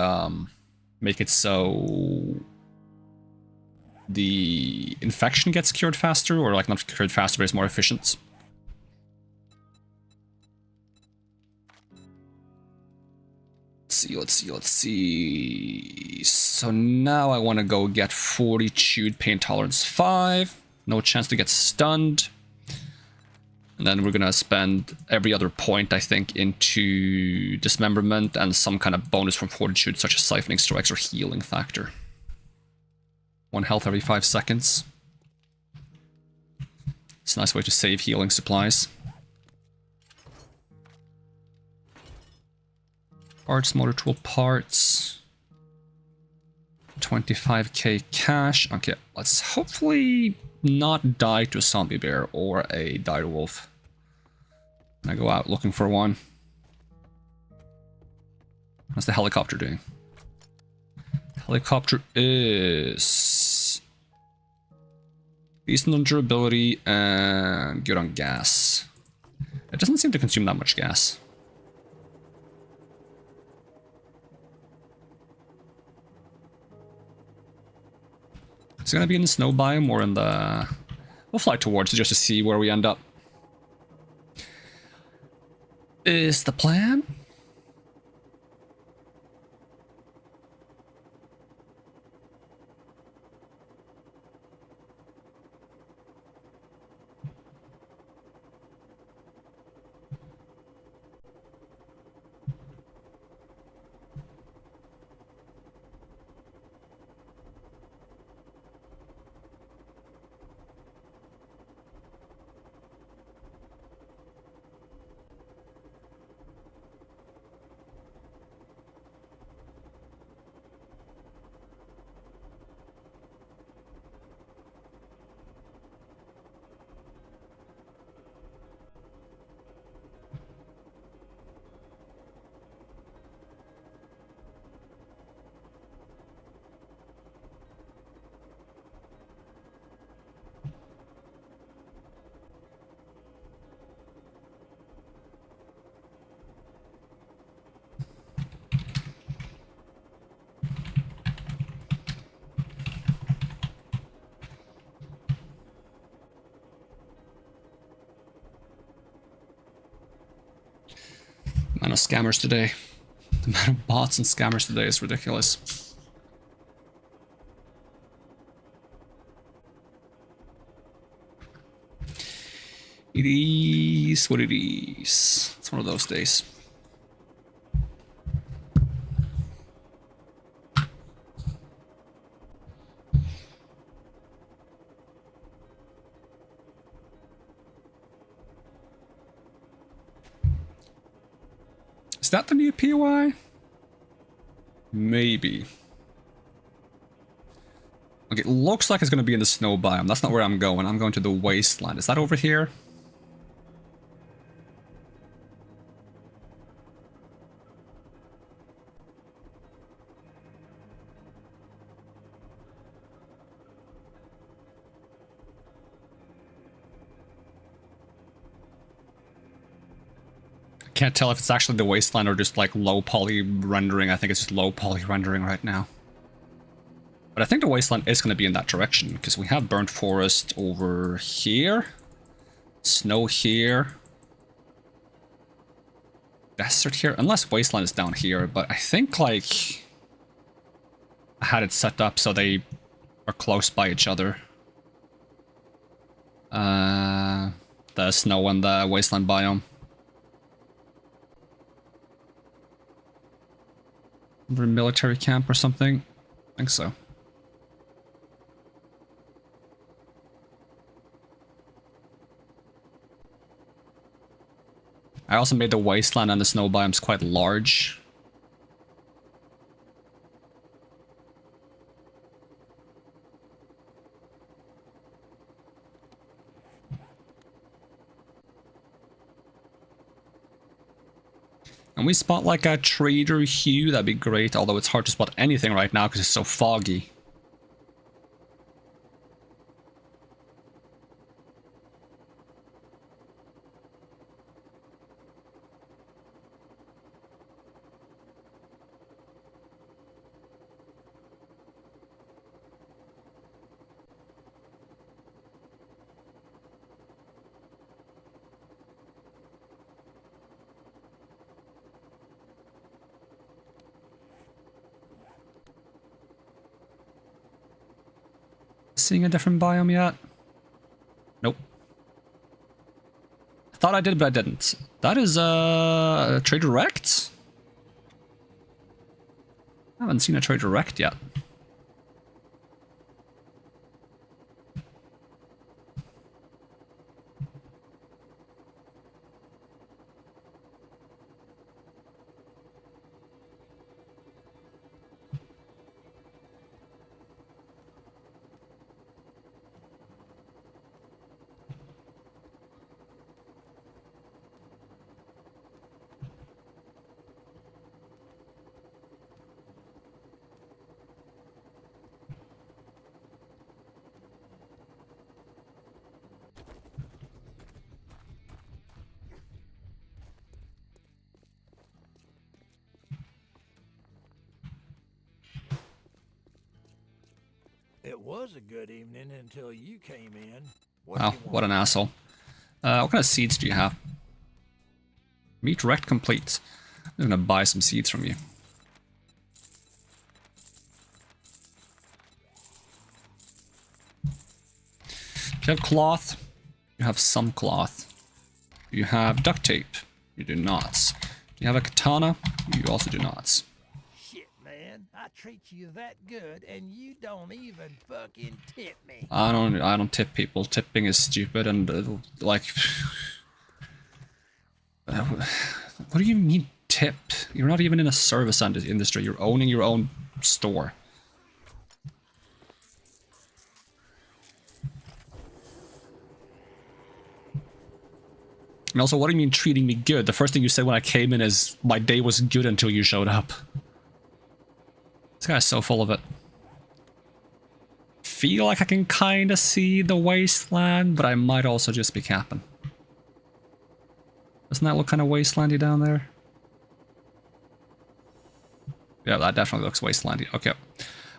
make it so the infection gets cured faster, or like not cured faster, but it's more efficient. Let's see. So now I want to go get Fortitude, Pain Tolerance 5. No chance to get stunned. And then we're going to spend every other point, I think, into Dismemberment and some kind of bonus from Fortitude, such as Siphoning Strikes or Healing Factor. 1 health every 5 seconds. It's a nice way to save healing supplies. Parts, motor tool parts. 25k cash. Okay, let's hopefully not die to a zombie bear or a dire wolf. I go out looking for one. How's the helicopter doing? Helicopter is decent on durability and good on gas. It doesn't seem to consume that much gas. Is it gonna be in the snow biome or in the... We'll fly towards it just to see where we end up. Is the plan? I know scammers today. The amount of bots and scammers today is ridiculous. It is what it is. It's one of those days. Is that the new POI? Maybe. Okay, it looks like it's going to be in the snow biome. That's not where I'm going. I'm going to the wasteland. Is that over here? Can't tell if it's actually the wasteland or just like low poly rendering. I think it's just low poly rendering right now. But I think the wasteland is going to be in that direction because we have burnt forest over here, snow here, desert here, unless wasteland is down here. But I think like I had it set up so they are close by each other. The snow and the wasteland biome. Over a military camp or something? I think so. I also made the wasteland and the snow biomes quite large. And we spot like a trader hue, that'd be great, although it's hard to spot anything right now because it's so foggy. Seeing a different biome yet? Nope. I thought I did, but I didn't. That is Trader Rect? I haven't seen a Trader Rect yet. It was a good evening until you came in. Wow, what an asshole. What kind of seeds do you have? Meat rect complete. I'm gonna buy some seeds from you. Do you have cloth? You have some cloth. Do you have duct tape? You do not. Do you have a katana? You also do not. Shit, man. I treat you that good and you don't even fucking tip me. I don't tip people. Tipping is stupid and like what do you mean tip? You're not even in a service industry. You're owning your own store. And also, what do you mean treating me good? The first thing you said when I came in is my day was good until you showed up. This guy's so full of it. Feel like I can kind of see the wasteland, but I might also just be capping. Doesn't that look kind of wastelandy down there? Yeah, that definitely looks wastelandy. Okay.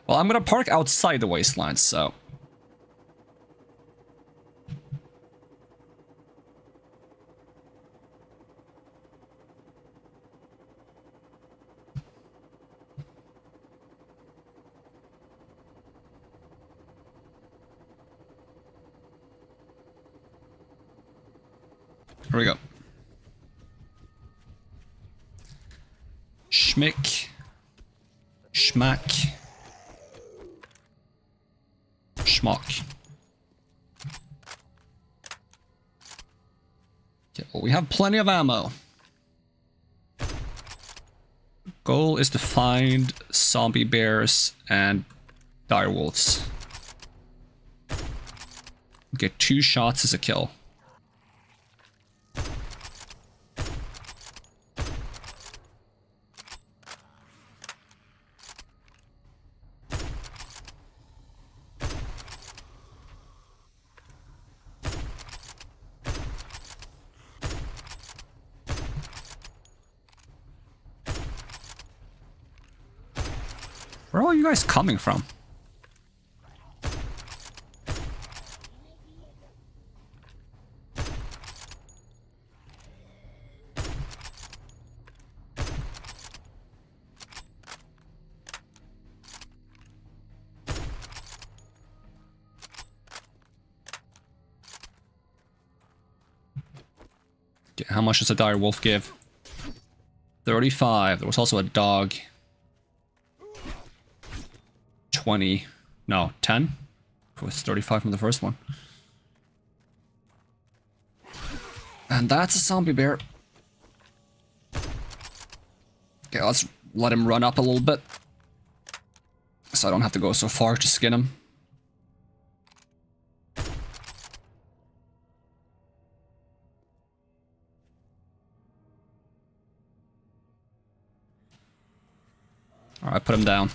Well, I'm gonna park outside the wasteland, so... Here we go. Schmick. Schmack. Schmuck. Okay, well, we have plenty of ammo. Goal is to find zombie bears and dire wolves. Get 2 shots as a kill. Where are all you guys coming from? Okay, how much does a dire wolf give? 35. There was also a dog. 20. No, 10? It was 35 from the first one. And that's a zombie bear. Okay, let's let him run up a little bit. So I don't have to go so far to skin him. Alright, put him down.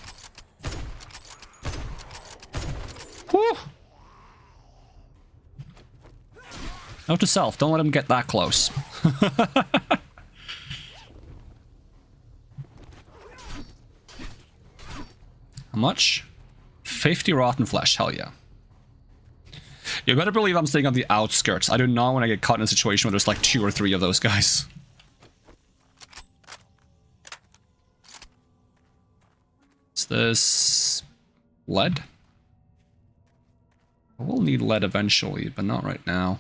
Whew. Note to self, don't let him get that close. How much? 50 rotten flesh, hell yeah. You better believe I'm staying on the outskirts. I do not want to get caught in a situation where there's like 2 or 3 of those guys. Is this lead? I will need lead eventually, but not right now.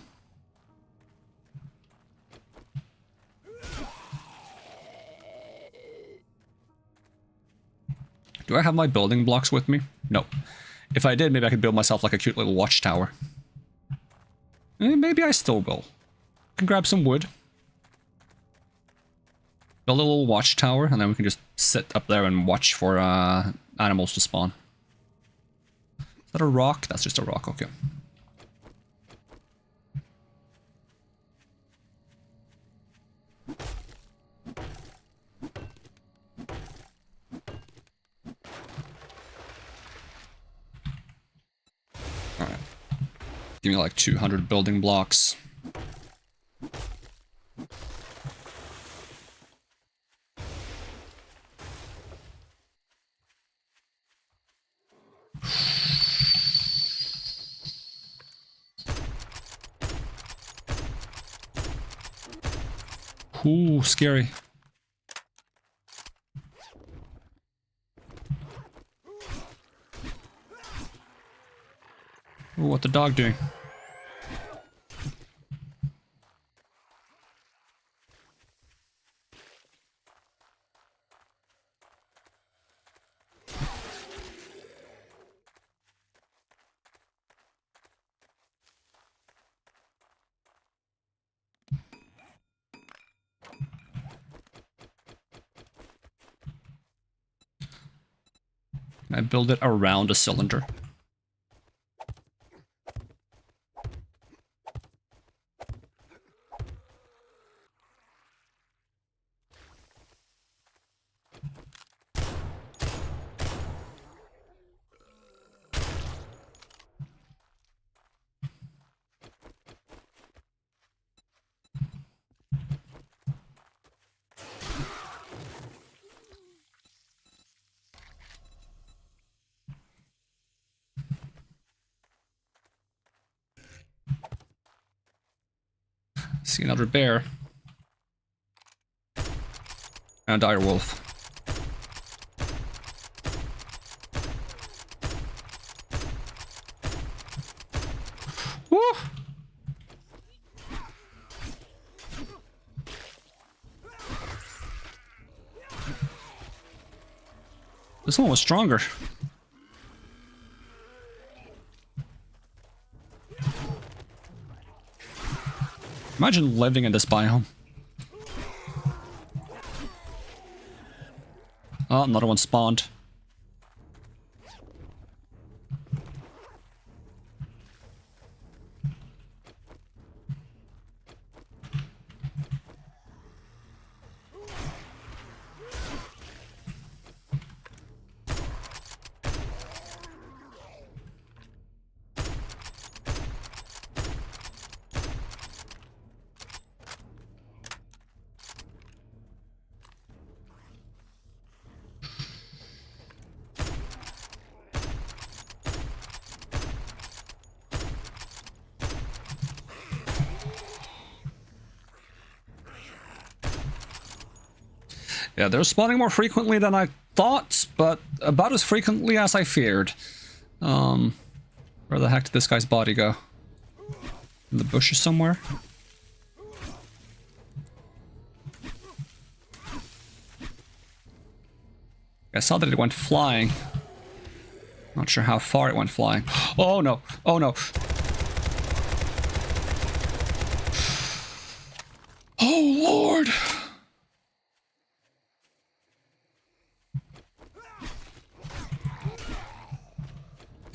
Do I have my building blocks with me? No. If I did, maybe I could build myself like a cute little watchtower. Maybe I still will. I can grab some wood. Build a little watchtower, and then we can just sit up there and watch for animals to spawn. Is that a rock? That's just a rock, okay. Alright. Give me like 200 building blocks. Ooh, scary. Ooh, what the dog doing? Can I build it around a cylinder? See another bear. And a dire wolf. Woo! This one was stronger. Imagine living in this biome. Oh, another one spawned. Yeah, they're spawning more frequently than I thought, but about as frequently as I feared. Where the heck did this guy's body go? In the bushes somewhere? I saw that it went flying. Not sure how far it went flying. Oh no! Oh no! Oh Lord!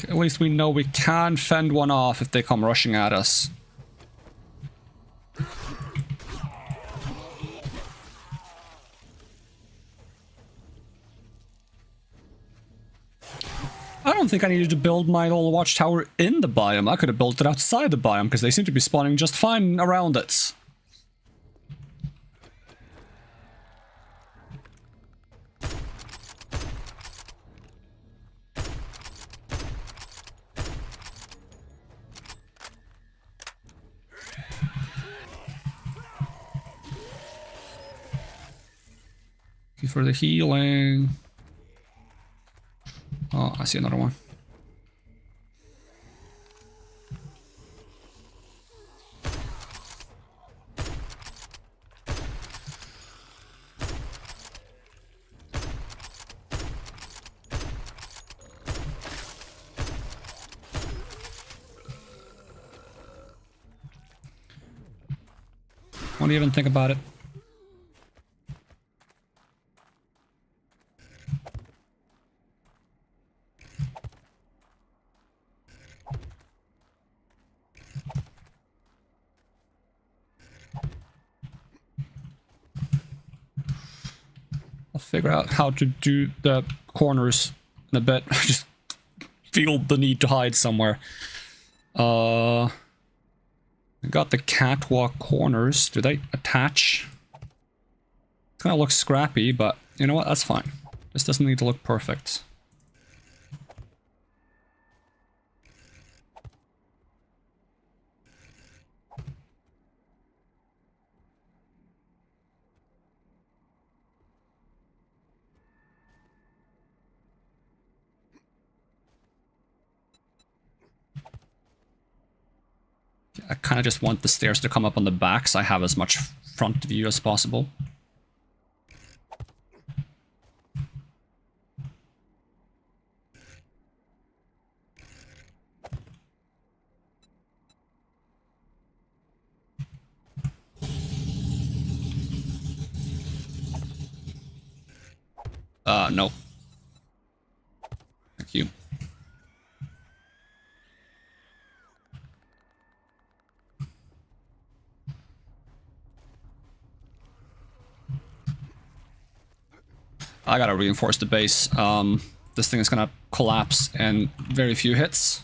At least we know we can fend one off if they come rushing at us. I don't think I needed to build my little watchtower in the biome. I could have built it outside the biome because they seem to be spawning just fine around it. For the healing. Oh, I see another one. Won't even think about it. Figure out how to do the corners in a bit. I just feel the need to hide somewhere. I got the catwalk corners. Do they attach? It kind of looks scrappy, but you know what? That's fine. This doesn't need to look perfect. I kind of just want the stairs to come up on the back so I have as much front view as possible. No. Thank you. I gotta reinforce the base. This thing is gonna collapse in very few hits.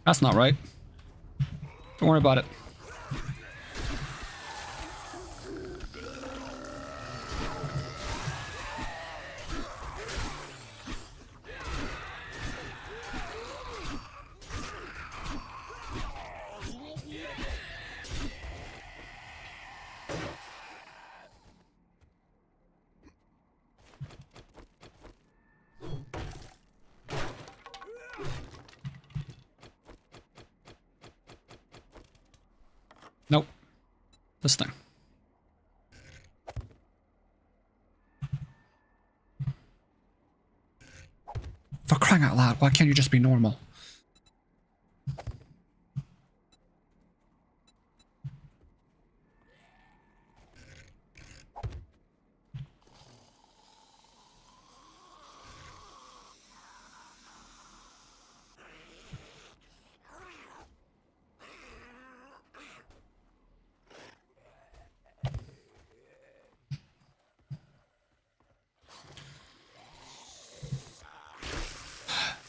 That's not right. Don't worry about it. This thing. For crying out loud, why can't you just be normal?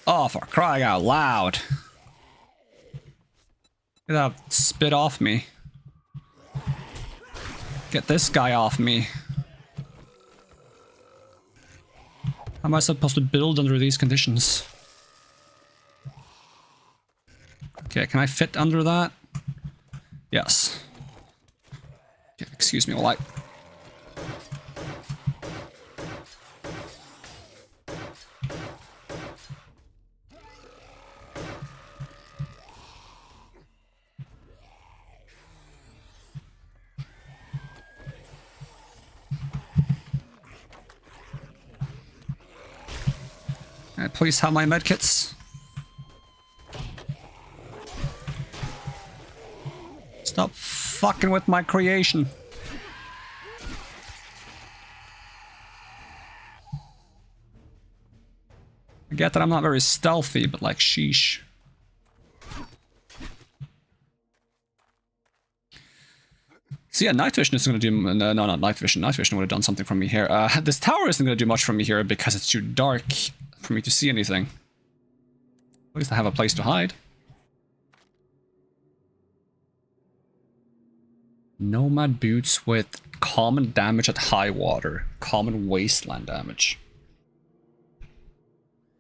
Oh, for crying out loud. Get that spit off me. Get this guy off me. How am I supposed to build under these conditions? Okay, can I fit under that? Yes. Okay, excuse me while I... Please have my medkits. Stop fucking with my creation. I get that I'm not very stealthy, but like, sheesh. So yeah, night vision is going to do... No, not night vision. Night vision would have done something for me here. This tower isn't going to do much for me here because it's too dark for me to see anything. At least I have a place to hide. Nomad boots with common damage at high water. Common wasteland damage.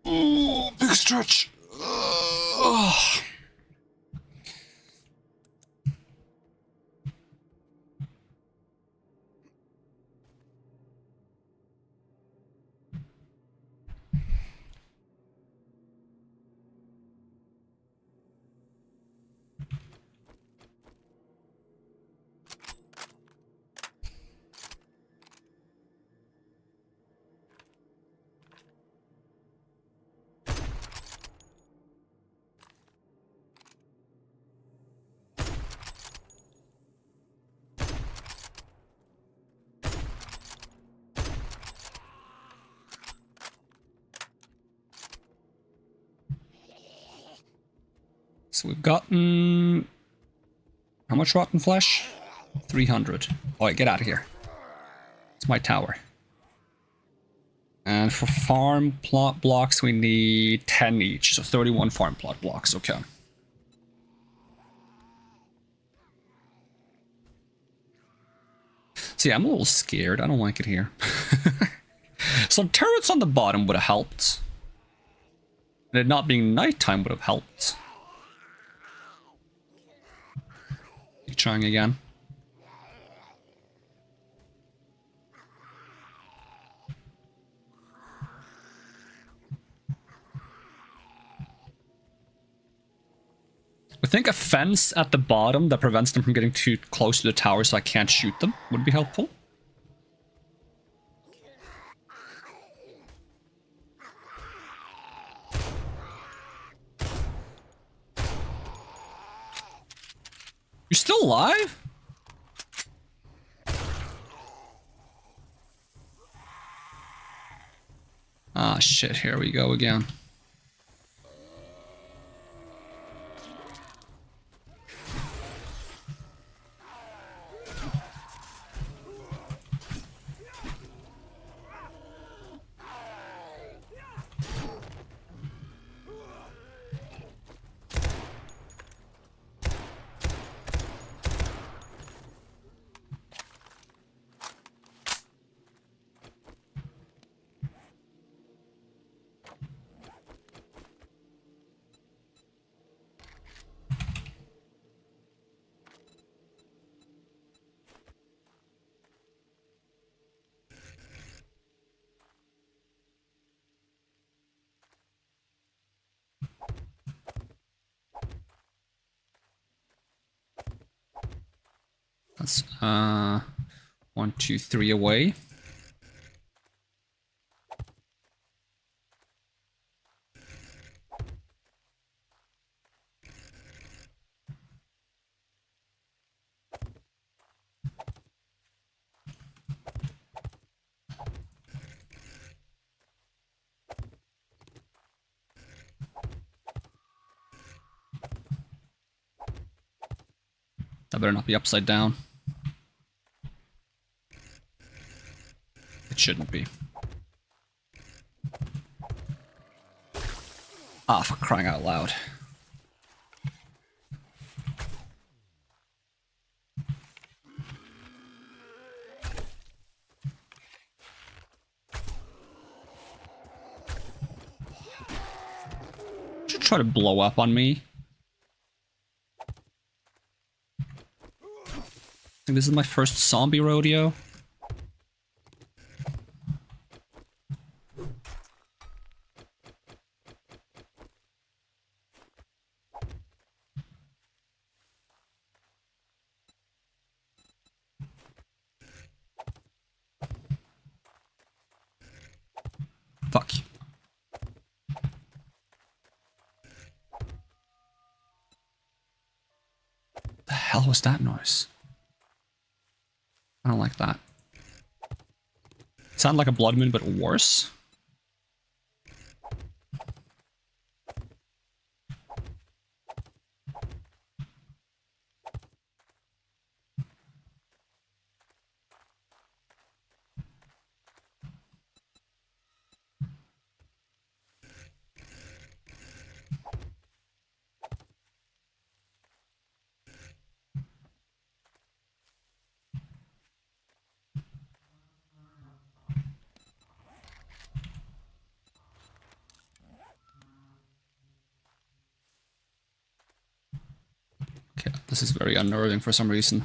Ooh, big stretch. So we've gotten... How much rotten flesh? 300. Alright, get out of here. It's my tower. And for farm plot blocks, we need 10 each. So 31 farm plot blocks, okay. See, I'm a little scared. I don't like it here. Some turrets on the bottom would have helped. And it not being nighttime would have helped. Trying again. I think a fence at the bottom that prevents them from getting too close to the tower so I can't shoot them would be helpful. You're still alive? Ah, shit, here we go again. That's 1, 2, 3 away. That better not be upside down. It shouldn't be. Ah, for crying out loud. Did you try to blow up on me? I think this is my first zombie rodeo. Fuck. The hell was that noise? I don't like that. It sounded like a blood moon, but worse. Okay, this is very unnerving for some reason.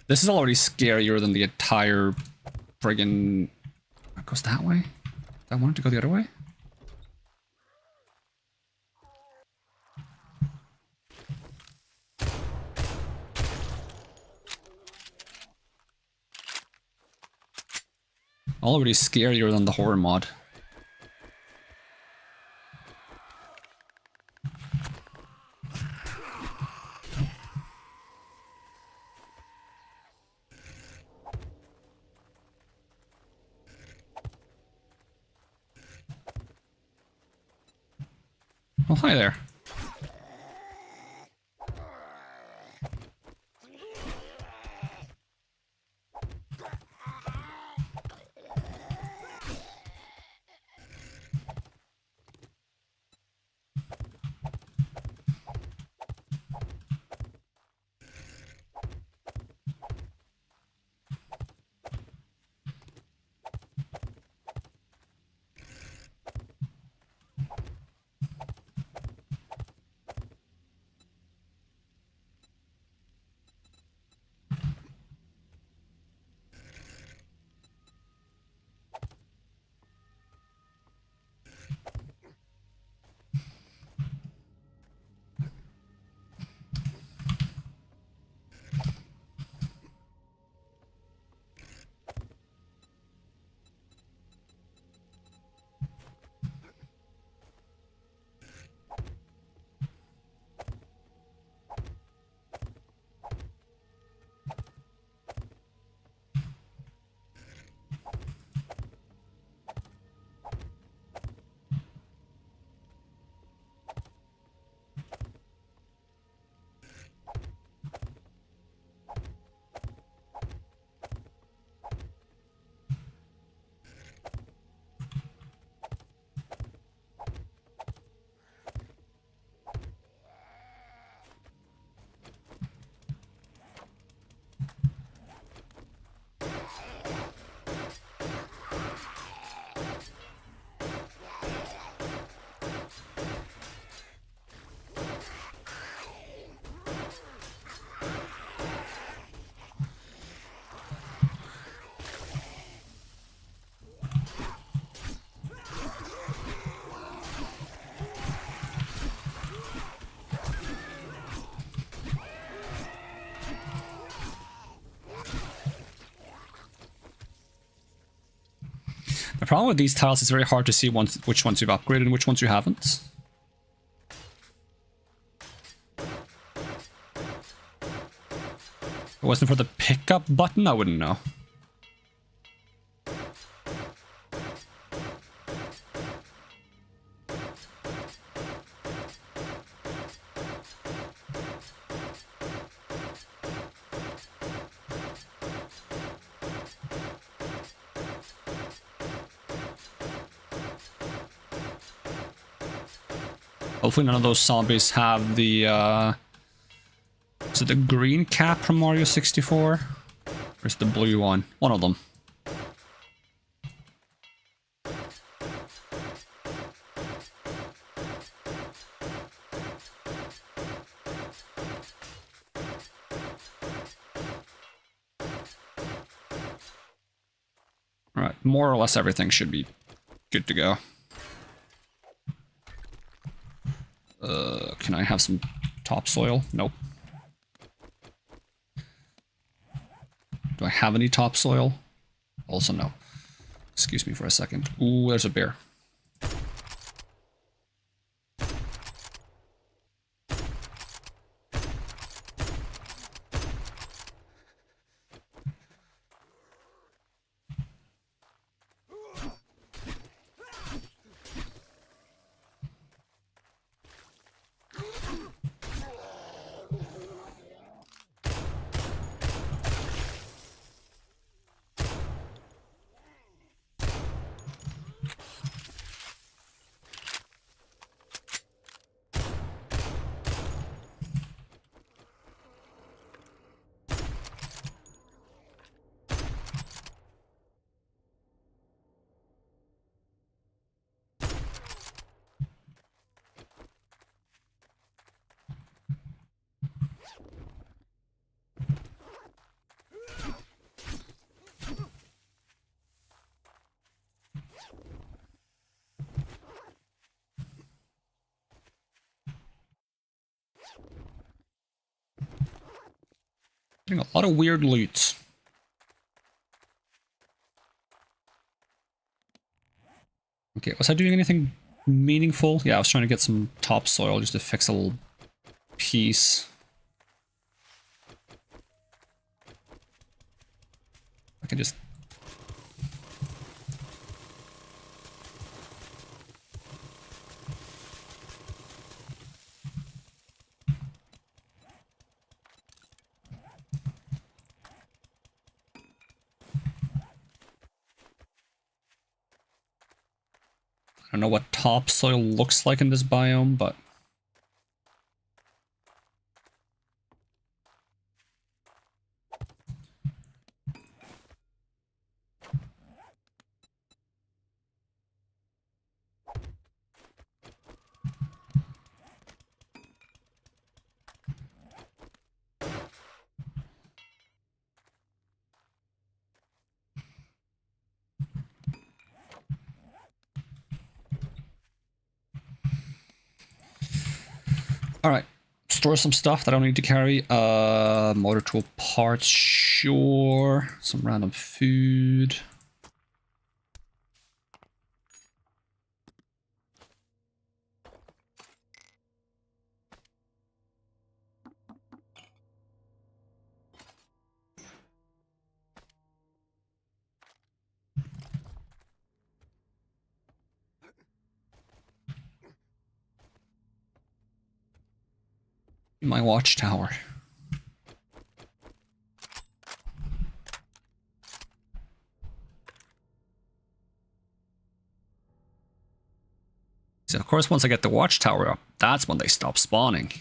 This is already scarier than the entire friggin... It goes that way? I want it to go the other way? Already scarier than the horror mod. Oh, hi there. problem with these tiles is very hard to see which ones you've upgraded and which ones you haven't. If it wasn't for the pickup button, I wouldn't know. Hopefully none of those zombies have the, is it the green cap from Mario 64? Or is it the blue one? One of them. Alright, more or less everything should be good to go. Can I have some topsoil? Nope. Do I have any topsoil? Also no. Excuse me for a second. Ooh, there's a bear. Getting a lot of weird loot. Okay, was I doing anything meaningful? Yeah, I was trying to get some topsoil just to fix a little piece. I can just... I don't know what topsoil looks like in this biome, but... Alright, store some stuff that I don't need to carry. Motor tool parts, sure. Some random food. My watchtower. So of course once I get the watchtower up, that's when they stop spawning.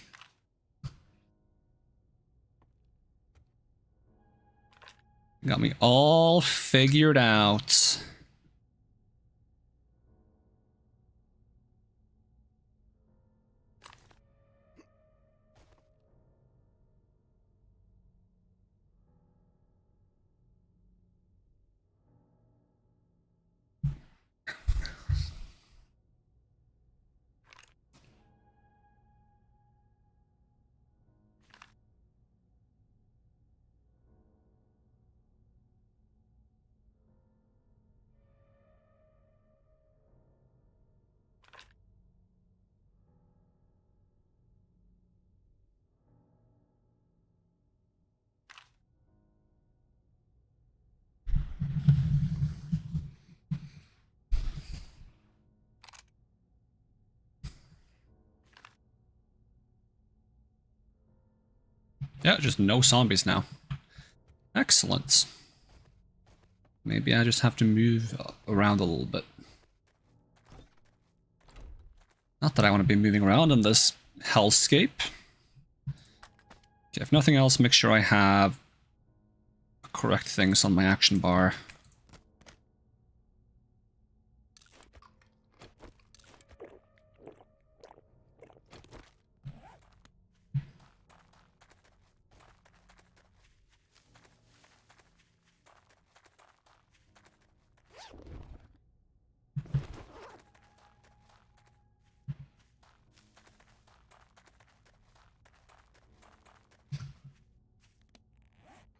Got me all figured out. Yeah, just no zombies now. Excellent. Maybe I just have to move around a little bit. Not that I want to be moving around in this hellscape. Okay, if nothing else, make sure I have correct things on my action bar.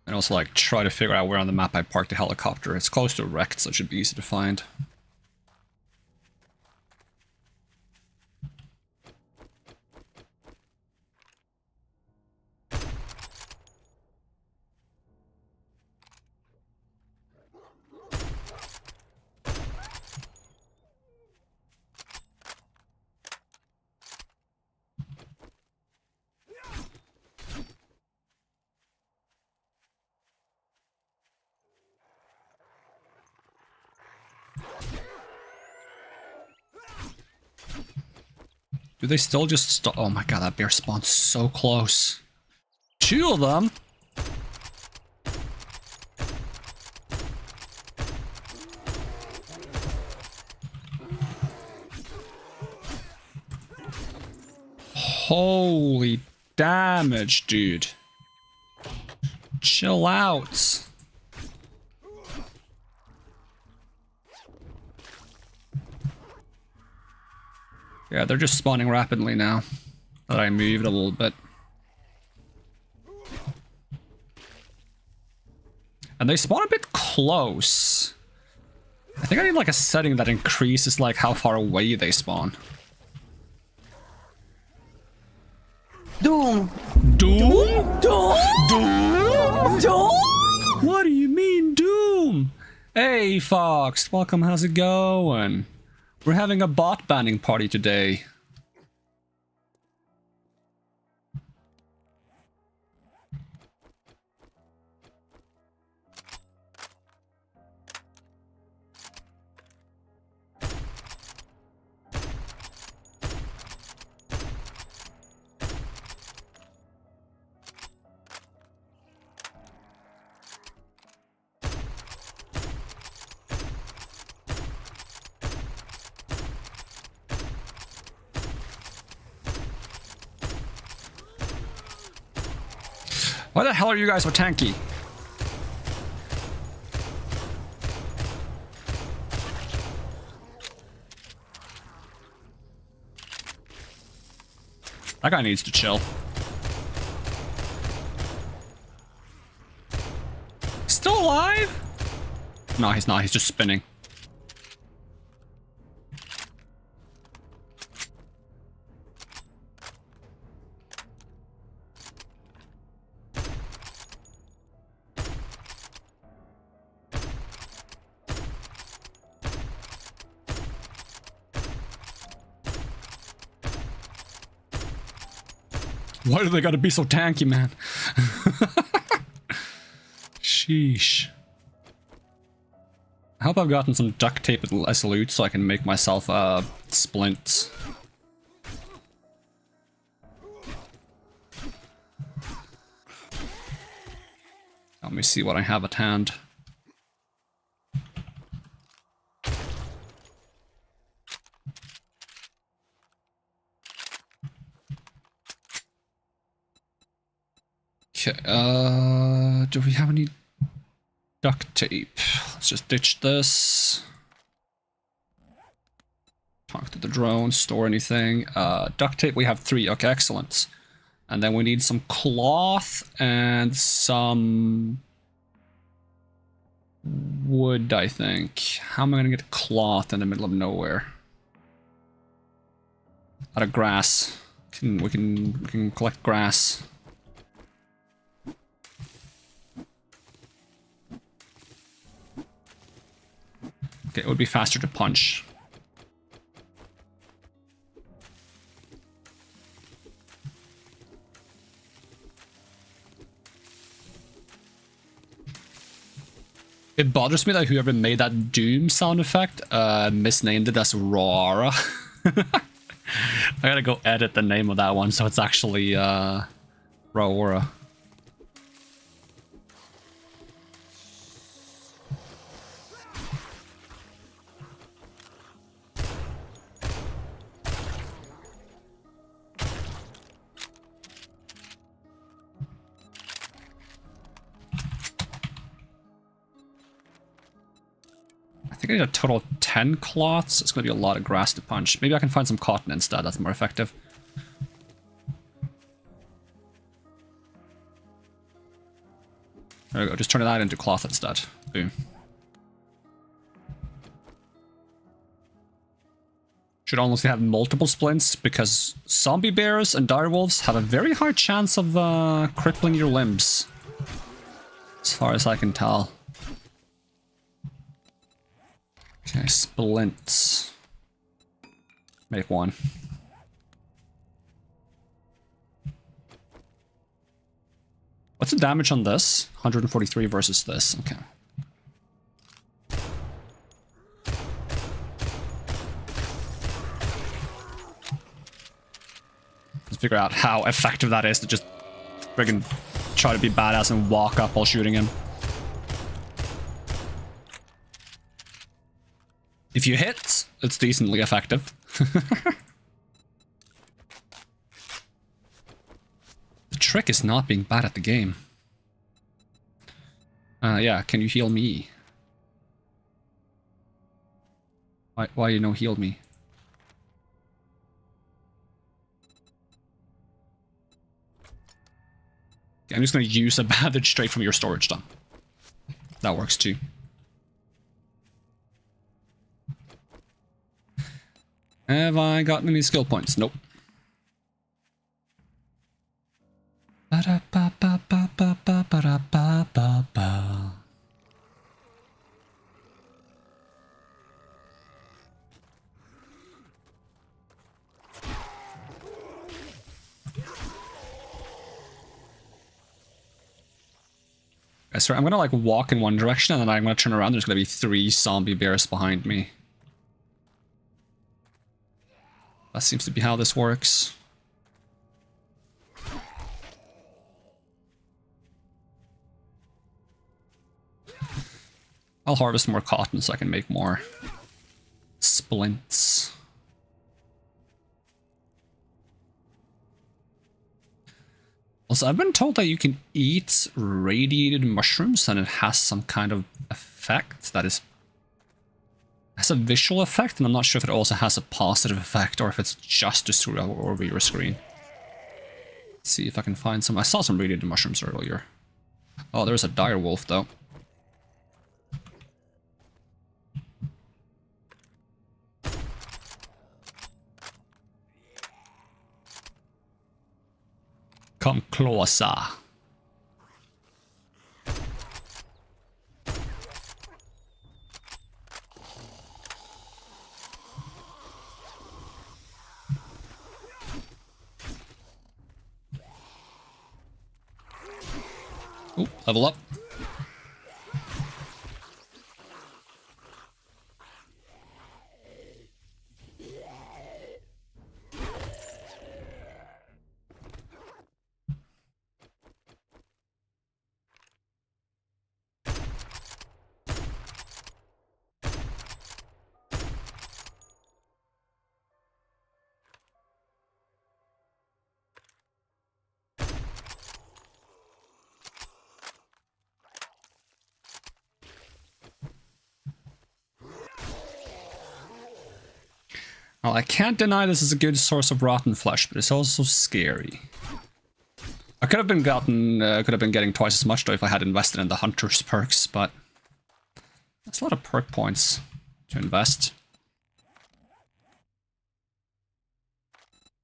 And also, like, try to figure out where on the map I parked the helicopter. It's close to wrecked, so it should be easy to find. Do they still just stop? Oh my god, that bear spawned so close. 2 of them? Holy damage, dude. Chill out. Yeah, they're just spawning rapidly now that I moved a little bit. And they spawn a bit close. I think I need like a setting that increases like how far away they spawn. Doom! Doom? Doom! Doom? Doom! What do you mean, Doom? Hey, Fox, welcome, how's it going? We're having a bot banning party today. Why the hell are you guys so tanky? That guy needs to chill. Still alive? No, he's not. He's just spinning. Why do they gotta be so tanky, man? Sheesh. I hope I've gotten some duct tape as loot so I can make myself a splint. Let me see what I have at hand. Okay, do we have any duct tape? Let's just ditch this. Talk to the drone, store anything. Duct tape, we have 3. Okay, excellent. And then we need some cloth and some wood, I think. How am I gonna get cloth in the middle of nowhere? Out of grass. We can collect grass. Okay, it would be faster to punch. It bothers me that whoever made that Doom sound effect misnamed it as Roara. I gotta go edit the name of that one so it's actually Roara. I think I need a total of 10 cloths. It's going to be a lot of grass to punch. Maybe I can find some cotton instead. That's more effective. There we go. Just turn that into cloth instead. Boom. Should honestly have multiple splints because zombie bears and direwolves have a very high chance of crippling your limbs. As far as I can tell. Okay, splints. Make one. What's the damage on this? 143 versus this. Okay. Let's figure out how effective that is to just friggin' try to be badass and walk up while shooting him. If you hit, it's decently effective. The trick is not being bad at the game. Yeah, can you heal me? Why you no heal me? Okay, I'm just gonna use a bandage straight from your storage then. That works too. Have I gotten any skill points? Nope. I swear, I'm gonna like walk in one direction and then I'm gonna turn around. There's gonna be 3 zombie bears behind me. That seems to be how this works. I'll harvest more cotton so I can make more splints. Also, I've been told that you can eat radiated mushrooms and it has some kind of effect that is... has a visual effect, and I'm not sure if it also has a positive effect or if it's just to over your screen. Let's see if I can find some. I saw some radiated mushrooms earlier. Oh, there's a dire wolf though. Come closer. Ooh, level up. Well, I can't deny this is a good source of rotten flesh, but it's also scary. I could have been getting twice as much though if I had invested in the hunter's perks, but that's a lot of perk points to invest.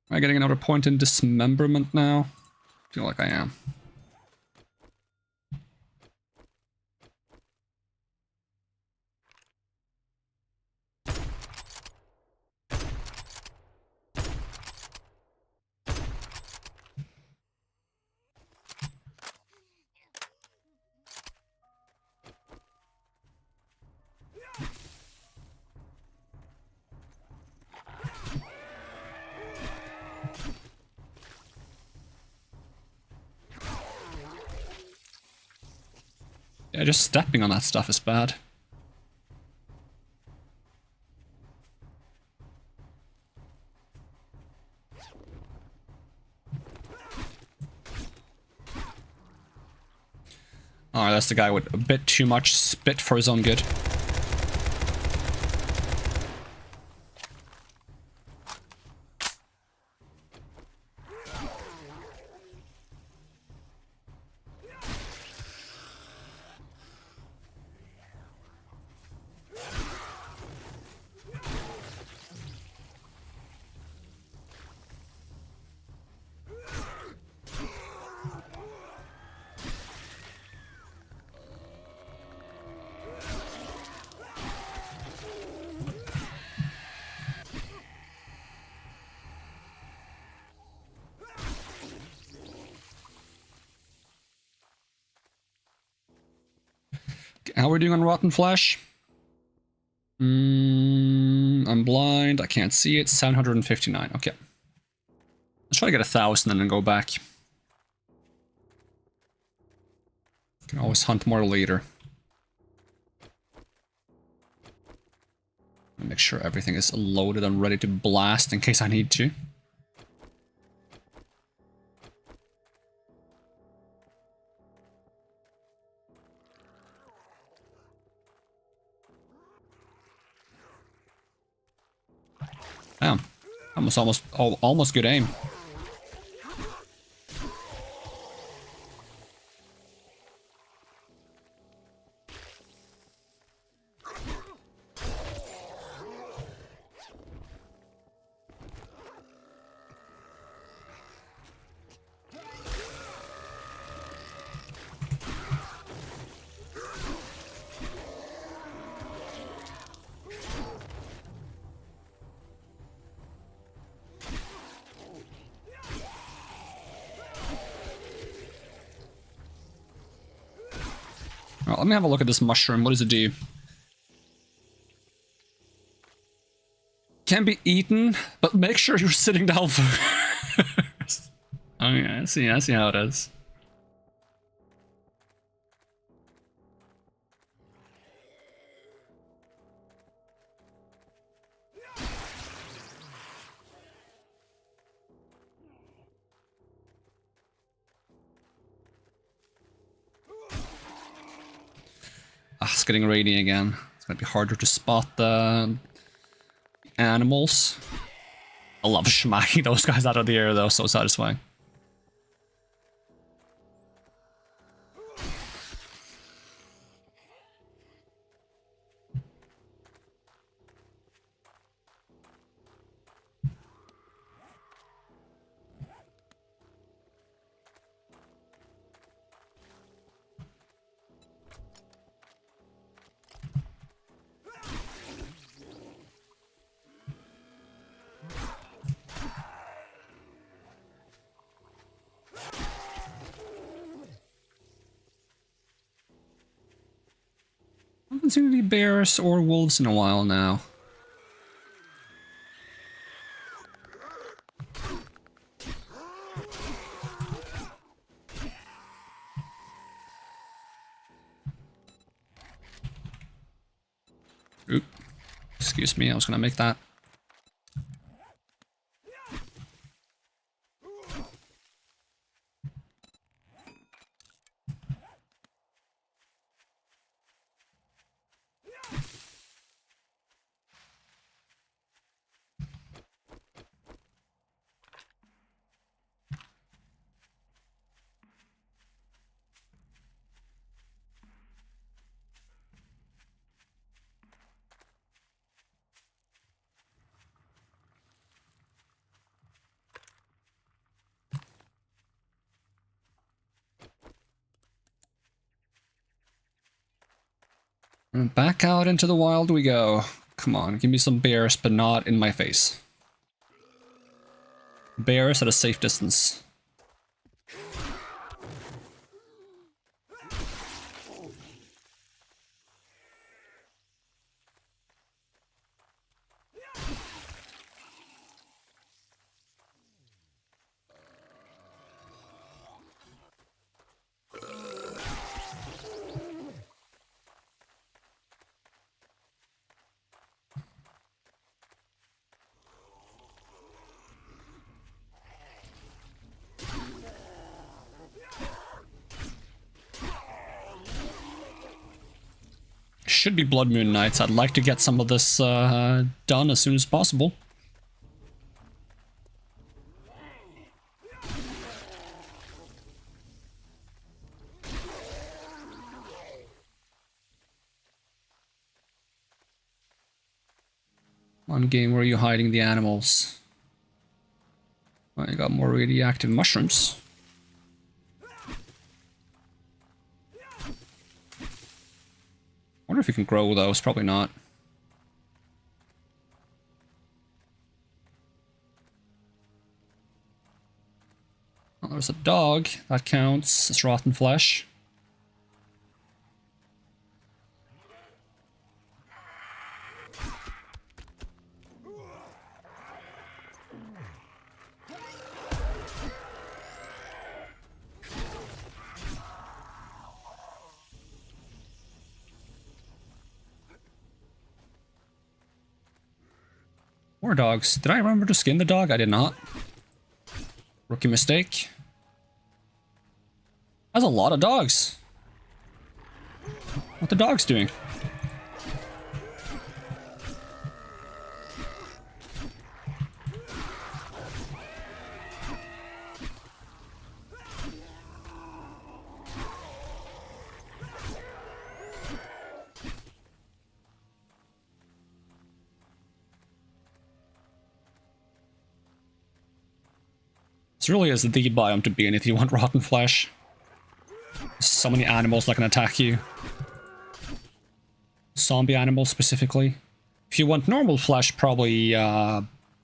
Am I getting another point in dismemberment now? I feel like I am. Yeah, just stepping on that stuff is bad. Alright, that's the guy with a bit too much spit for his own good. How are we doing on Rotten Flesh? I'm blind. I can't see it. 759. Okay. Let's try to get 1,000 and then go back. Can always hunt more later. Make sure everything is loaded and ready to blast in case I need to. Damn. That was almost good aim. Well, let me have a look at this mushroom. What does it do? Can be eaten, but make sure you're sitting down first. Oh yeah, I see how it is. Ah, it's getting rainy again. It's gonna be harder to spot the animals. I love smacking those guys out of the air though, so satisfying. I haven't seen any bears or wolves in a while now. Oop. Excuse me, I was gonna make that. And back out into the wild we go. Come on, give me some bears, but not in my face. Bears at a safe distance. should be Blood Moon nights. I'd like to get some of this done as soon as possible. One game, where are you hiding the animals? Oh, you got more radioactive mushrooms. Wonder if you can grow those. Probably not. Oh, there's a dog. That counts as rotten flesh. More dogs. Did I remember to skin the dog? I did not. Rookie mistake. That's a lot of dogs. What the dogs doing? This really is the biome to be in if you want rotten flesh. So many animals that can attack you. Zombie animals specifically. If you want normal flesh, probably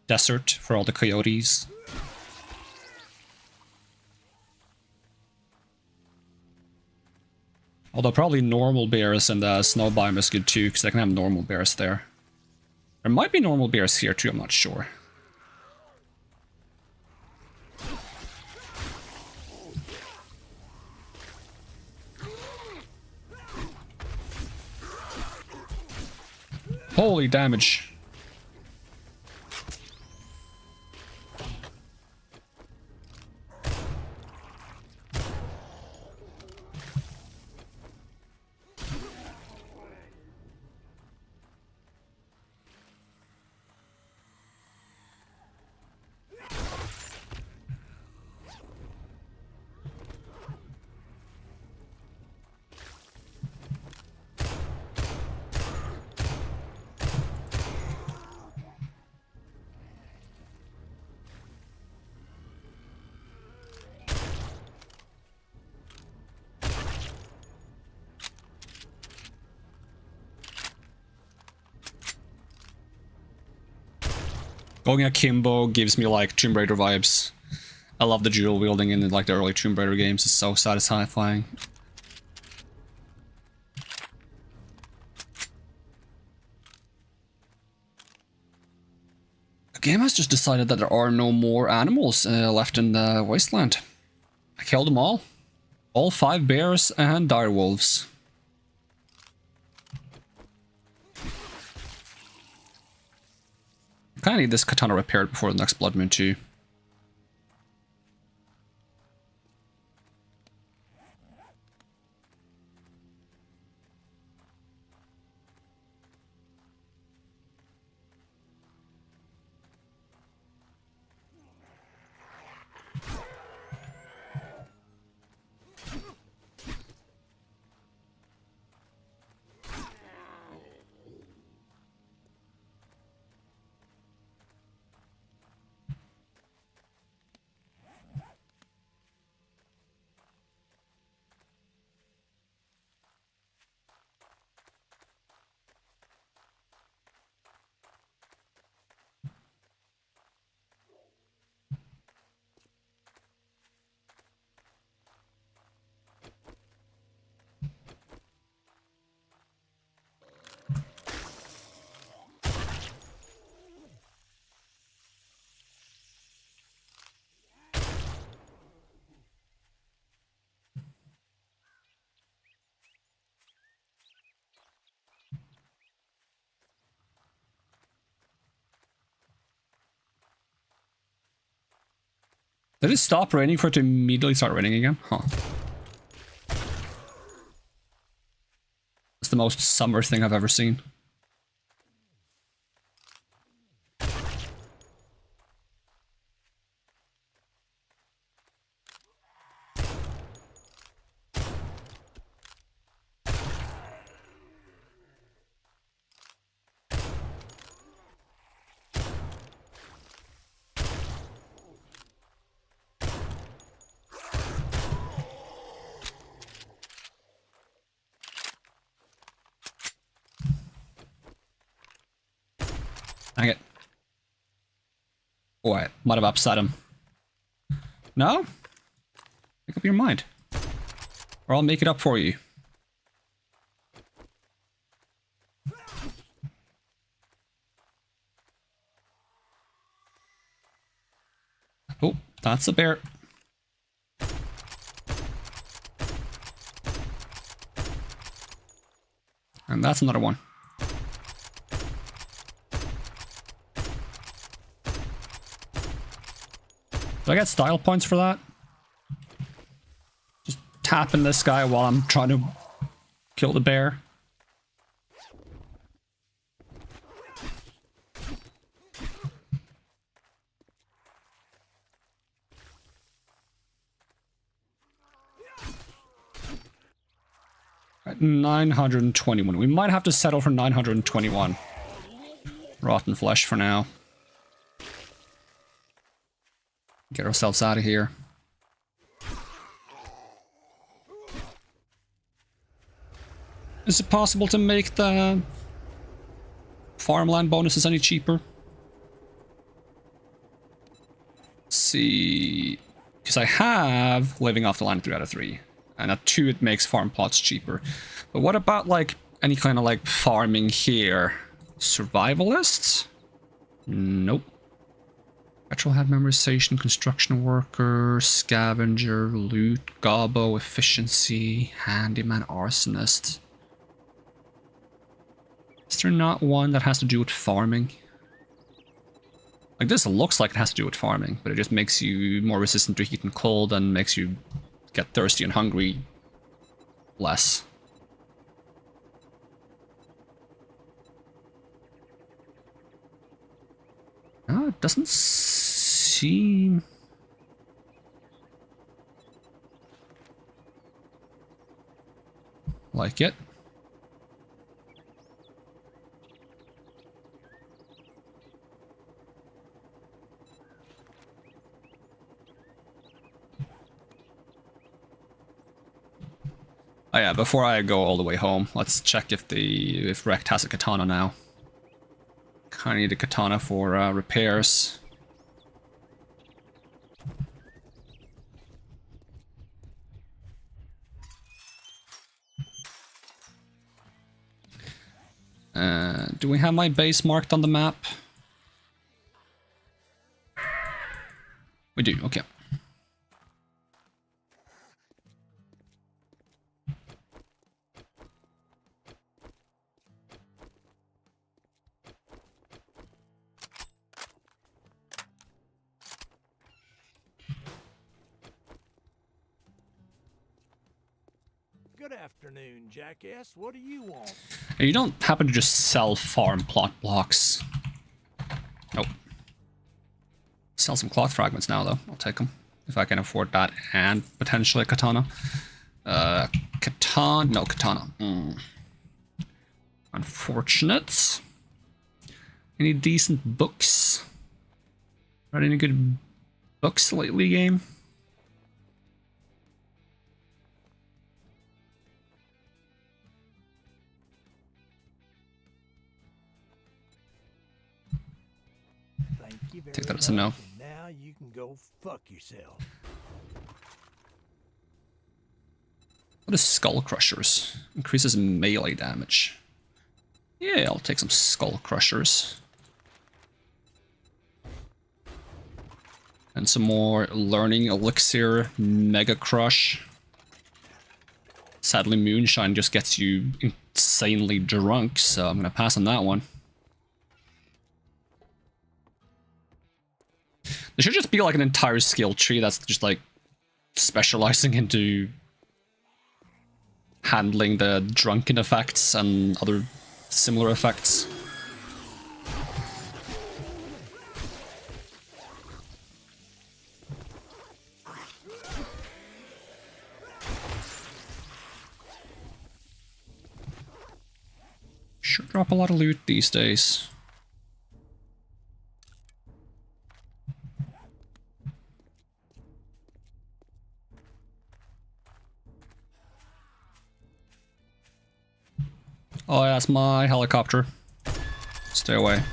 desert for all the coyotes. Although probably normal bears and the snow biome is good too, because they can have normal bears there. There might be normal bears here too, I'm not sure. Holy damage. Going akimbo gives me like Tomb Raider vibes. I love the dual wielding in like the early Tomb Raider games. It's so satisfying. The game has just decided that there are no more animals left in the wasteland. I killed them all. All 5 bears and dire wolves. I kinda need this katana repaired before the next Blood Moon too. Did it stop raining for it to immediately start raining again? Huh. It's the most summer thing I've ever seen. Dang it. Oh, I might have upset him. No? Make up your mind. Or I'll make it up for you. Oh, that's a bear. And that's another one. Do I get style points for that? Just tapping this guy while I'm trying to kill the bear. At 921. We might have to settle for 921. Rotten flesh for now. Get ourselves out of here. Is it possible to make the farmland bonuses any cheaper? Let's see. Because I have living off the land 3 out of 3. And at 2 it makes farm plots cheaper. But what about like any kind of like farming here? Survivalists? Nope. Petrol head memorization, construction worker, scavenger, loot, gobbo, efficiency, handyman, arsonist. Is there not one that has to do with farming? Like this looks like it has to do with farming, but it just makes you more resistant to heat and cold and makes you get thirsty and hungry less. No, it doesn't seem... like it. Oh yeah, before I go all the way home, let's check if Rect has a katana now. Kinda need a katana for repairs. Do we have my base marked on the map? We do, okay. Good afternoon, jackass. What do you want? And you don't happen to just sell farm plot blocks. Nope. Sell some cloth fragments now, though. I'll take them. If I can afford that and potentially a katana. Katana. No, katana. Unfortunate. Any decent books? Read any good books lately, game? Take that as a no. Now you can go fuck yourself. What is Skull Crushers? Increases melee damage. Yeah, I'll take some Skull Crushers. And some more Learning Elixir Mega Crush. Sadly, Moonshine just gets you insanely drunk, so I'm gonna pass on that one. There should just be like an entire skill tree that's just like specializing into handling the drunken effects and other similar effects. Sure drop a lot of loot these days. Oh, that's my helicopter. Stay away.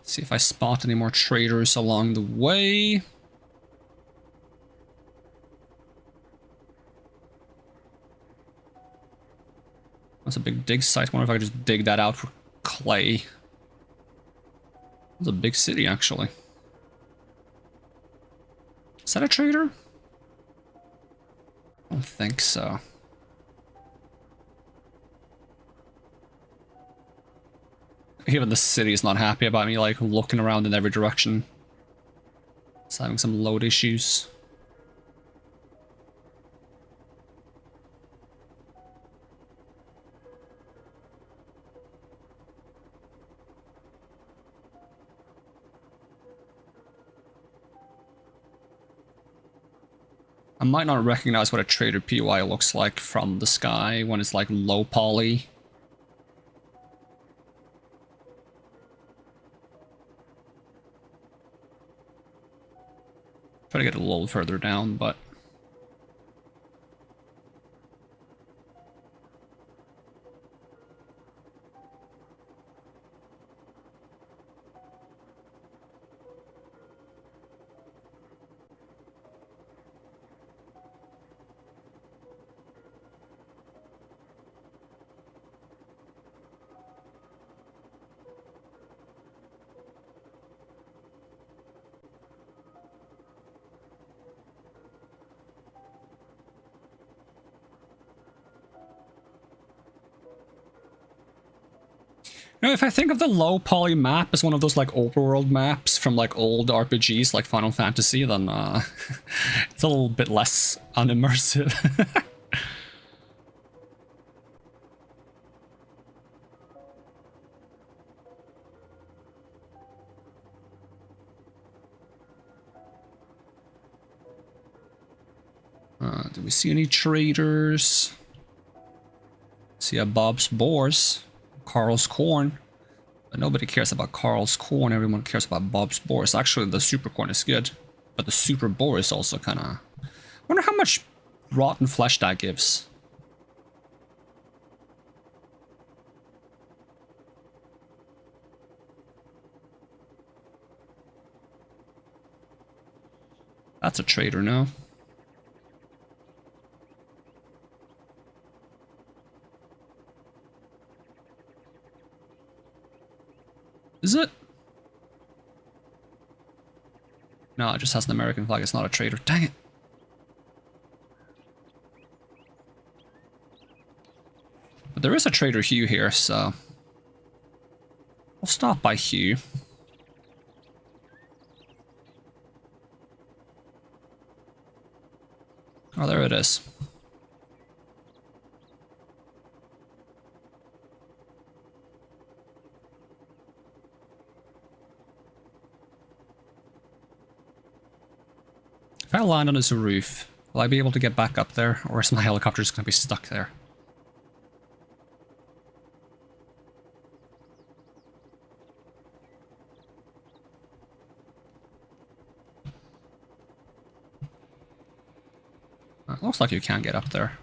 See if I spot any more traders along the way. That's a big dig site. I wonder if I could just dig that out for clay. It's a big city, actually. Is that a trader? I don't think so. Even the city is not happy about me, like, looking around in every direction. It's having some load issues. I might not recognize what a trader POI looks like from the sky when it's like low poly. Try to get a little further down, but you know, if I think of the low poly map as one of those like overworld maps from like old RPGs like Final Fantasy, then it's a little bit less unimmersive. Do we see any traders? See a Bob's Boars. Carl's Corn, but nobody cares about Carl's Corn. Everyone cares about Bob's Boars. Actually, the Super Corn is good, but the Super Boar is also kind of. Wonder how much rotten flesh that gives. That's a trader now. Is it? No, it just has an American flag. It's not a trader. Dang it. But there is a trader Hugh here, so we'll stop by Hugh. Oh, there it is. If I land on his roof, will I be able to get back up there, or is my helicopter just going to be stuck there? It looks like you can get up there.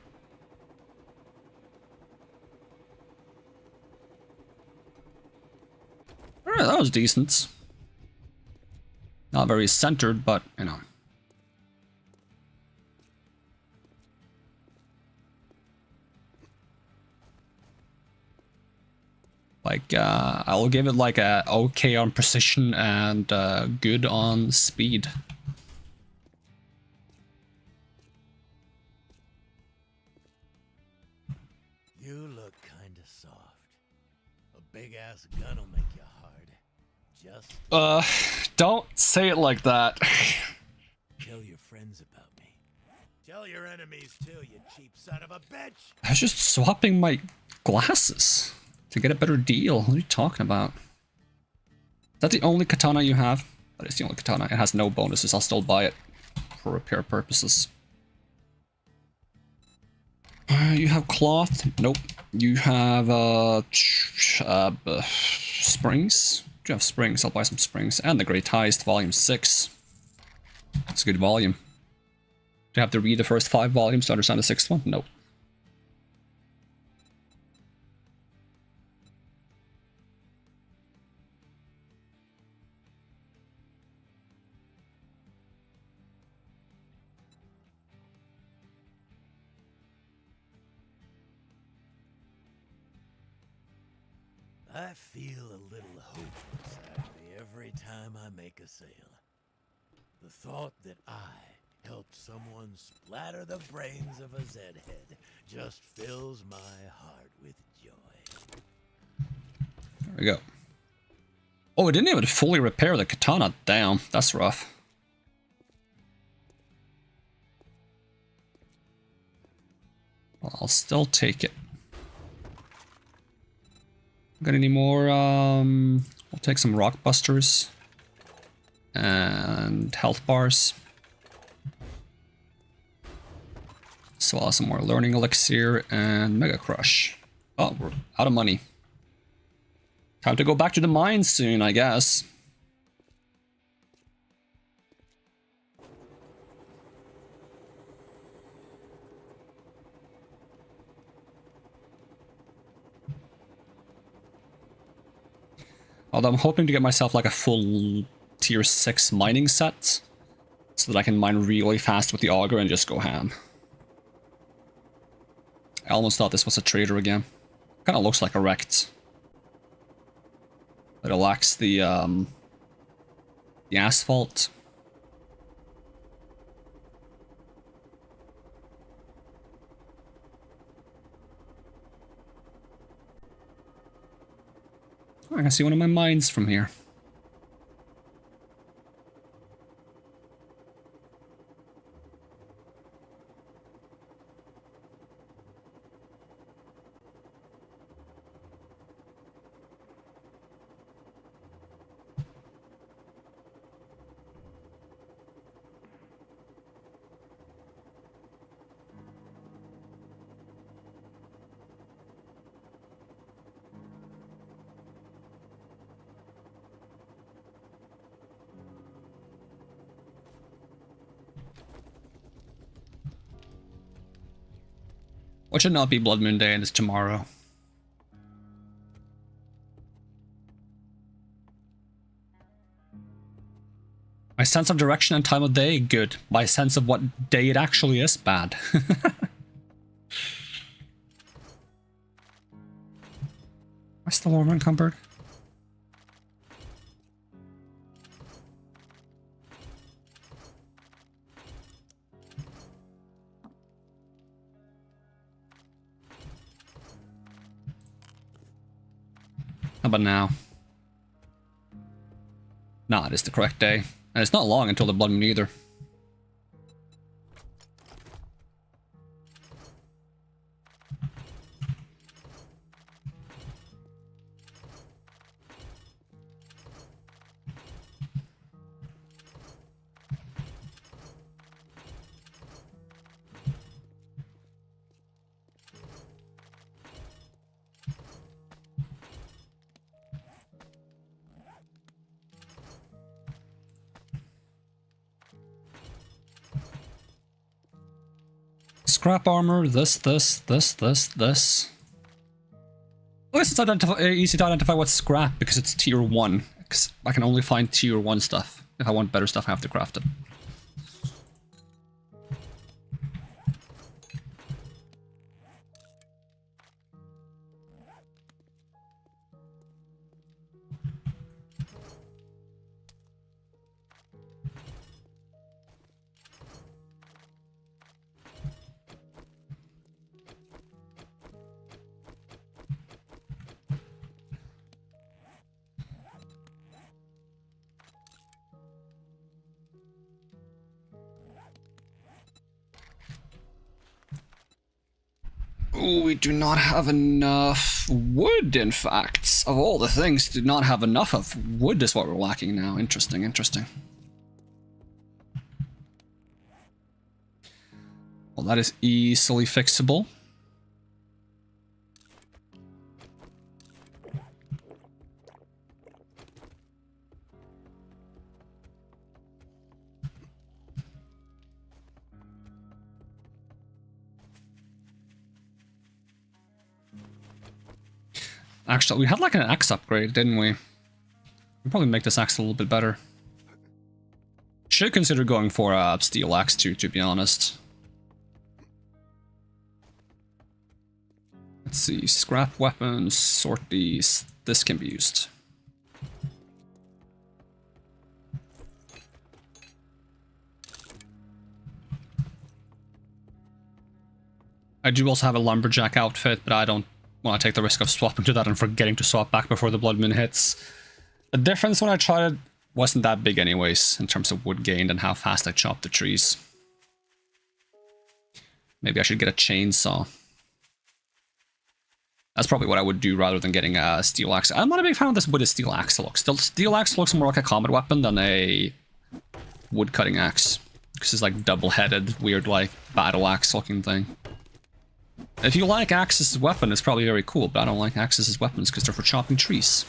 Alright, that was decent. Not very centered, but, you know. Like, I'll give it like a okay on precision and good on speed. You look kinda soft. A big-ass gun'll make you hard. Just Don't say it like that. tell your friends about me. Tell your enemies too, you cheap son of a bitch! I was just swapping my glasses to get a better deal. What are you talking about? Is that the only katana you have? That is the only katana. It has no bonuses. I'll still buy it for repair purposes. You have cloth? Nope. You have springs? Do you have springs? I'll buy some springs. And the Great Heist, Volume 6. It's a good volume. Do you have to read the first 5 volumes to understand the 6th one? Nope. I feel a little hope inside me every time I make a sale. The thought that I helped someone splatter the brains of a Zed-head just fills my heart with joy. There we go. Oh, it didn't even fully repair the katana. Damn, that's rough. Well, I'll still take it. Got any more? I'll take some rock busters and health bars. So I'll have some more learning elixir and mega crush. Oh, we're out of money. Time to go back to the mines soon, I guess. Although I'm hoping to get myself like a full tier 6 mining set so that I can mine really fast with the auger and just go ham. I almost thought this was a trader again. Kind of looks like a wrecked. But it lacks the asphalt. Oh, I can see one of my mines from here. What should not be Blood Moon Day and it's tomorrow. My sense of direction and time of day, good. My sense of what day it actually is, bad. Am I still over-encumbered? How about now? Nah, it is the correct day. And it's not long until the Blood Moon either. Scrap armor, this. Well, it's easy to identify what's scrap because it's tier 1. Because I can only find tier 1 stuff. If I want better stuff, I have to craft it. Ooh, we do not have enough wood, in fact. Of all the things, do not have enough of wood is what we're lacking now. Interesting, interesting. Well, that is easily fixable. Actually, we had like an axe upgrade, didn't we? We'll probably make this axe a little bit better. Should consider going for a steel axe too, to be honest. Let's see, scrap weapons, sort these. This can be used. I do also have a lumberjack outfit, but I don't want to take the risk of swapping to that and forgetting to swap back before the blood moon hits. The difference when I tried it wasn't that big anyways, in terms of wood gained and how fast I chopped the trees. Maybe I should get a chainsaw. That's probably what I would do rather than getting a steel axe. I'm not a big fan of this wood steel axe look. Still, steel axe looks more like a combat weapon than a wood cutting axe. Because it's like double-headed, weird like battle axe looking thing. If you like axes as weapon, it's probably very cool, but I don't like axes as weapons because they're for chopping trees.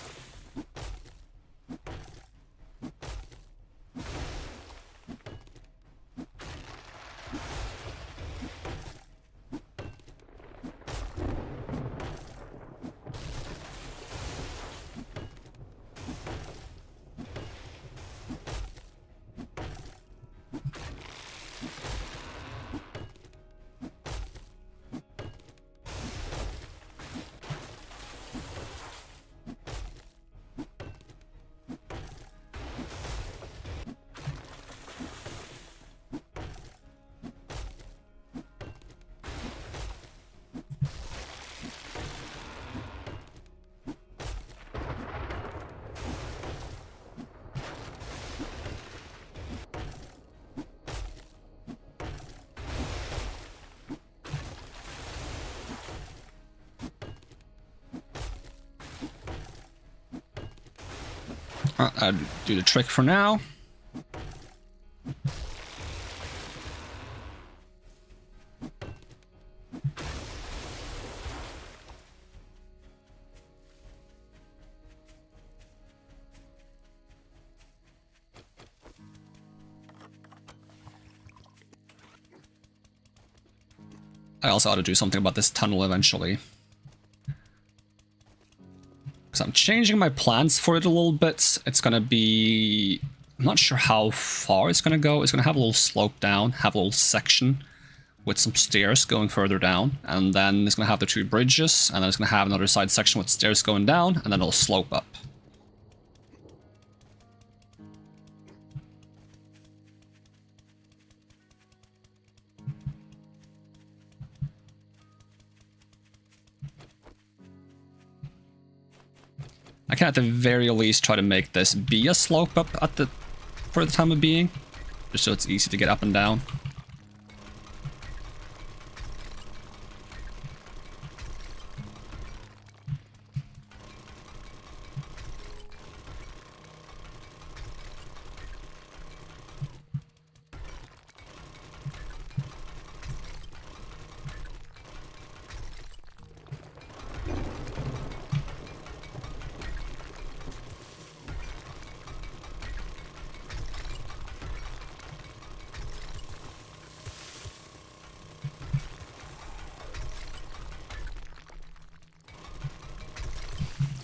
I'll do the trick for now. I also ought to do something about this tunnel eventually. Because I'm changing my plans for it a little bit. It's going to be... I'm not sure how far it's going to go. It's going to have a little slope down, have a little section with some stairs going further down. And then it's going to have the two bridges. And then it's going to have another side section with stairs going down. And then it'll slope up. I can at the very least try to make this be a slope up at the for the time of being, just so it's easy to get up and down.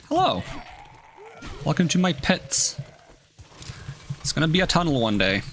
Hello. Welcome to my pits. It's gonna be a tunnel one day.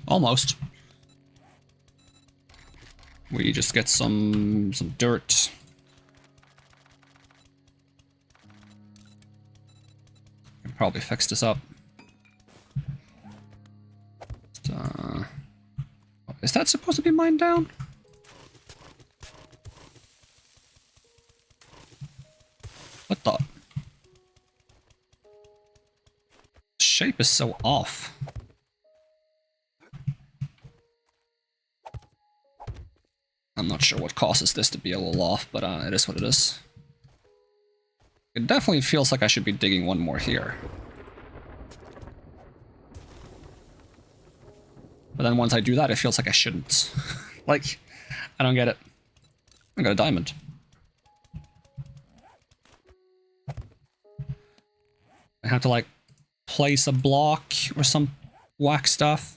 Almost. We just get some dirt. Can probably fix this up. Is that supposed to be mined down? What the? The shape is so off. I'm not sure what causes this to be a little off, but it is what it is. It definitely feels like I should be digging one more here. But then once I do that, it feels like I shouldn't. Like, I don't get it. I got a diamond. I have to, like, place a block or some whack stuff.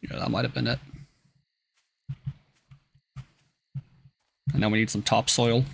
Yeah, that might have been it. And now we need some topsoil.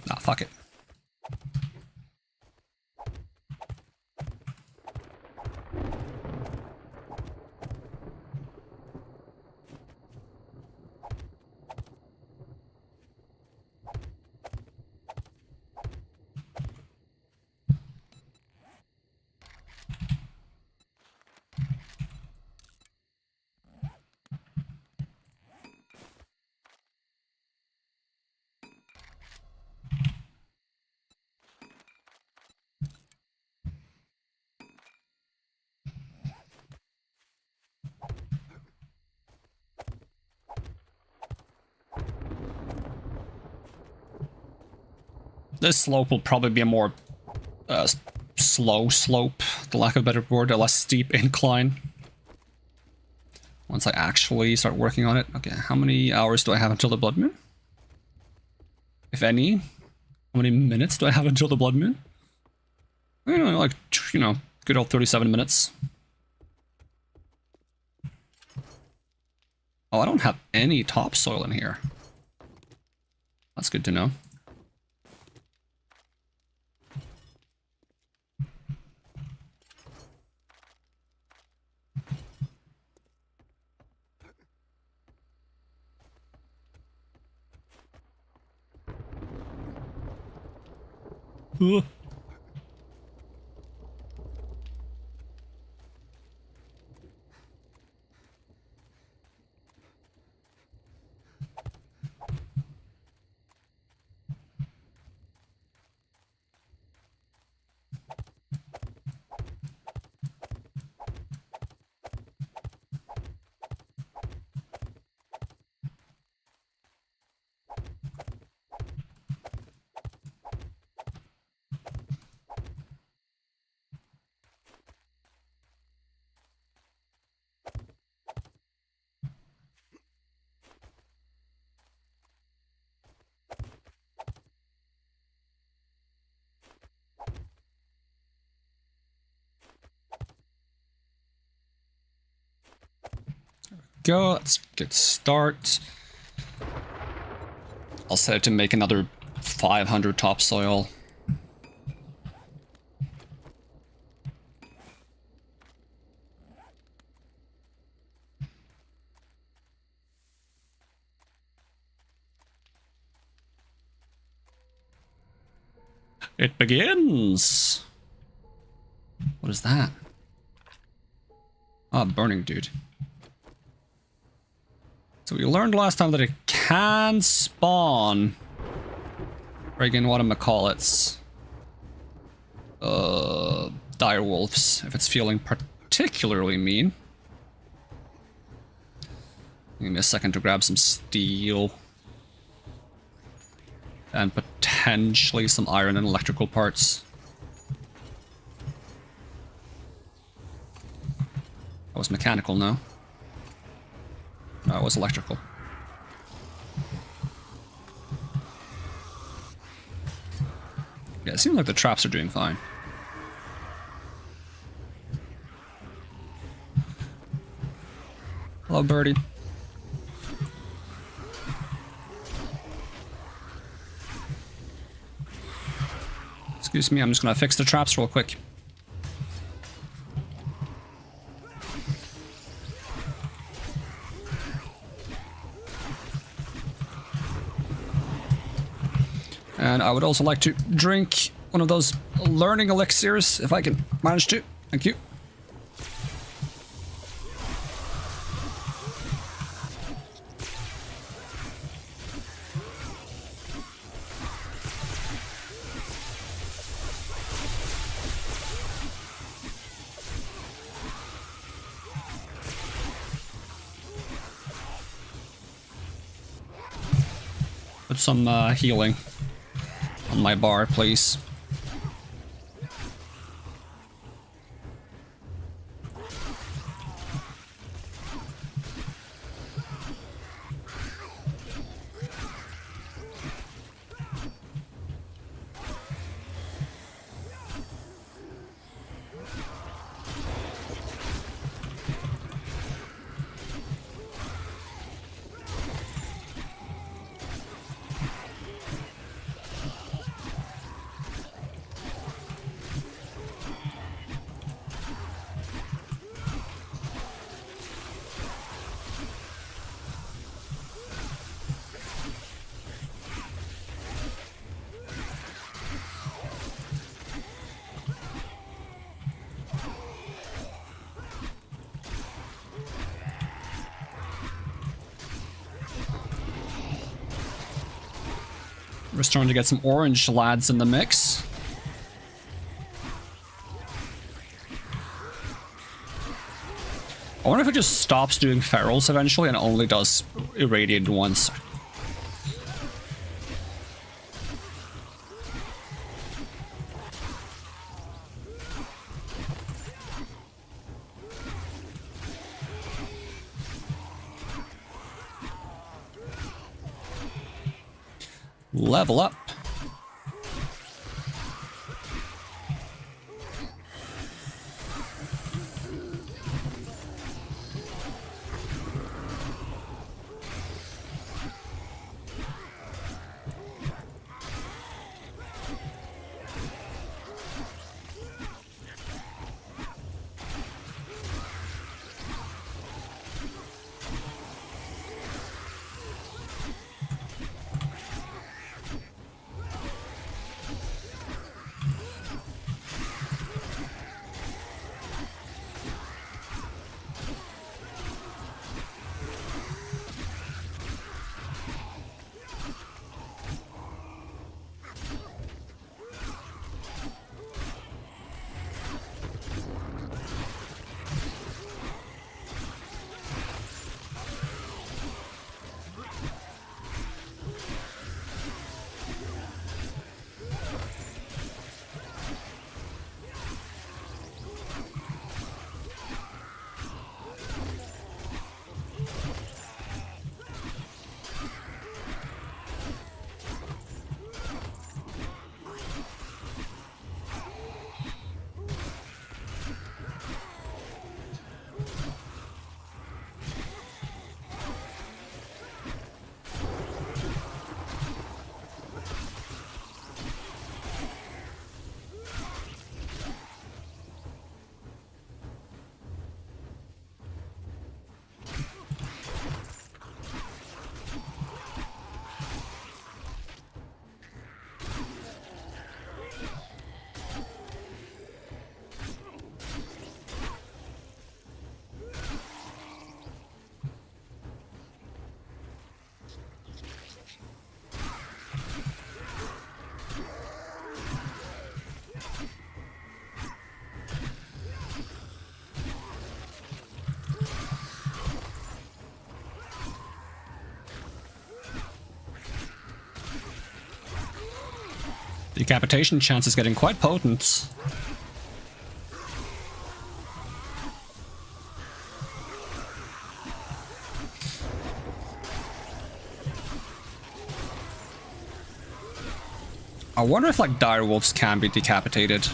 Nah, fuck it. This slope will probably be a more slow slope, the lack of a better word, a less steep incline. Once I actually start working on it. Okay, how many hours do I have until the blood moon? If any? How many minutes do I have until the blood moon? You know, like, you know, good old 37 minutes. Oh, I don't have any topsoil in here. That's good to know. Ugh. Go, that's a good start. I'll set it to make another 500 topsoil. It begins! What is that? Ah, burning dude. So we learned last time that it can spawn friggin' whatchamacallits. Dire wolves, if it's feeling particularly mean. Give me a second to grab some steel. And potentially some iron and electrical parts. That was mechanical, no? No, it was electrical. Yeah, it seems like the traps are doing fine. Hello, birdie. Excuse me, I'm just gonna fix the traps real quick. And I would also like to drink one of those learning elixirs, if I can manage to. Thank you. Put some healing on my bar, please. We're starting to get some orange lads in the mix. I wonder if it just stops doing ferals eventually and only does irradiated ones. Level up. Decapitation chance is getting quite potent. I wonder if, like, direwolves can be decapitated.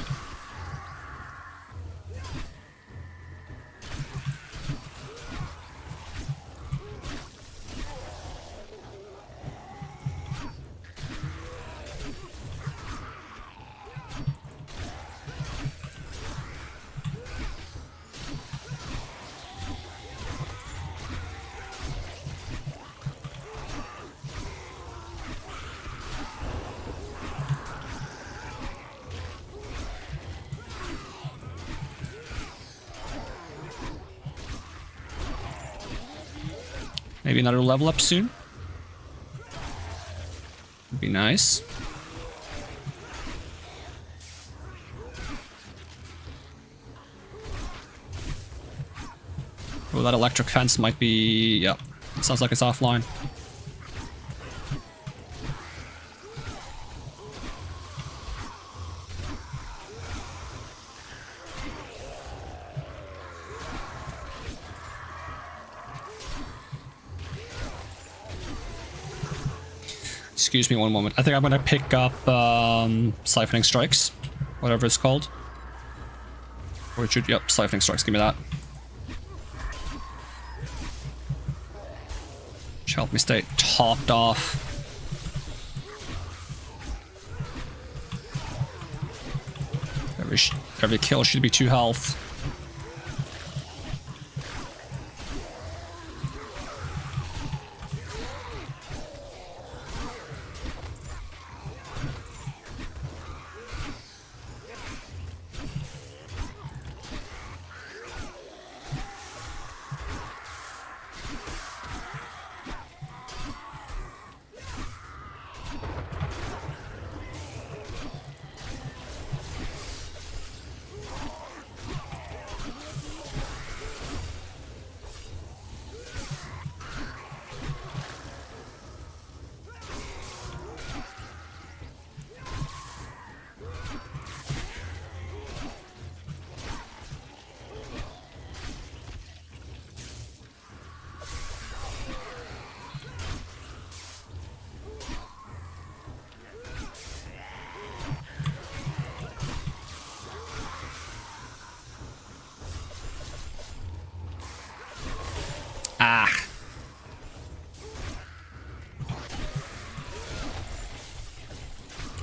Maybe another level up soon. Would be nice. Oh, that electric fence might be... Yep. It sounds like it's offline. Excuse me one moment. I think I'm gonna pick up siphoning strikes, whatever it's called. Or it should, yep, siphoning strikes, give me that. Should help me stay topped off. Every kill should be 2 health.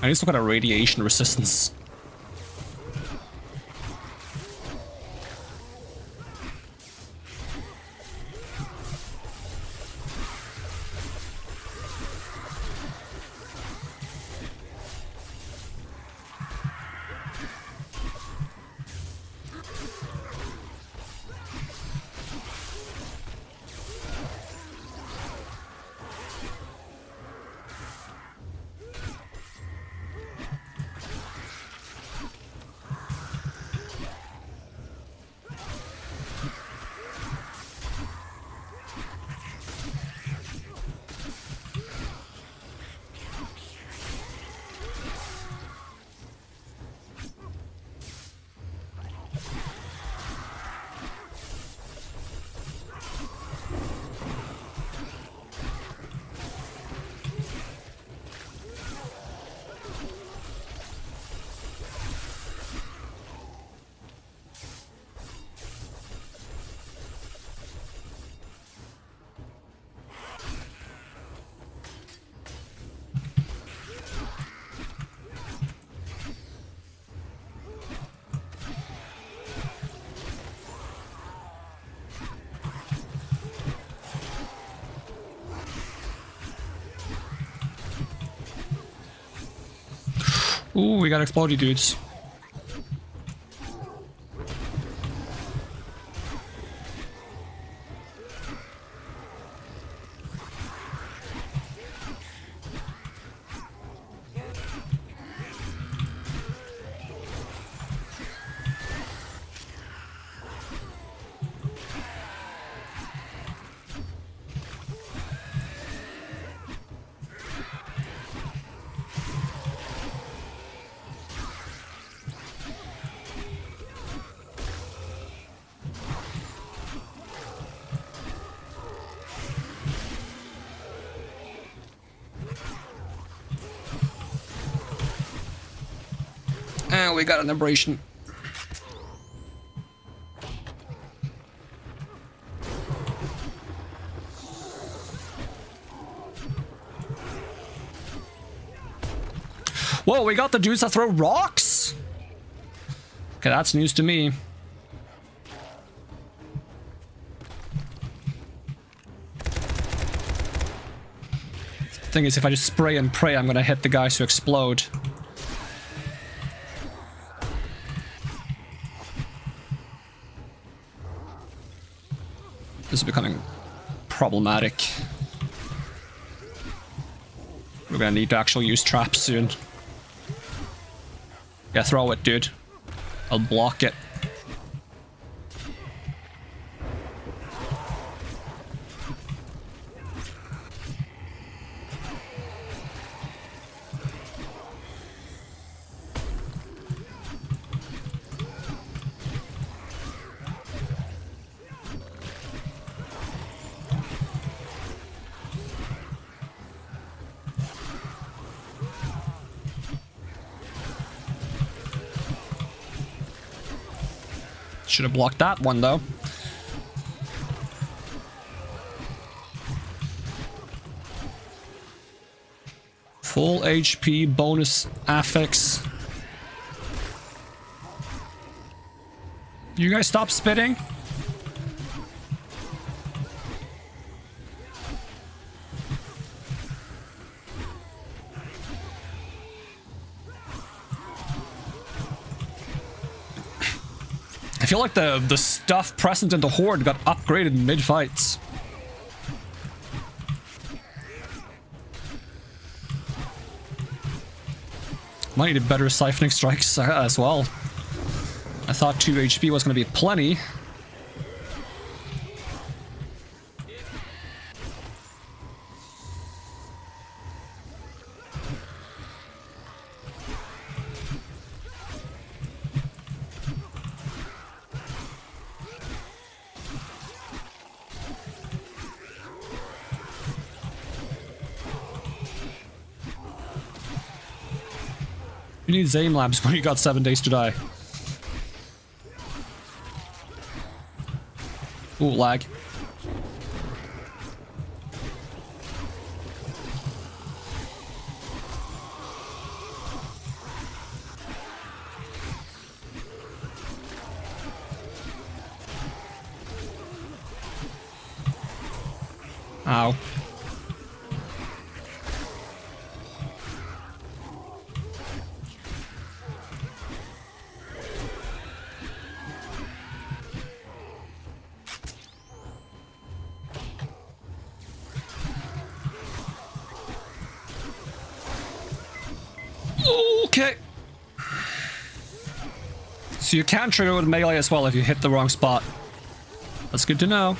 I need to look at a radiation resistance. Ooh, we got explodey dudes. And we got an abrasion. Whoa, we got the dudes that throw rocks? Okay, that's news to me. Thing is, if I just spray and pray, I'm gonna hit the guys who explode. This is becoming problematic. We're gonna need to actually use traps soon. Yeah, throw it, dude. I'll block it. Should have blocked that one, though. Full HP bonus affix. You guys stop spitting? I feel like the stuff present in the Horde got upgraded mid-fights. Might need better siphoning strikes as well. I thought 2 HP was going to be plenty. You need streamlabs when you got 7 days to die. Ooh, lag. Ow. Okay. So you can trigger with melee as well if you hit the wrong spot. That's good to know.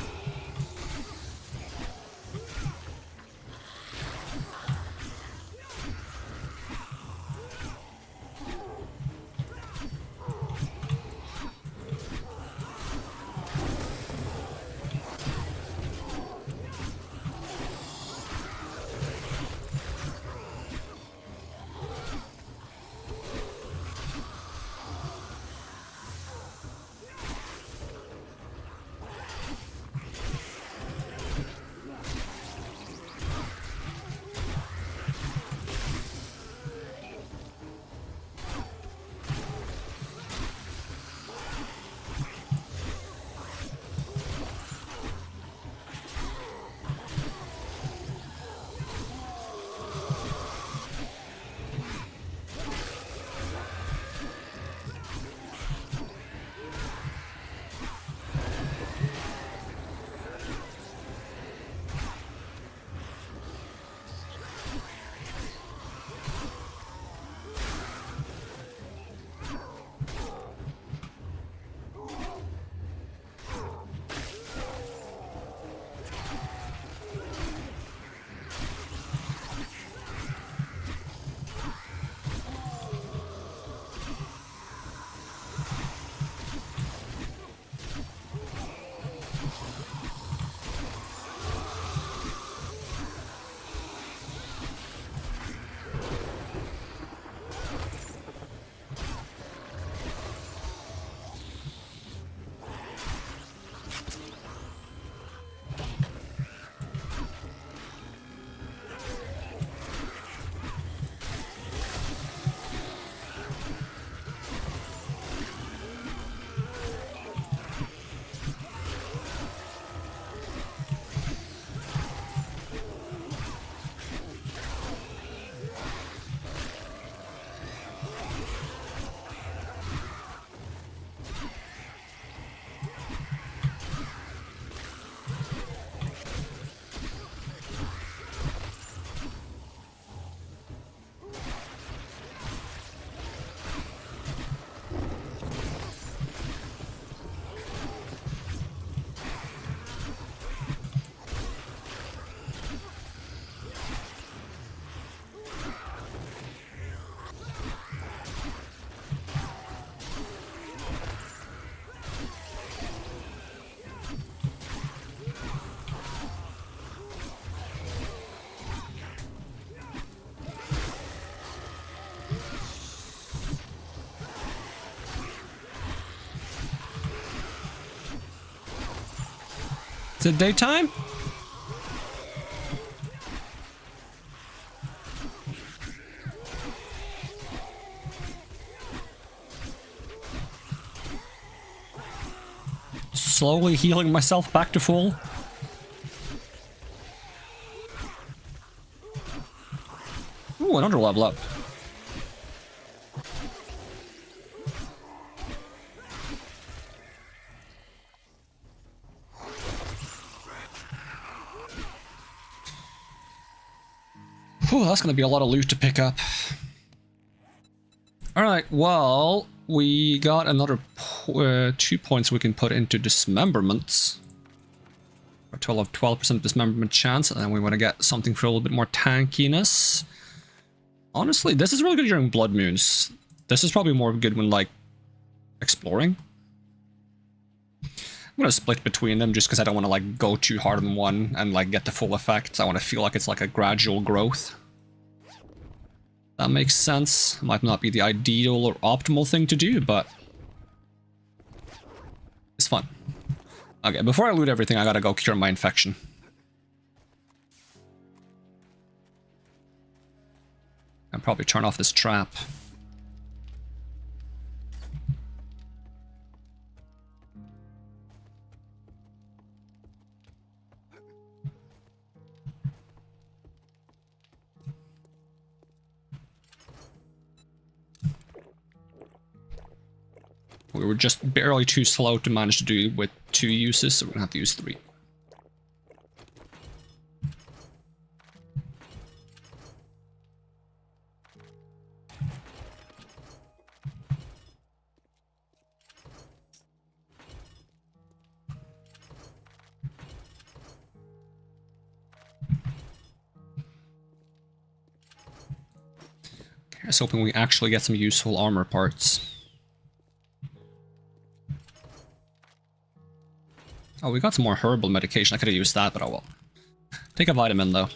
Is it daytime? Slowly healing myself back to full. Ooh, another level up. Whew, that's gonna be a lot of loot to pick up. Alright, well, we got another 2 points we can put into dismemberments. A total of 12% dismemberment chance, and then we want to get something for a little bit more tankiness. Honestly, this is really good during blood moons. This is probably more good when, like, exploring. I'm gonna split between them just because I don't want to, like, go too hard on one and, like, get the full effect. I want to feel like it's, like, a gradual growth. That makes sense. Might not be the ideal or optimal thing to do, but it's fun. Okay, before I loot everything, I gotta go cure my infection. And probably turn off this trap. We were just barely too slow to manage to do it with 2 uses, so we're gonna have to use 3. I was hoping we actually get some useful armor parts. Oh, we got some more herbal medication. I could have used that, but oh well. Take a vitamin, though.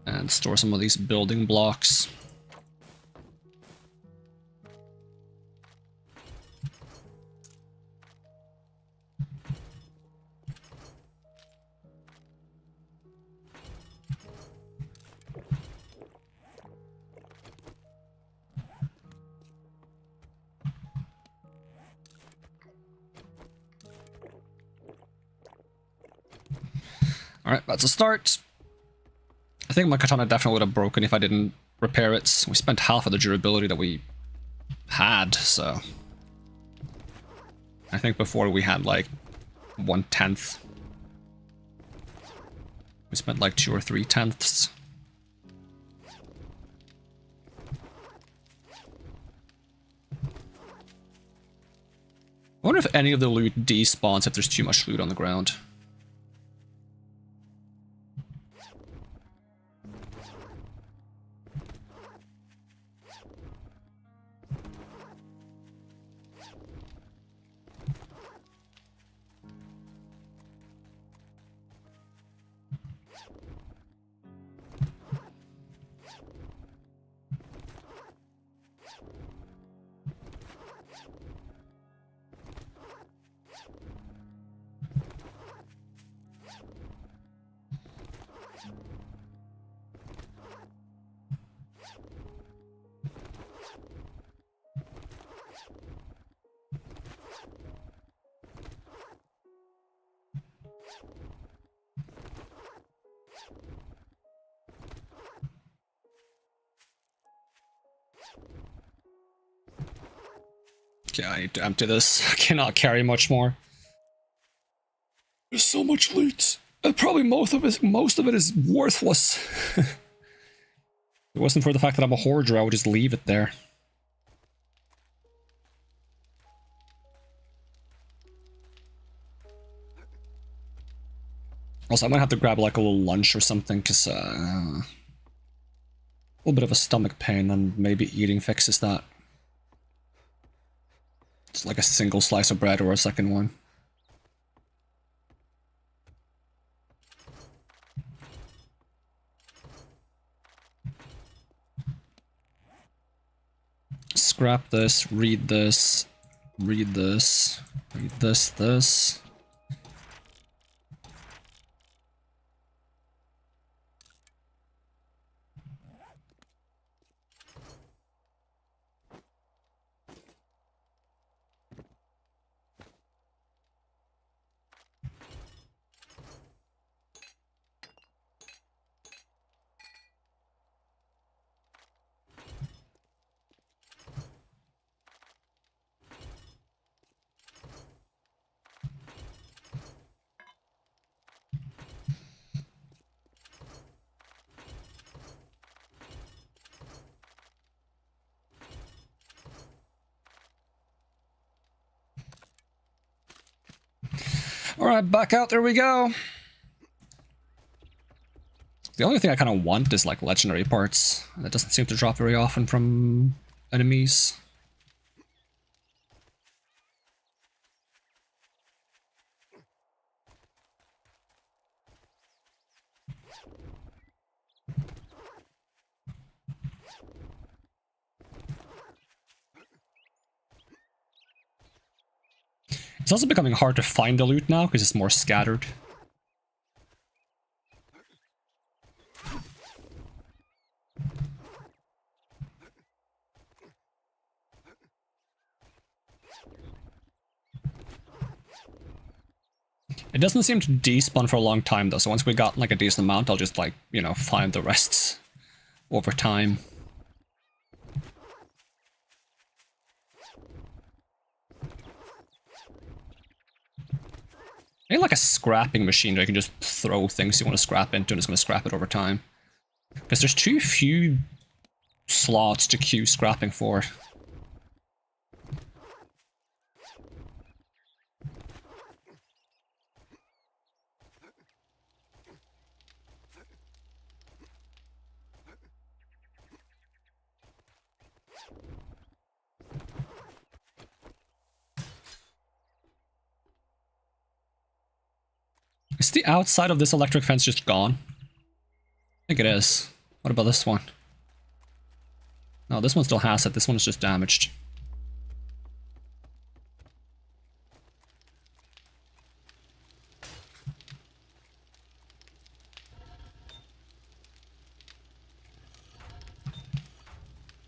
And store some of these building blocks. Alright, that's a start. I think my katana definitely would have broken if I didn't repair it. We spent half of the durability that we had, so... I think before we had like 1/10. We spent like 2 or 3/10. I wonder if any of the loot despawns if there's too much loot on the ground. Okay, I need to empty this. I cannot carry much more. There's so much loot. And probably most of it is worthless. If it wasn't for the fact that I'm a hoarder, I would just leave it there. Also, I'm gonna have to grab like a little lunch or something, because a little bit of a stomach pain, and maybe eating fixes that. It's like a single slice of bread or a second one. Scrap this, read this, Read this. Read this. Alright, back out, there we go. The only thing I kind of want is like legendary parts. That doesn't seem to drop very often from enemies. It's also becoming hard to find the loot now because it's more scattered. It doesn't seem to despawn for a long time though, so once we got like a decent amount, I'll just like, you know, find the rest over time. I need like a scrapping machine where you can just throw things you want to scrap into and it's going to scrap it over time. Because there's too few slots to queue scrapping for. Is the outside of this electric fence just gone? I think it is. What about this one? No, this one still has it. This one is just damaged.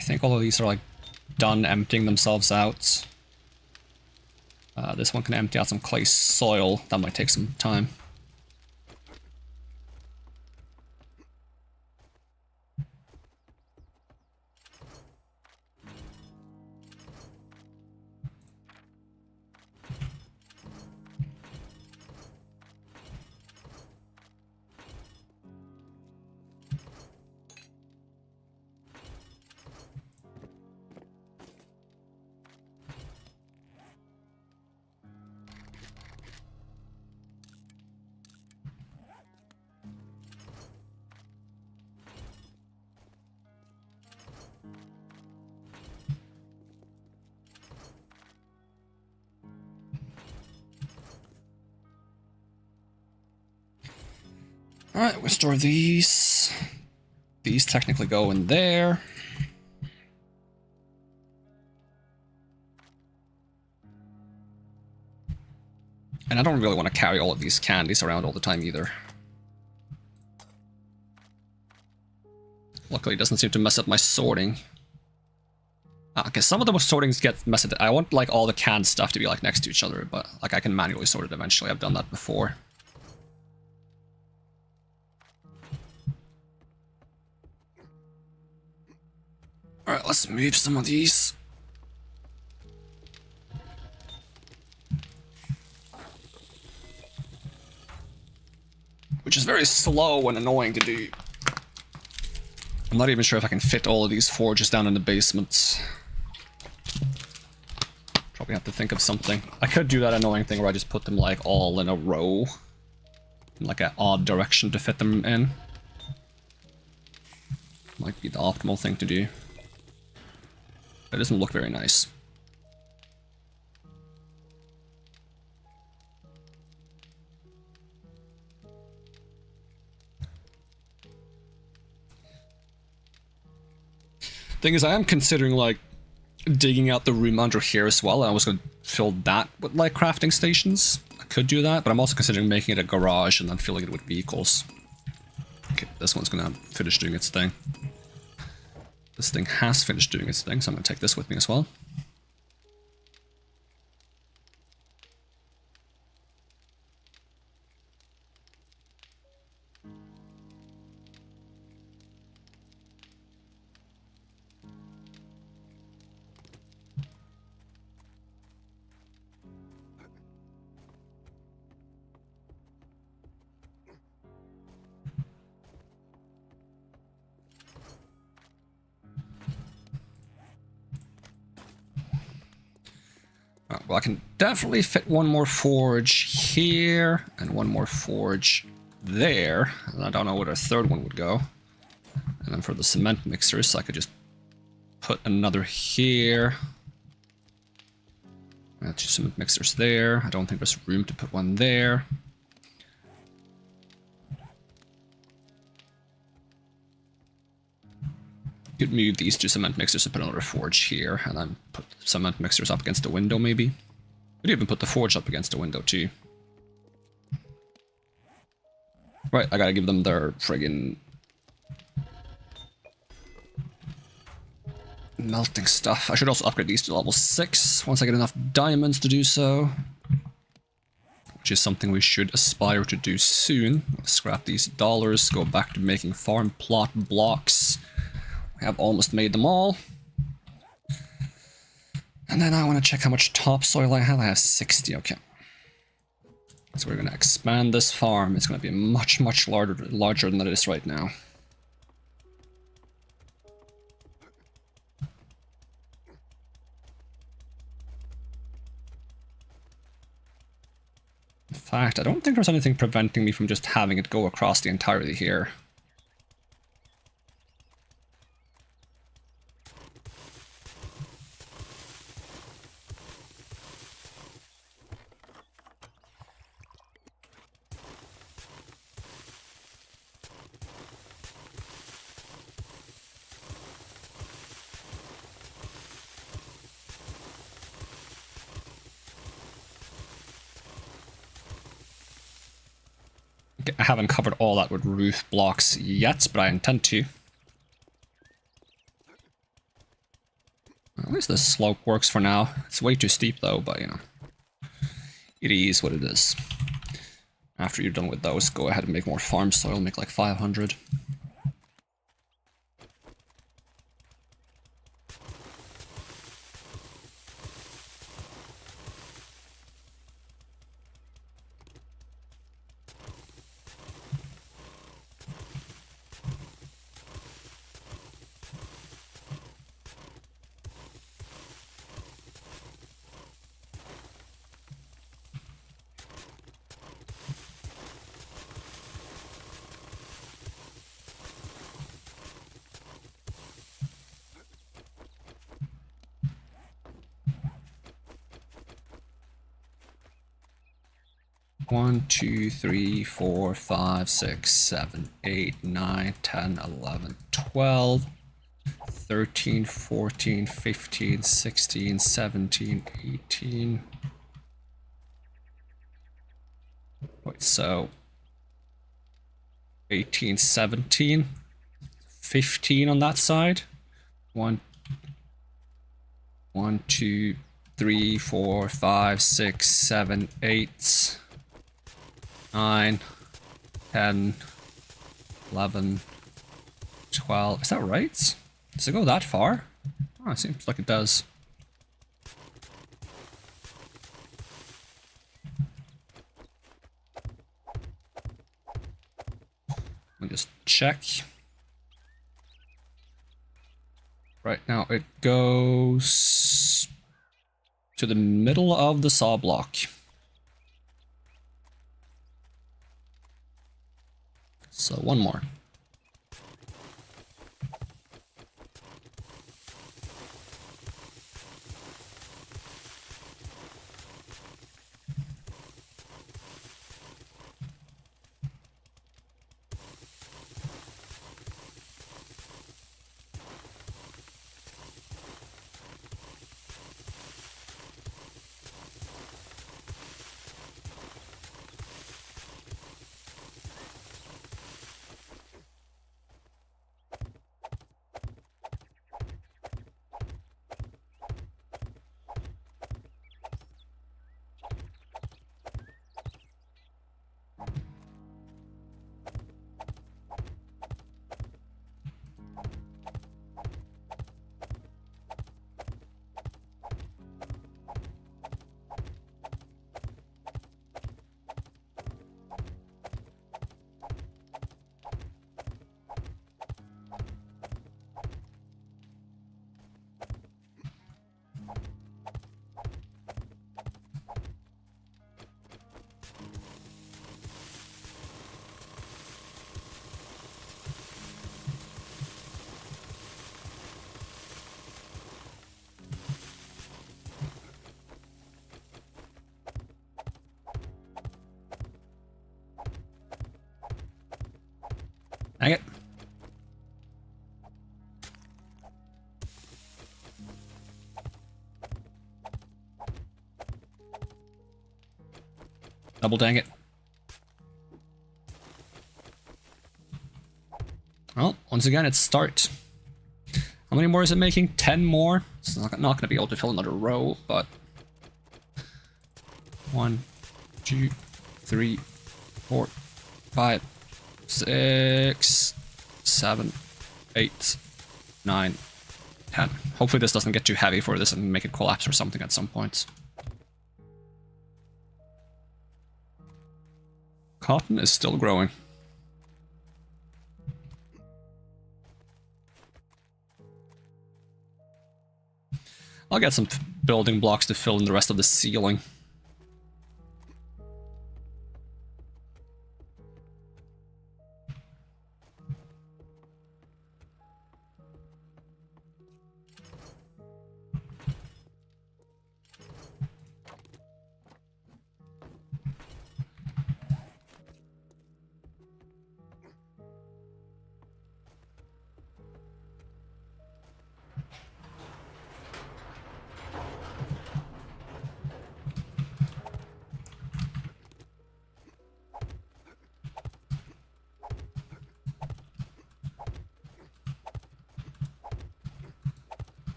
I think all of these are like done emptying themselves out. This one can empty out some clay soil. That might take some time. Alright, we'll store these. These technically go in there. And I don't really want to carry all of these candies around all the time either. Luckily it doesn't seem to mess up my sorting. Okay, some of the sortings get messed up. I want like all the canned stuff to be like next to each other, but like I can manually sort it eventually. I've done that before. Alright, let's move some of these. Which is very slow and annoying to do. I'm not even sure if I can fit all of these forges down in the basement. Probably have to think of something. I could do that annoying thing where I just put them like all in a row. In like an odd direction to fit them in. Might be the optimal thing to do. It doesn't look very nice. Thing is, I am considering like digging out the room under here as well. I was going to fill that with like crafting stations. I could do that, but I'm also considering making it a garage and then filling it with vehicles. Okay, this one's going to finish doing its thing. This thing has finished doing its thing, so I'm going to take this with me as well. Well, I can definitely fit one more forge here and one more forge there. And I don't know where the third one would go. And then for the cement mixers, I could just put another here. 2 cement mixers there. I don't think there's room to put one there. Could move these 2 cement mixers to put another forge here, and then put cement mixers up against the window, maybe. Could even put the forge up against the window, too. Right, I gotta give them their friggin' melting stuff. I should also upgrade these to level 6, once I get enough diamonds to do so. Which is something we should aspire to do soon. Let's scrap these dollars, go back to making farm plot blocks. We have almost made them all. And then I want to check how much topsoil I have. I have 60, okay. So we're going to expand this farm. It's going to be much, much larger than it is right now. In fact, I don't think there's anything preventing me from just having it go across the entirety here. I haven't covered all that with roof blocks yet, but I intend to. At least this slope works for now. It's way too steep though, but you know. It is what it is. After you're done with those, go ahead and make more farm soil, make like 500. One, 2, 3, 4, 5, 6, 7, 8, 9, 10, 11, 12, 13, 14, 15, 16, 17, 18. Wait, so 18, 17, 15 on that side. 1, 2, 3, 4, 5, 6, 7, 8. 9, 10, 11, 12. Is that right? Does it go that far? Oh, it seems like it does. Let me just check. Right now it goes to the middle of the saw block. So one more. Dang it. Double dang it. Well, once again, it's start. How many more is it making? 10 more? It's not going to be able to fill another row, but... 1, 2, 3, 4, 5, 6, 7, 8, 9, 10. Hopefully this doesn't get too heavy for this and make it collapse or something at some point. Cotton is still growing. I'll get some building blocks to fill in the rest of the ceiling.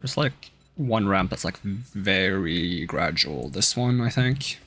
There's like one ramp that's like very gradual. This one, I think.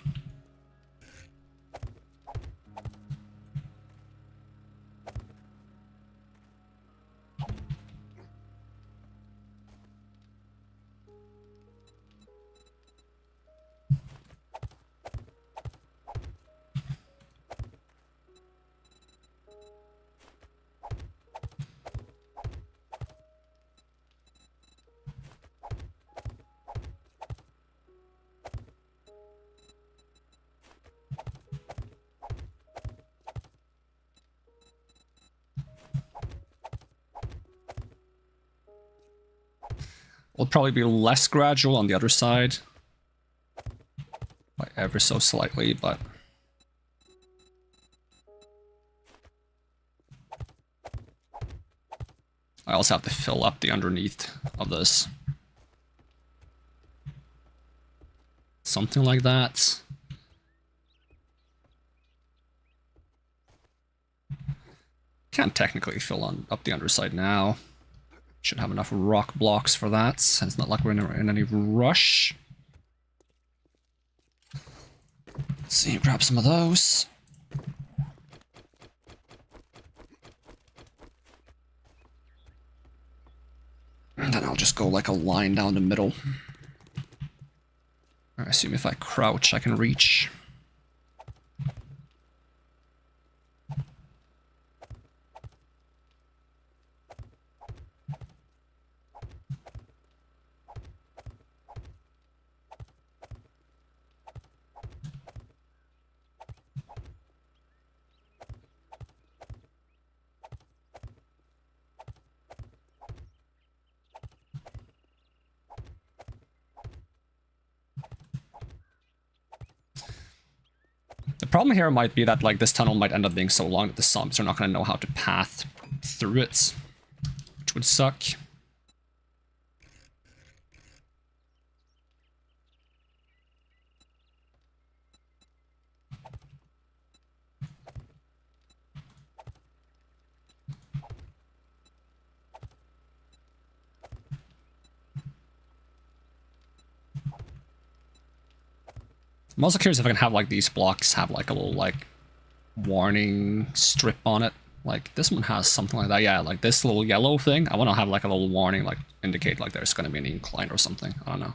Will probably be less gradual on the other side. By ever so slightly, but... I also have to fill up the underneath of this. Something like that. Can't technically fill up the underside now. Should have enough rock blocks for that. It's not like we're in any rush. Let's see, grab some of those. And then I'll just go like a line down the middle. I assume if I crouch, I can reach. The problem here might be that like this tunnel might end up being so long that the zombies are not going to know how to path through it, which would suck. I'm also curious if I can have like these blocks have like a little like warning strip on it Like, this one has something like that. Yeah, like this little yellow thing. I want to have like a little warning, like indicate like there's going to be an incline or something. I don't know.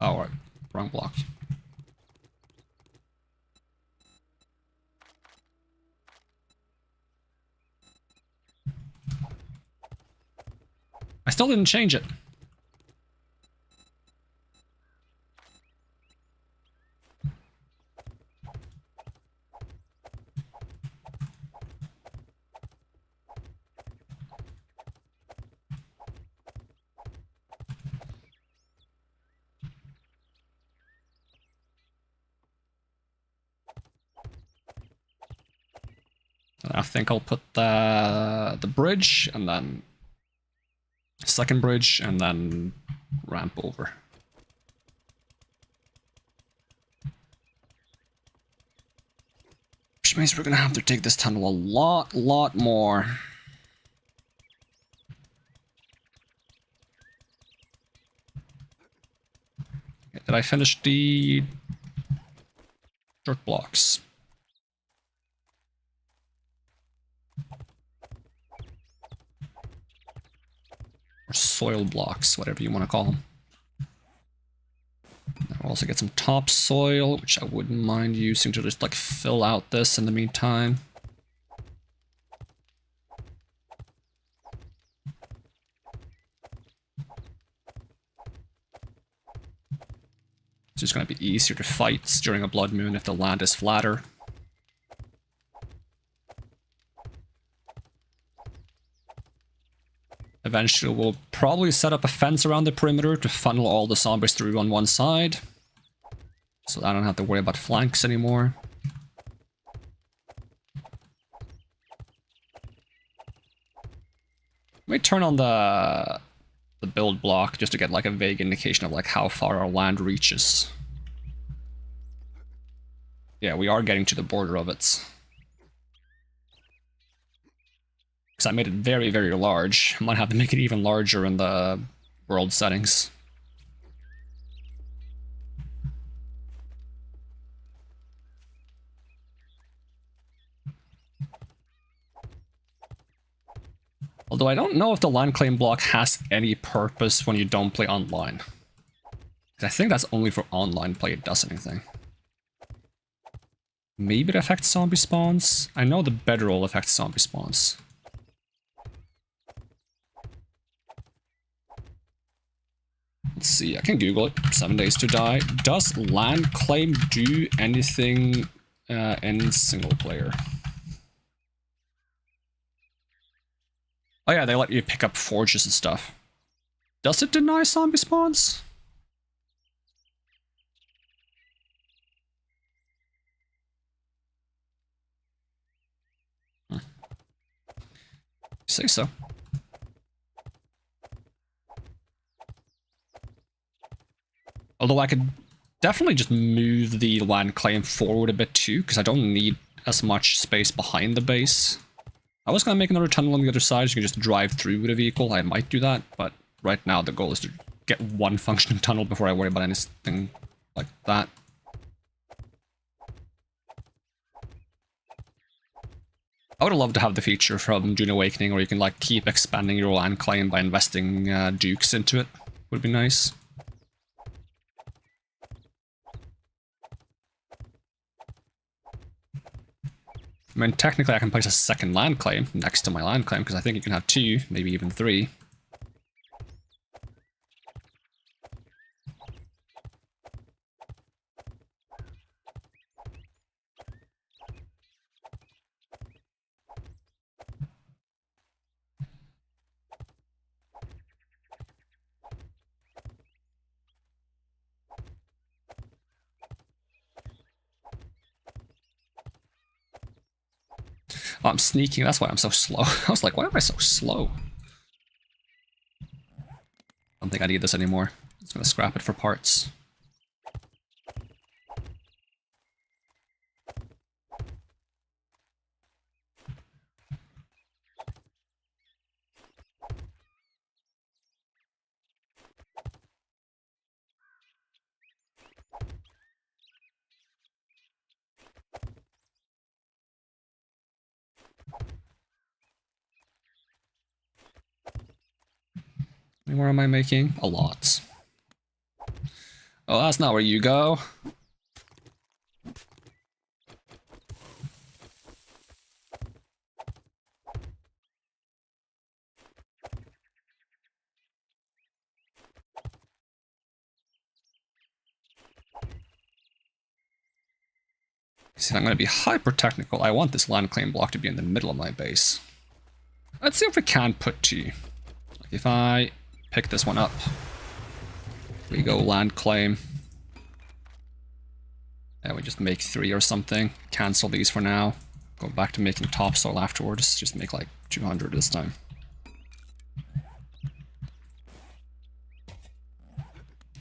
Oh, right. Wrong block. I still didn't change it. I think I'll put the bridge and then second bridge and then ramp over. Which means we're gonna have to take this tunnel a lot more. Okay, did I finish the dirt blocks? Or soil blocks, whatever you want to call them. I'll also get some topsoil, which I wouldn't mind using to just like fill out this in the meantime. It's just going to be easier to fight during a blood moon if the land is flatter. Eventually we'll probably set up a fence around the perimeter to funnel all the zombies through on one side. So I don't have to worry about flanks anymore. Let me turn on the build block just to get like a vague indication of like how far our land reaches. Yeah, we are getting to the border of it. Because I made it very, very large. I might have to make it even larger in the world settings. Although I don't know if the land claim block has any purpose when you don't play online. I think that's only for online play it does anything. Maybe it affects zombie spawns? I know the bedroll affects zombie spawns. Let's see, I can Google it. 7 days to die. Does land claim do anything in single player? Oh yeah, they let you pick up forges and stuff. Does it deny zombie spawns? Say so. Although I could definitely just move the land claim forward a bit too, because I don't need as much space behind the base. I was going to make another tunnel on the other side so you can just drive through with a vehicle. I might do that, but right now the goal is to get one functioning tunnel before I worry about anything like that. I would love to have the feature from Dune Awakening where you can like keep expanding your land claim by investing dukes into it. Would be nice. I mean, technically I can place a second land claim next to my land claim, because I think you can have 2, maybe even 3. Oh, I'm sneaking, that's why I'm so slow. I was like, why am I so slow? I don't think I need this anymore. I'm just gonna scrap it for parts. How many more am I making? A lot. Oh, that's not where you go. See, I'm going to be hyper technical. I want this land claim block to be in the middle of my base. Let's see if we can put 2. Like if I pick this one up, we go land claim, and we just make 3 or something. Cancel these for now. Go back to making topsoil afterwards. Just make like 200 this time.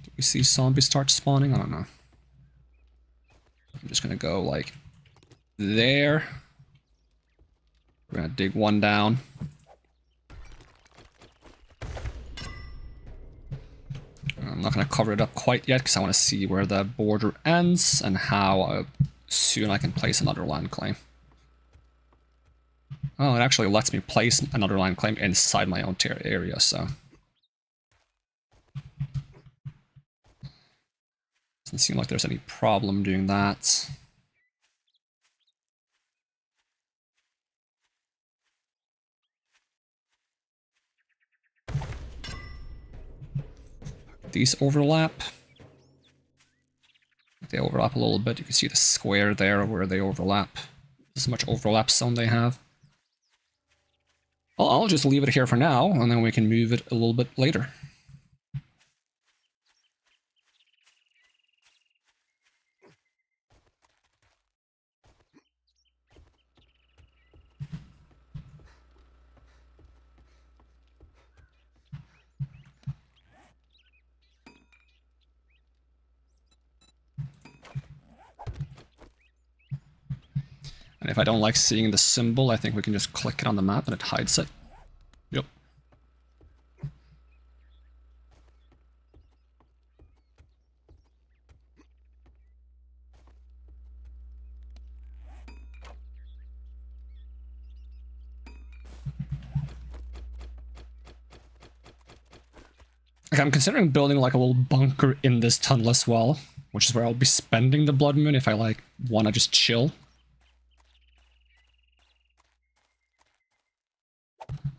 Do we see zombies start spawning? I don't know. I'm just gonna go like there. We're gonna dig one down. I'm not gonna cover it up quite yet because I want to see where the border ends and how soon I can place another land claim. Oh, it actually lets me place another land claim inside my own area, so. Doesn't seem like there's any problem doing that. These overlap. They overlap a little bit. You can see the square there where they overlap. This much overlap zone they have. Well, I'll just leave it here for now, and then we can move it a little bit later. And if I don't like seeing the symbol, I think we can just click it on the map and it hides it. Yep. Like, I'm considering building like a little bunker in this tunnel as well, which is where I'll be spending the blood moon if I like want to just chill.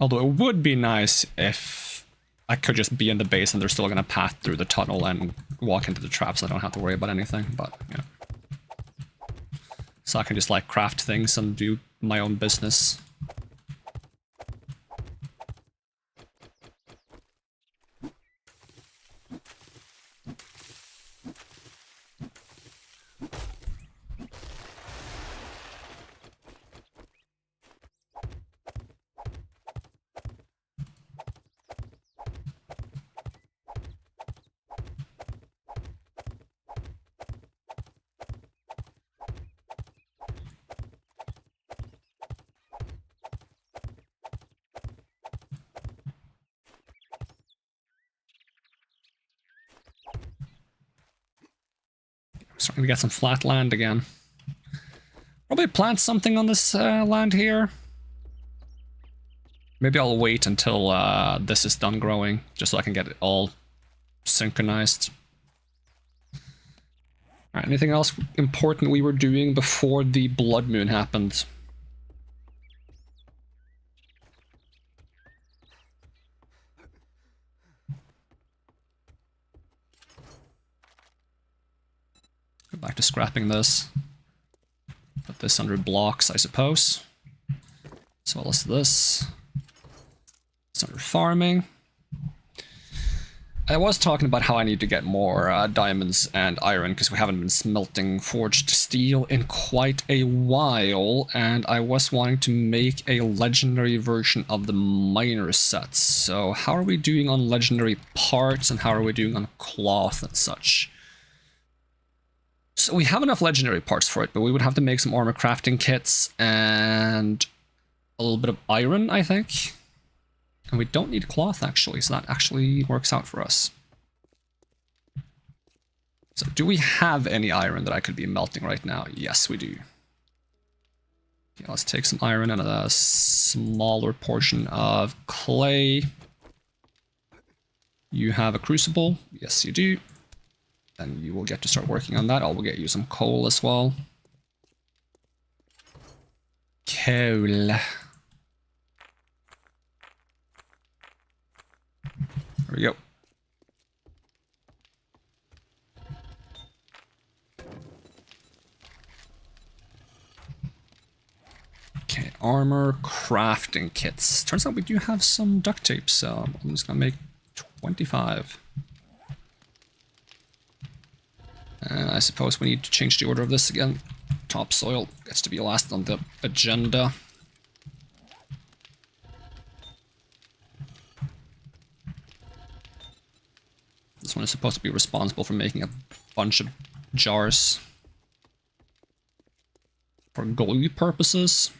Although it would be nice if I could just be in the base and they're still going to path through the tunnel and walk into the traps. I don't have to worry about anything, but yeah. So I can just like craft things and do my own business. Starting to get some flat land again. Probably plant something on this land here. Maybe I'll wait until this is done growing, just so I can get it all synchronized. Alright, anything else important we were doing before the blood moon happened? Go back to scrapping this. Put this under blocks, I suppose. As well as this. It's under farming. I was talking about how I need to get more diamonds and iron because we haven't been smelting forged steel in quite a while, and I was wanting to make a legendary version of the miner sets. So how are we doing on legendary parts and how are we doing on cloth and such? So we have enough legendary parts for it, but we would have to make some armor crafting kits and a little bit of iron, I think. And we don't need cloth, actually, so that actually works out for us. So do we have any iron that I could be melting right now? Yes, we do. Okay, let's take some iron and a smaller portion of clay. You have a crucible. Yes, you do. Then you will get to start working on that. I will get you some coal as well. Coal. There we go. Okay, armor crafting kits. Turns out we do have some duct tape, so I'm just gonna make 25. I suppose we need to change the order of this again. Topsoil gets to be last on the agenda. This one is supposed to be responsible for making a bunch of jars for goalie purposes.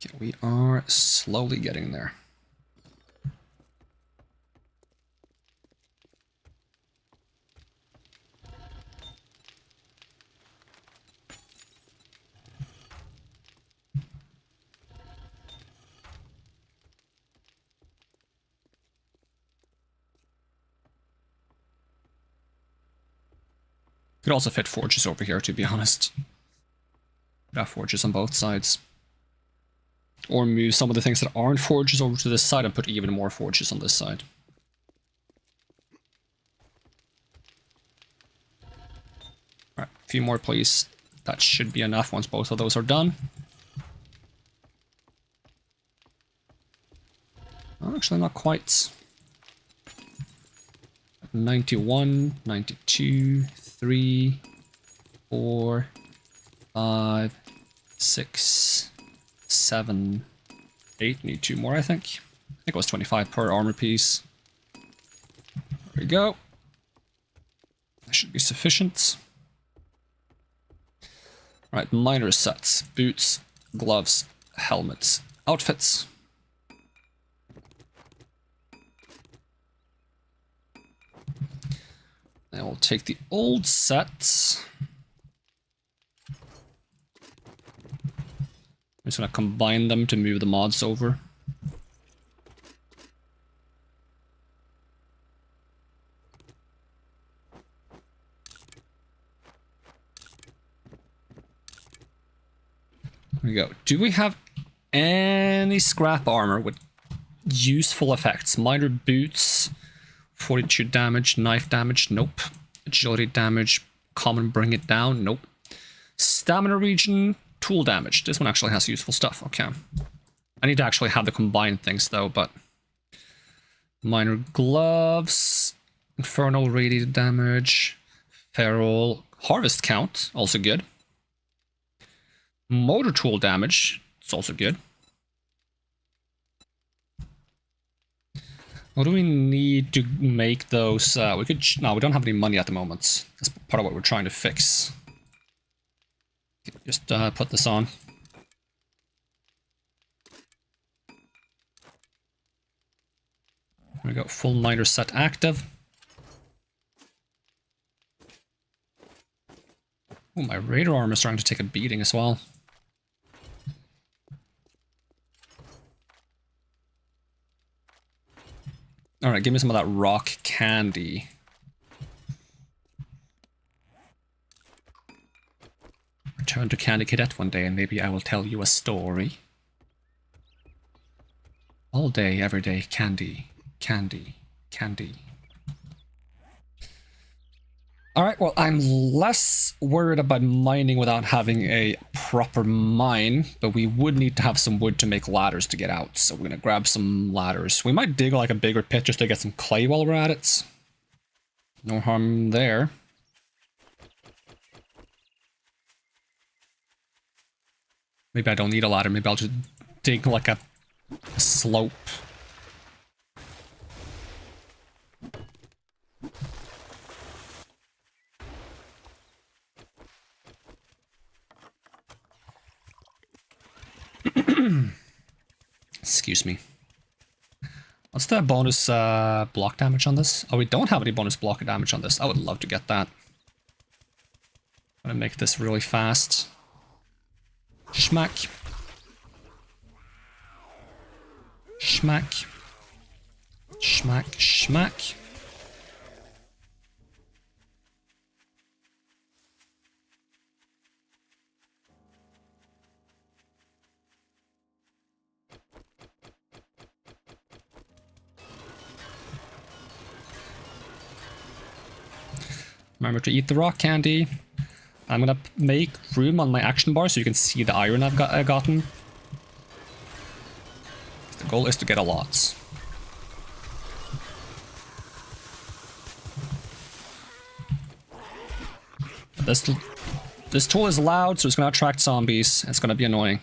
Okay, we are slowly getting there. Could also fit forges over here, to be honest. Could have forges on both sides. Or move some of the things that aren't forges over to this side and put even more forges on this side. Alright, a few more please. That should be enough once both of those are done. Oh, actually not quite. 91, 92, 3, 4, 5, 6, 7, 8. Need 2 more, I think. I think it was 25 per armor piece. There we go. That should be sufficient. Alright, minor sets. Boots, gloves, helmets, outfits. I will take the old sets. I'm just going to combine them to move the mods over. There we go. Do we have any scrap armor with useful effects? Minor boots, fortitude damage, knife damage, nope. Agility damage, common bring it down, nope. Stamina regen, tool damage. This one actually has useful stuff, okay. I need to actually have the combined things though, but... Minor gloves, infernal radiated damage, feral, harvest count, also good. Motor tool damage, it's also good. What do we need to make those? We could. No, we don't have any money at the moment. That's part of what we're trying to fix. Just put this on. There we go. Full miner set active. Oh, my radar armor is starting to take a beating as well. Alright, give me some of that rock candy. Return to Candy Cadet one day and maybe I will tell you a story. All day, every day, candy, candy, candy. Alright, well, I'm less worried about mining without having a proper mine, but we would need to have some wood to make ladders to get out, so we're gonna grab some ladders. We might dig like a bigger pit just to get some clay while we're at it. No harm there. Maybe I don't need a ladder, maybe I'll just dig like a slope. Excuse me. What's the bonus block damage on this? Oh, we don't have any bonus block damage on this. I would love to get that. I'm gonna make this really fast. Schmack. schmack. Schmack, schmack. Remember to eat the rock candy. I'm gonna make room on my action bar so you can see the iron I've gotten. The goal is to get a lot. This tool is loud, so it's gonna attract zombies. It's gonna be annoying.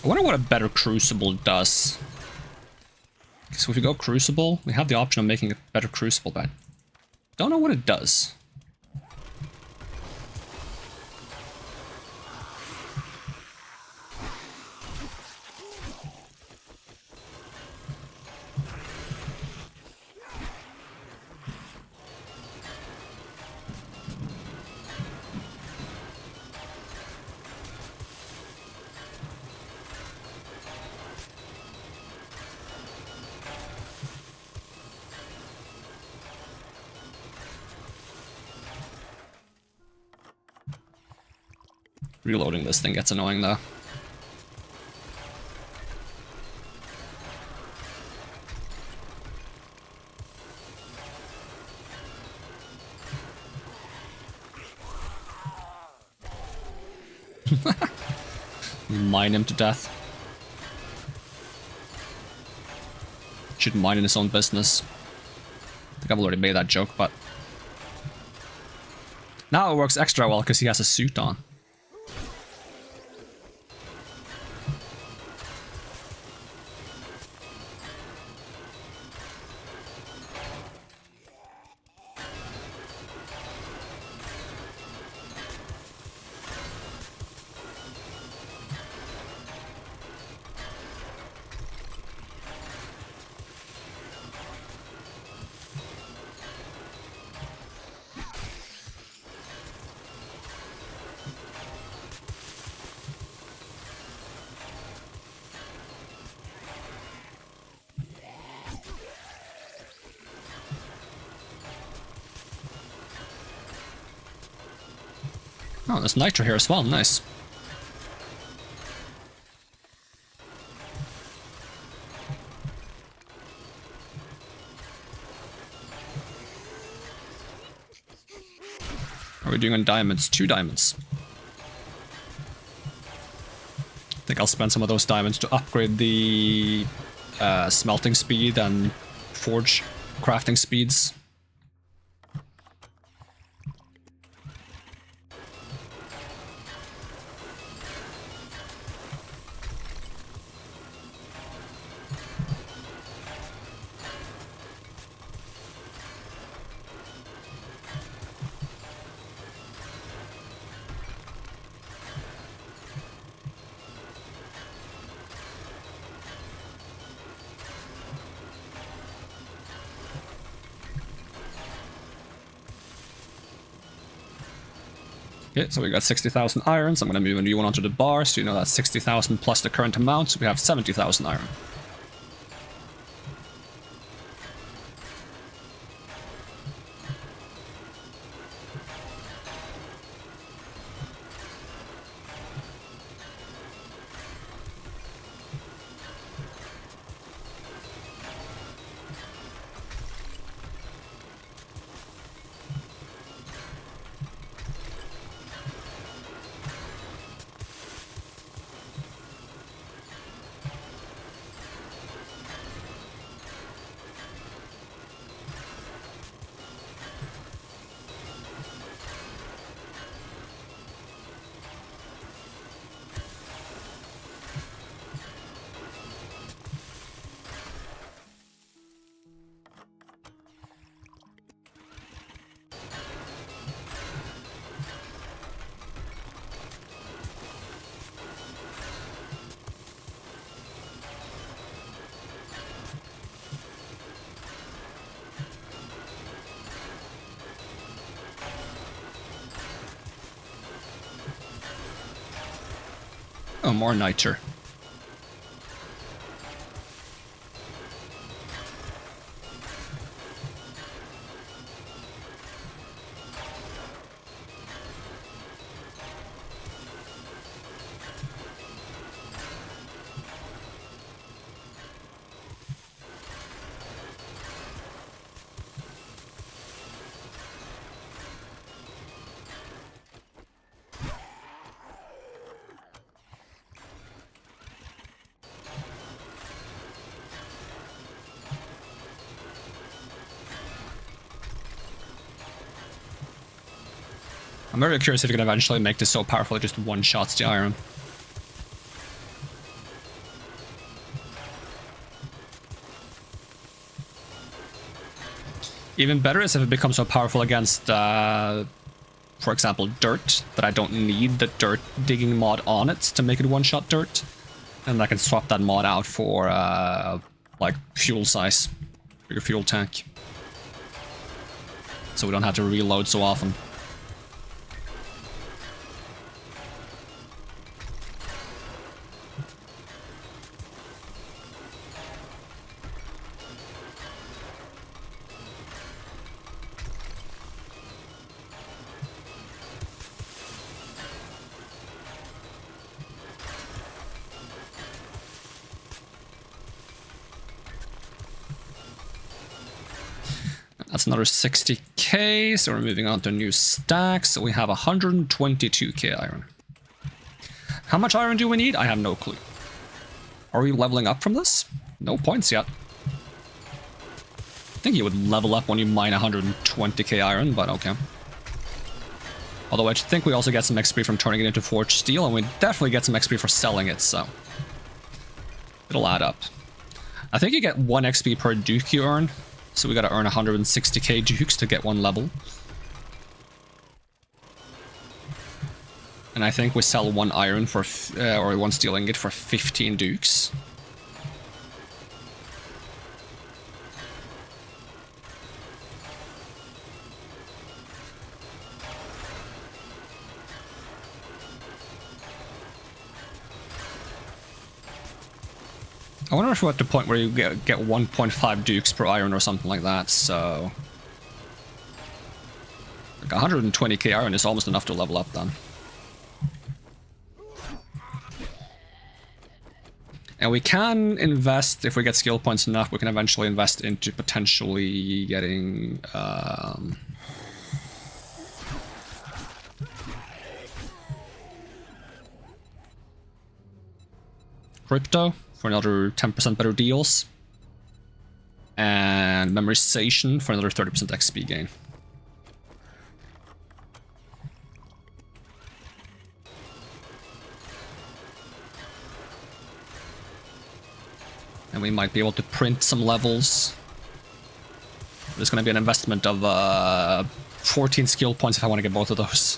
I wonder what a better crucible does. So if we go crucible, we have the option of making a better crucible, but I don't know what it does. Reloading this thing gets annoying though. Mine him to death. Should mine in his own business. I think I've already made that joke, but now it works extra well because he has a suit on. Oh, there's nitro here as well, nice. What are we doing on diamonds? 2 diamonds. I think I'll spend some of those diamonds to upgrade the smelting speed and forge crafting speeds. Okay, so we got 60,000 iron, so I'm going to move a new one onto the bar, so you know that's 60,000 plus the current amount, so we have 70,000 iron. Oh, more niter. I'm very curious if you can eventually make this so powerful it just one-shots the iron. Even better is if it becomes so powerful against, for example, dirt, that I don't need the dirt digging mod on it to make it one-shot dirt. And I can swap that mod out for, like, fuel size, bigger fuel tank. So we don't have to reload so often. That's another 60k, so we're moving on to a new stack. So we have 122k iron. How much iron do we need? I have no clue. Are we leveling up from this? No points yet. I think you would level up when you mine 120k iron, but okay. Although I think we also get some XP from turning it into forged steel, and we definitely get some XP for selling it, so it'll add up. I think you get 1 XP per duke you earn. So we gotta earn 160k dukes to get 1 level. And I think we sell 1 iron for, or 1 steel ingot for 15 dukes. I wonder if we're at the point where you get 1.5 dukes per iron or something like that, so... Like 120k iron is almost enough to level up then. And we can invest, if we get skill points enough, we can eventually invest into potentially getting... crypto. For another 10% better deals. And memorization for another 30% XP gain. And we might be able to print some levels. There's going to be an investment of 14 skill points if I want to get both of those.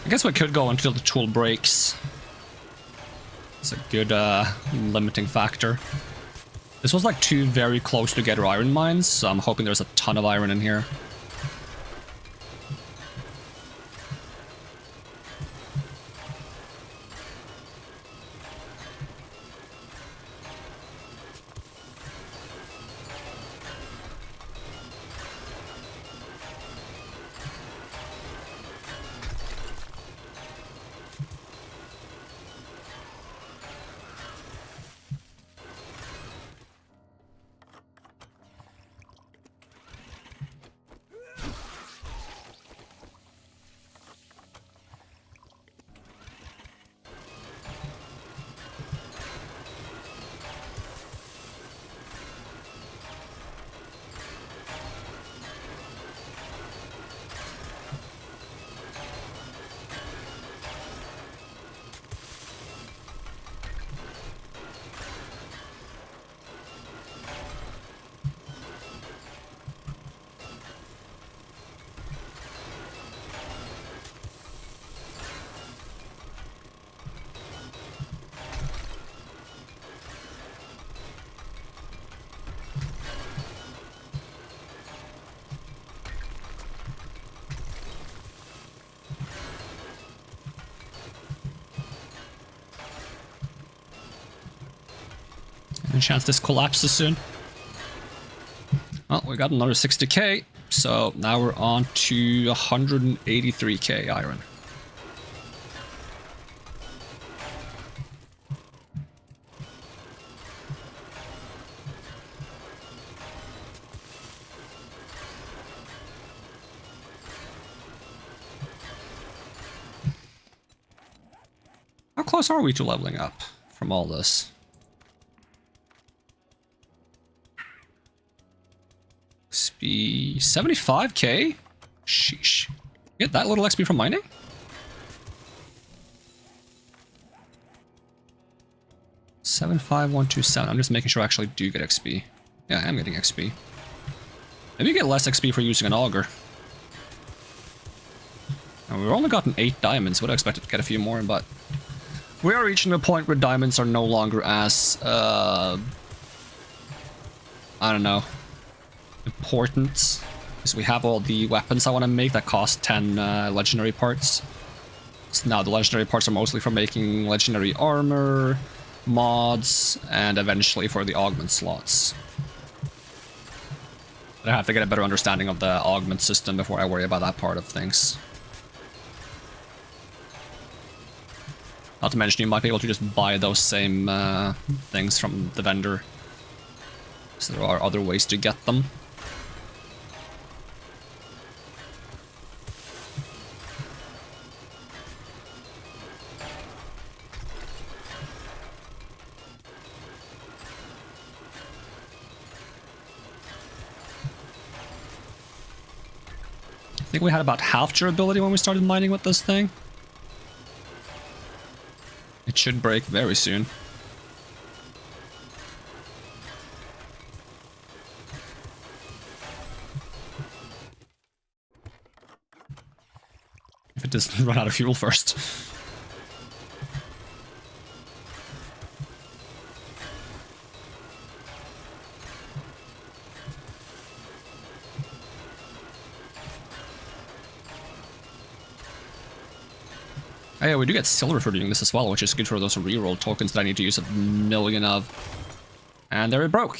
I guess we could go until the tool breaks. It's a good limiting factor. This was like 2 very close together iron mines, so I'm hoping there's a ton of iron in here. Any chance this collapses soon? Well, we got another 60k, so now we're on to 183k iron. How close are we to leveling up from all this? XP 75k? Sheesh. Get that little XP from mining? $75127. I'm just making sure I actually do get XP. Yeah, I am getting XP. Maybe you get less XP for using an auger. And we've only gotten 8 diamonds. Would have expected to get a few more, but we are reaching a point where diamonds are no longer as I don't know, important, because we have all the weapons I want to make that cost 10 legendary parts. So now the legendary parts are mostly for making legendary armor, mods, and eventually for the augment slots. But I have to get a better understanding of the augment system before I worry about that part of things. Not to mention, you might be able to just buy those same things from the vendor. So there are other ways to get them. I think we had about half durability when we started mining with this thing. It should break very soon. If it doesn't run out of fuel first. Oh yeah, we do get silver for doing this as well, which is good for those reroll tokens that I need to use 1,000,000 of. And there it broke.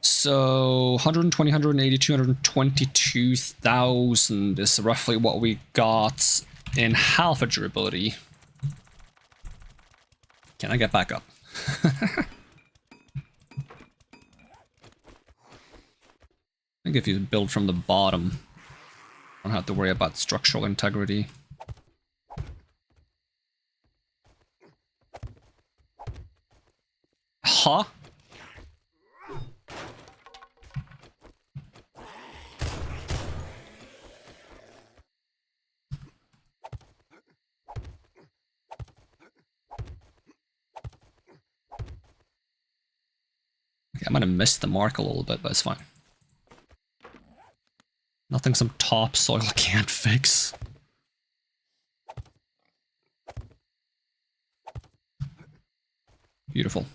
So 120, 180, 222,000 is roughly what we got in half a durability. Can I get back up? I think if you build from the bottom, you don't have to worry about structural integrity. Huh? Okay, I might have missed the mark a little bit, but it's fine. Nothing some topsoil can't fix. Beautiful.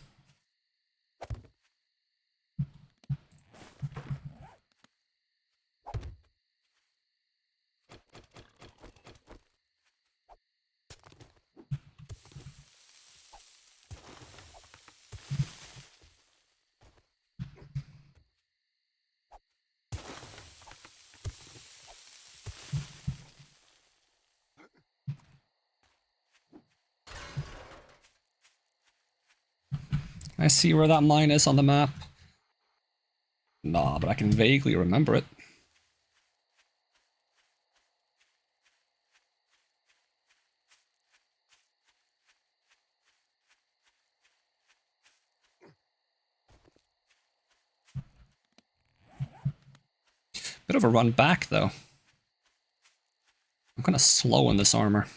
I see where that mine is on the map. Nah, but I can vaguely remember it. Bit of a run back, though. I'm kind of slow in this armor.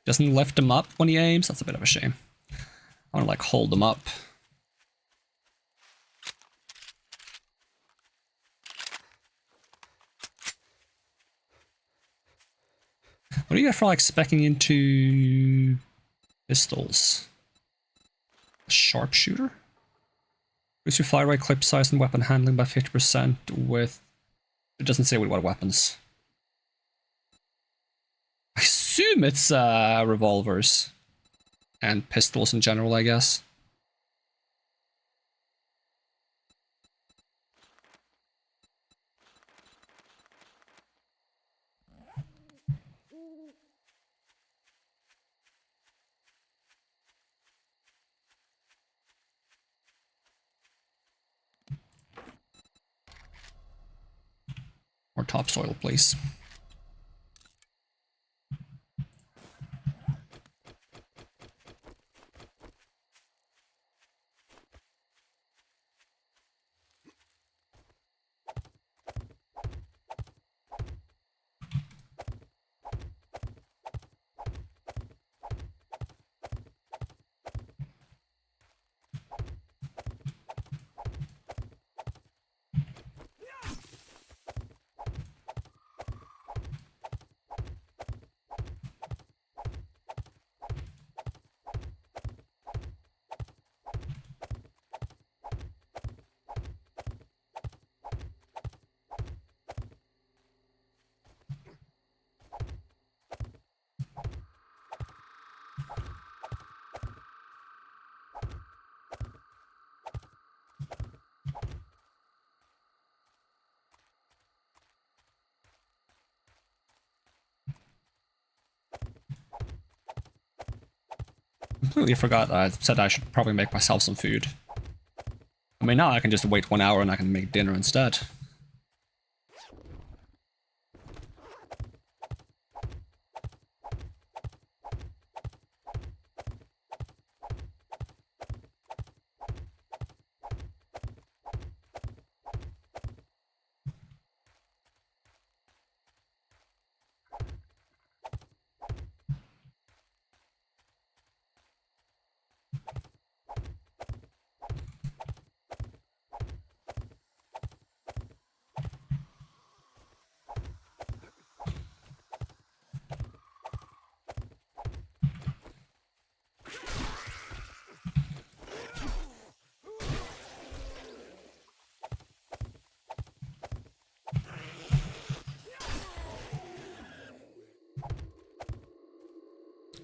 Doesn't lift him up when he aims. That's a bit of a shame. I want to like hold him up. What do you get for like speccing into pistols? A sharpshooter? Reduce your fire rate, clip size, and weapon handling by 50% with... It doesn't say with what weapons. I assume it's revolvers. And pistols in general, I guess. Or topsoil, please. Completely forgot I said I should probably make myself some food. I mean, now I can just wait 1 hour and I can make dinner instead.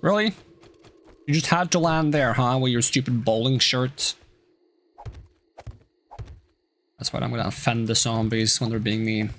Really? You just had to land there, huh? With your stupid bowling shirt. That's why I'm gonna offend the zombies when they're being mean.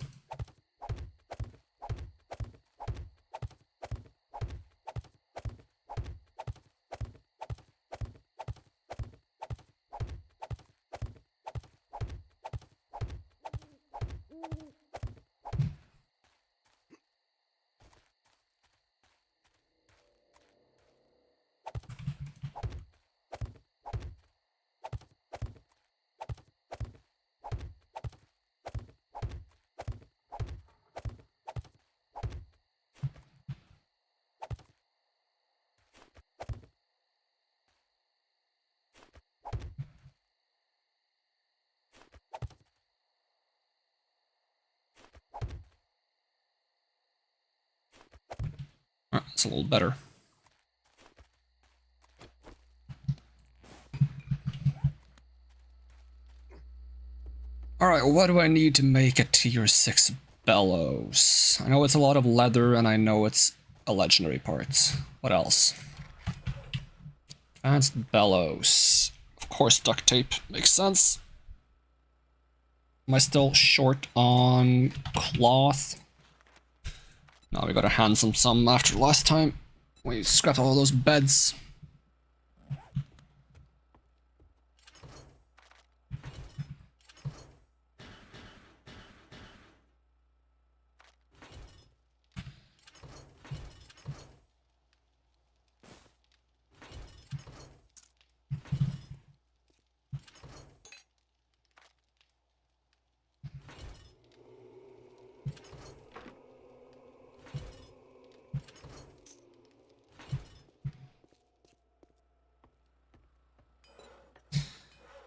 It's a little better. Alright, what do I need to make a tier 6 bellows? I know it's a lot of leather and I know it's a legendary part. What else? Advanced bellows. Of course, duct tape. Makes sense. Am I still short on cloth? No, we gotta hand some after last time. We scrapped all those beds.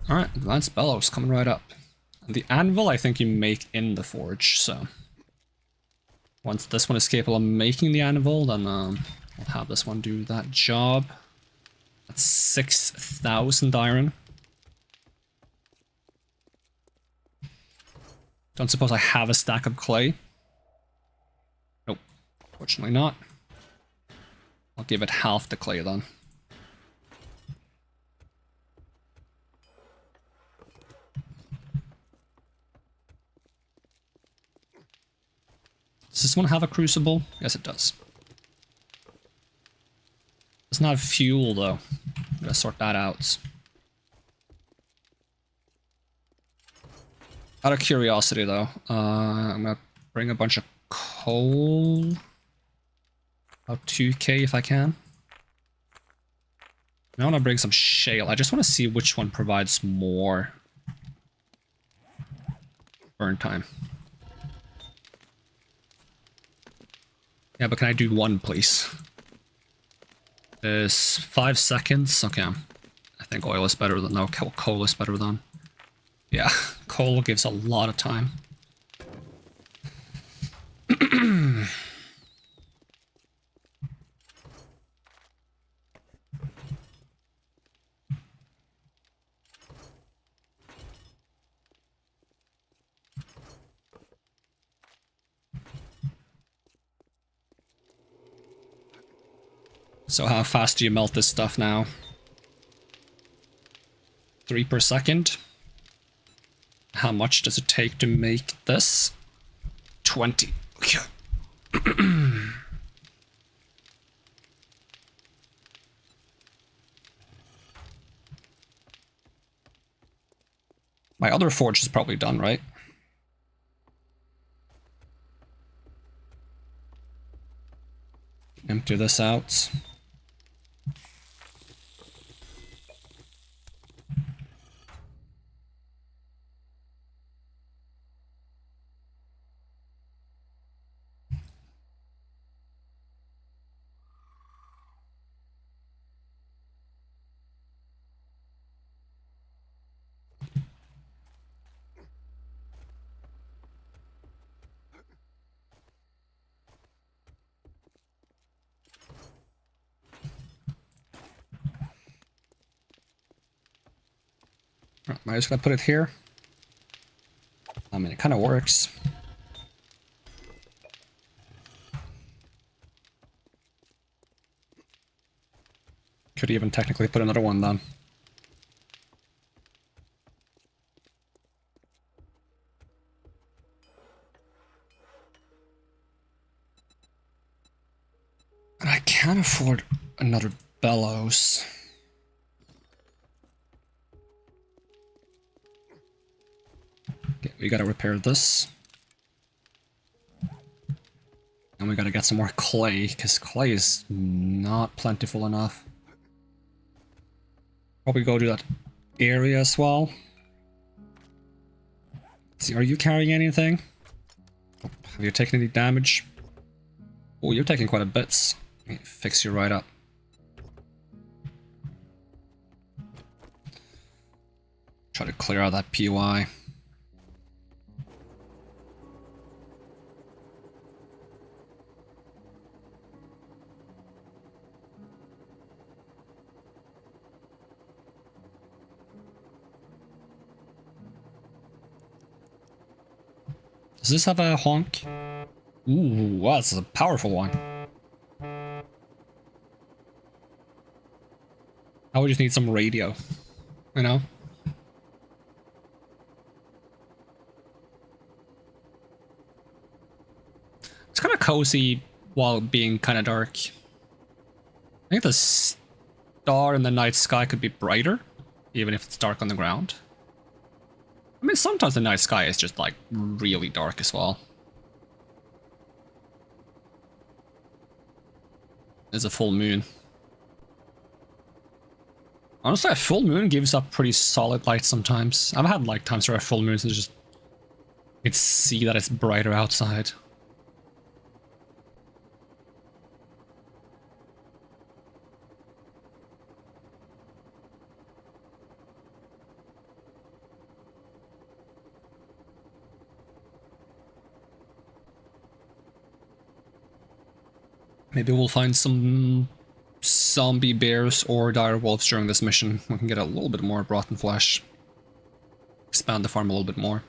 Alright, advanced bellows coming right up. And the anvil I think you make in the forge, so. Once this one is capable of making the anvil, then I'll have this one do that job. That's 6,000 iron. Don't suppose I have a stack of clay? Nope, fortunately not. I'll give it half the clay then. Does this one have a crucible? Yes, it does. Doesn't have fuel though. I'm gonna sort that out. Out of curiosity though, I'm gonna bring a bunch of coal. About 2k if I can. I want to bring some shale. I just want to see which one provides more burn time. Yeah, but can I do one, please? Is 5 seconds? Okay. I think oil is better than... No, coal is better than... Yeah, coal gives a lot of time. So how fast do you melt this stuff now? 3 per second? How much does it take to make this? 20. Okay. My other forge is probably done, right? Empty this out. Am I just gonna put it here? I mean, it kind of works. Could even technically put another one down. And I can't afford another bellows. Okay, we gotta repair this. And we gotta get some more clay, because clay is not plentiful enough. Probably go to that area as well. Let's see, are you carrying anything? Oh, have you taken any damage? Oh, you're taking quite a bit. Let me fix you right up. Try to clear out that PY. Does this have a honk? Ooh, wow, this is a powerful one. I would just need some radio, you know? It's kind of cozy while being kind of dark. I think the star in the night sky could be brighter, even if it's dark on the ground. I mean, sometimes the night sky is just, like, really dark as well. There's a full moon. Honestly, a full moon gives up pretty solid light sometimes. I've had, like, times where a full moon is just... You can see that it's brighter outside. Maybe we'll find some zombie bears or dire wolves during this mission. We can get a little bit more rotten flesh. Expand the farm a little bit more.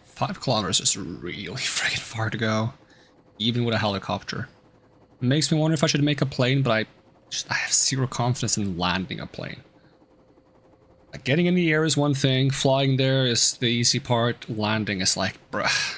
Five kilometers is really freaking far to go, even with a helicopter. It makes me wonder if I should make a plane, but I have zero confidence in landing a plane. Like, getting in the air is one thing, flying there is the easy part, landing is like, bruh.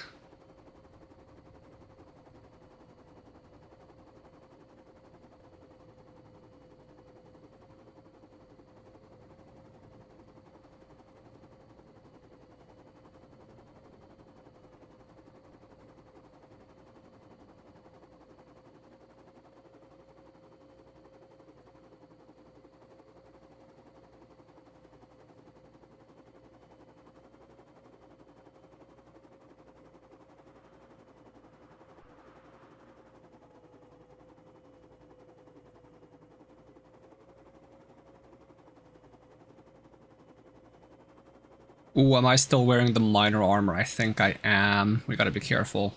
Ooh, am I still wearing the minor armor? I think I am. We gotta be careful.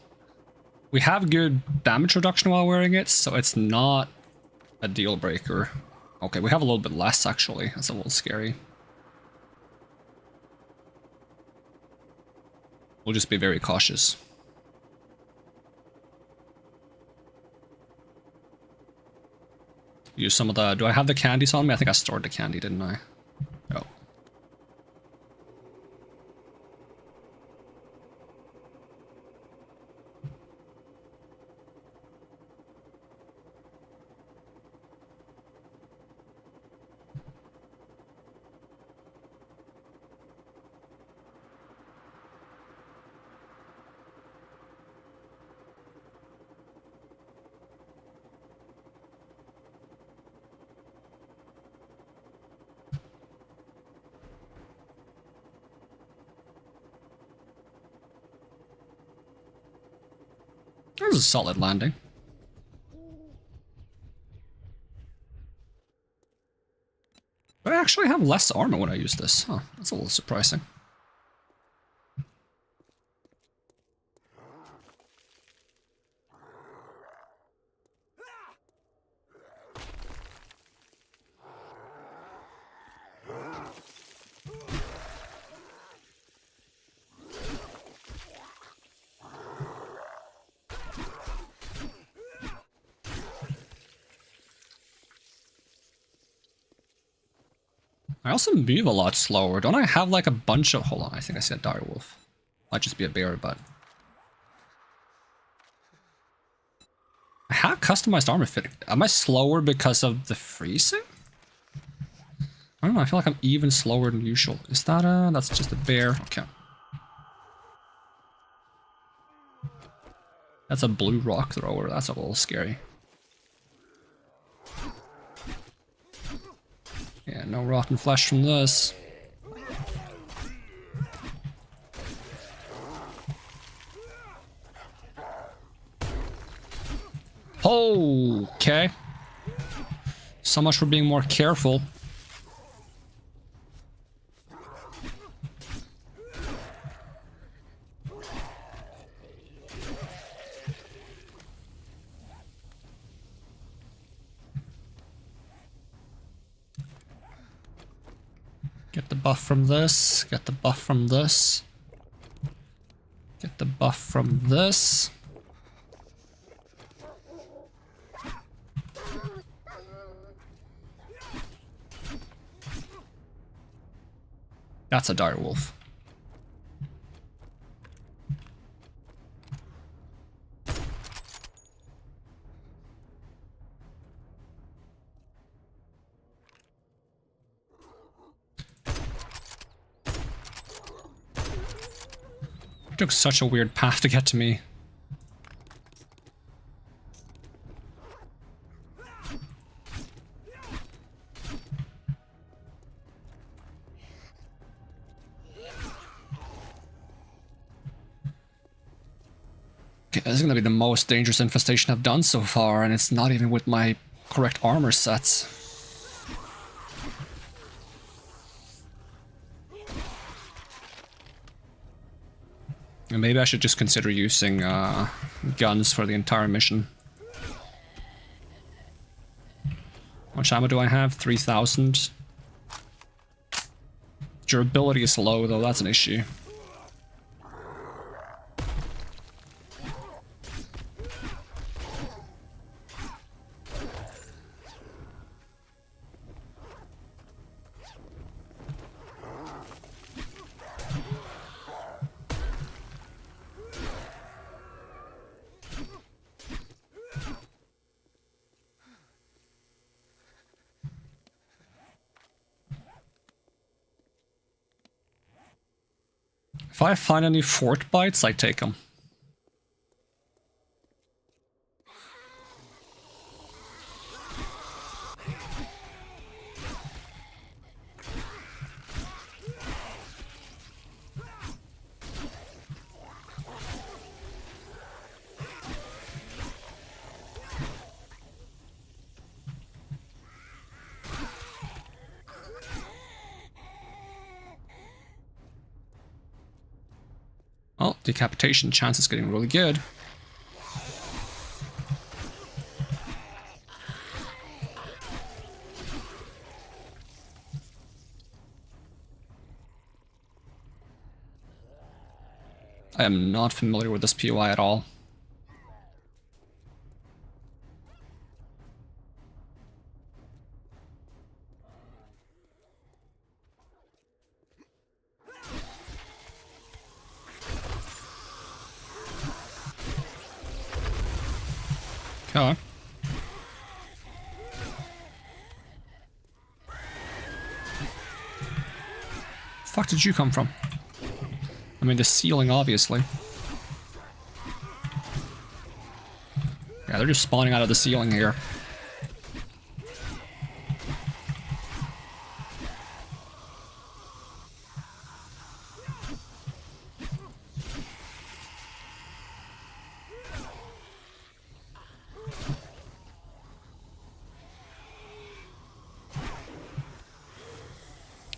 We have good damage reduction while wearing it, so it's not a deal breaker. Okay, we have a little bit less actually. That's a little scary. We'll just be very cautious. Use some of the... Do I have the candies on me? I think I stored the candy, didn't I? Oh. That was a solid landing. But I actually have less armor when I use this. Huh, that's a little surprising. I also move a lot slower. Don't I have like a bunch of... Hold on, I think I see a dire wolf. Might just be a bear, but... I have customized armor fitting. Am I slower because of the freezing? I don't know, I feel like I'm even slower than usual. Is that a... That's just a bear. Okay. That's a blue rock thrower. That's a little scary. Yeah, no rotten flesh from this. Oh, okay. So much for being more careful. Get the buff from this, get the buff from this. Get the buff from this. That's a dire wolf. It took such a weird path to get to me. Okay, this is gonna be the most dangerous infestation I've done so far, and it's not even with my correct armor sets. And maybe I should just consider using guns for the entire mission. How much ammo do I have? 3,000. Durability is low though, that's an issue. If I find any fort bites, I take them. Oh, decapitation chance is getting really good. I am not familiar with this POI at all. Okay. Fuck did you come from? I mean, the ceiling, obviously. Yeah, they're just spawning out of the ceiling here.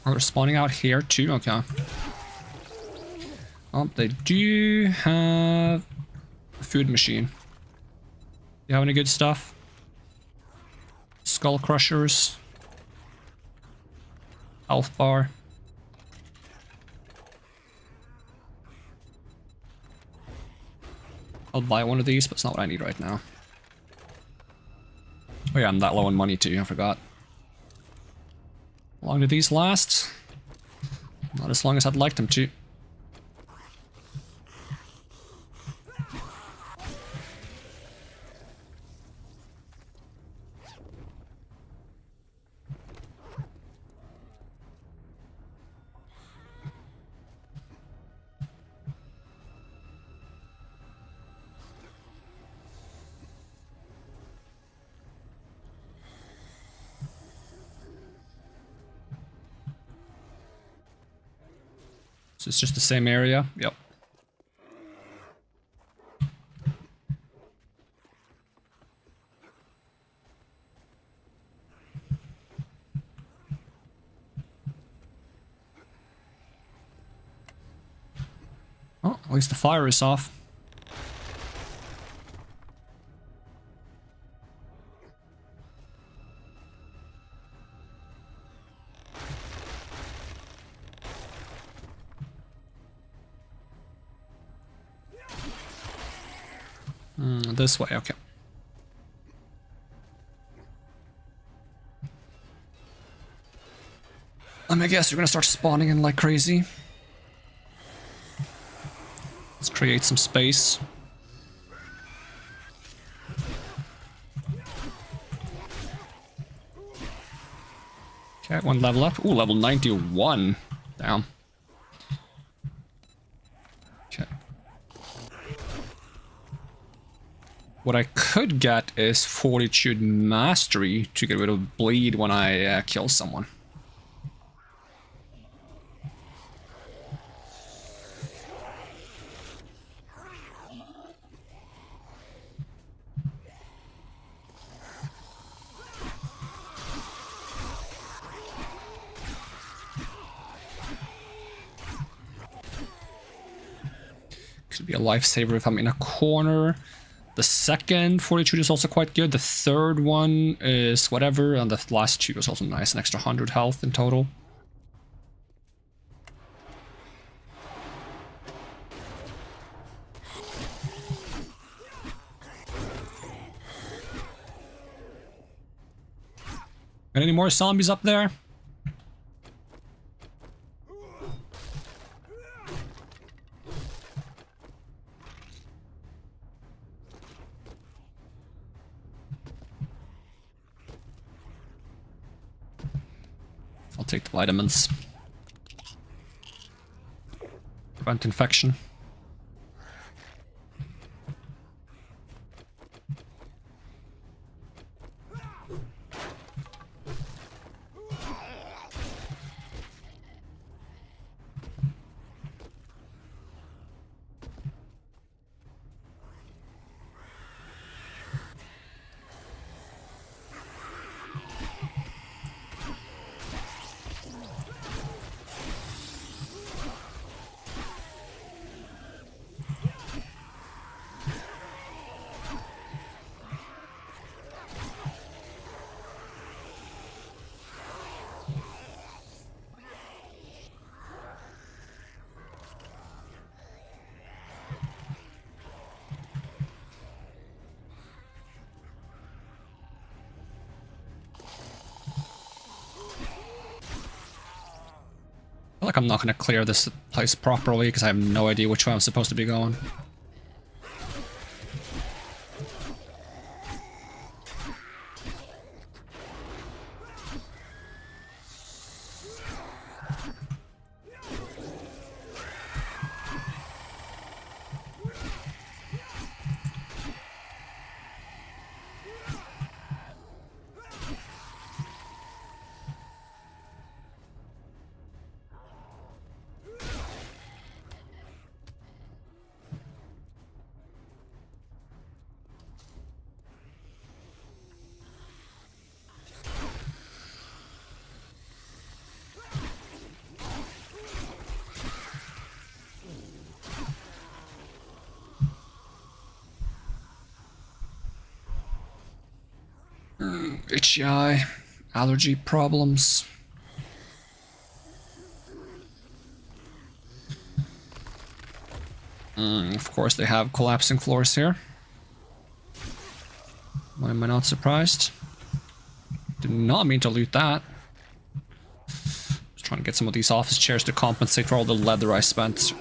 Oh, they're spawning out here too? Okay. Oh, they do have a food machine. You have any good stuff? Skull crushers. Health bar. I'll buy one of these, but it's not what I need right now. Oh yeah, I'm that low on money too, I forgot. How long do these last? Not as long as I'd like them to. So it's just the same area? Yep. Oh, at least the fire is off. This way, okay. I guess you're gonna start spawning in like crazy. Let's create some space. Okay, one level up. Ooh, level 91. Damn. Okay. What I could get is Fortitude Mastery to get rid of bleed when I kill someone. Could be a lifesaver if I'm in a corner. The second Fortitude is also quite good. The third one is whatever, and the last two is also nice. An extra 100 health in total. Got any more zombies up there? I'll take the vitamins. Prevent infection. I feel like I'm not going to clear this place properly because I have no idea which way I'm supposed to be going. Itchy eye, allergy problems. Of course they have collapsing floors here. Why am I not surprised? Did not mean to loot that. Just trying to get some of these office chairs to compensate for all the leather I spent.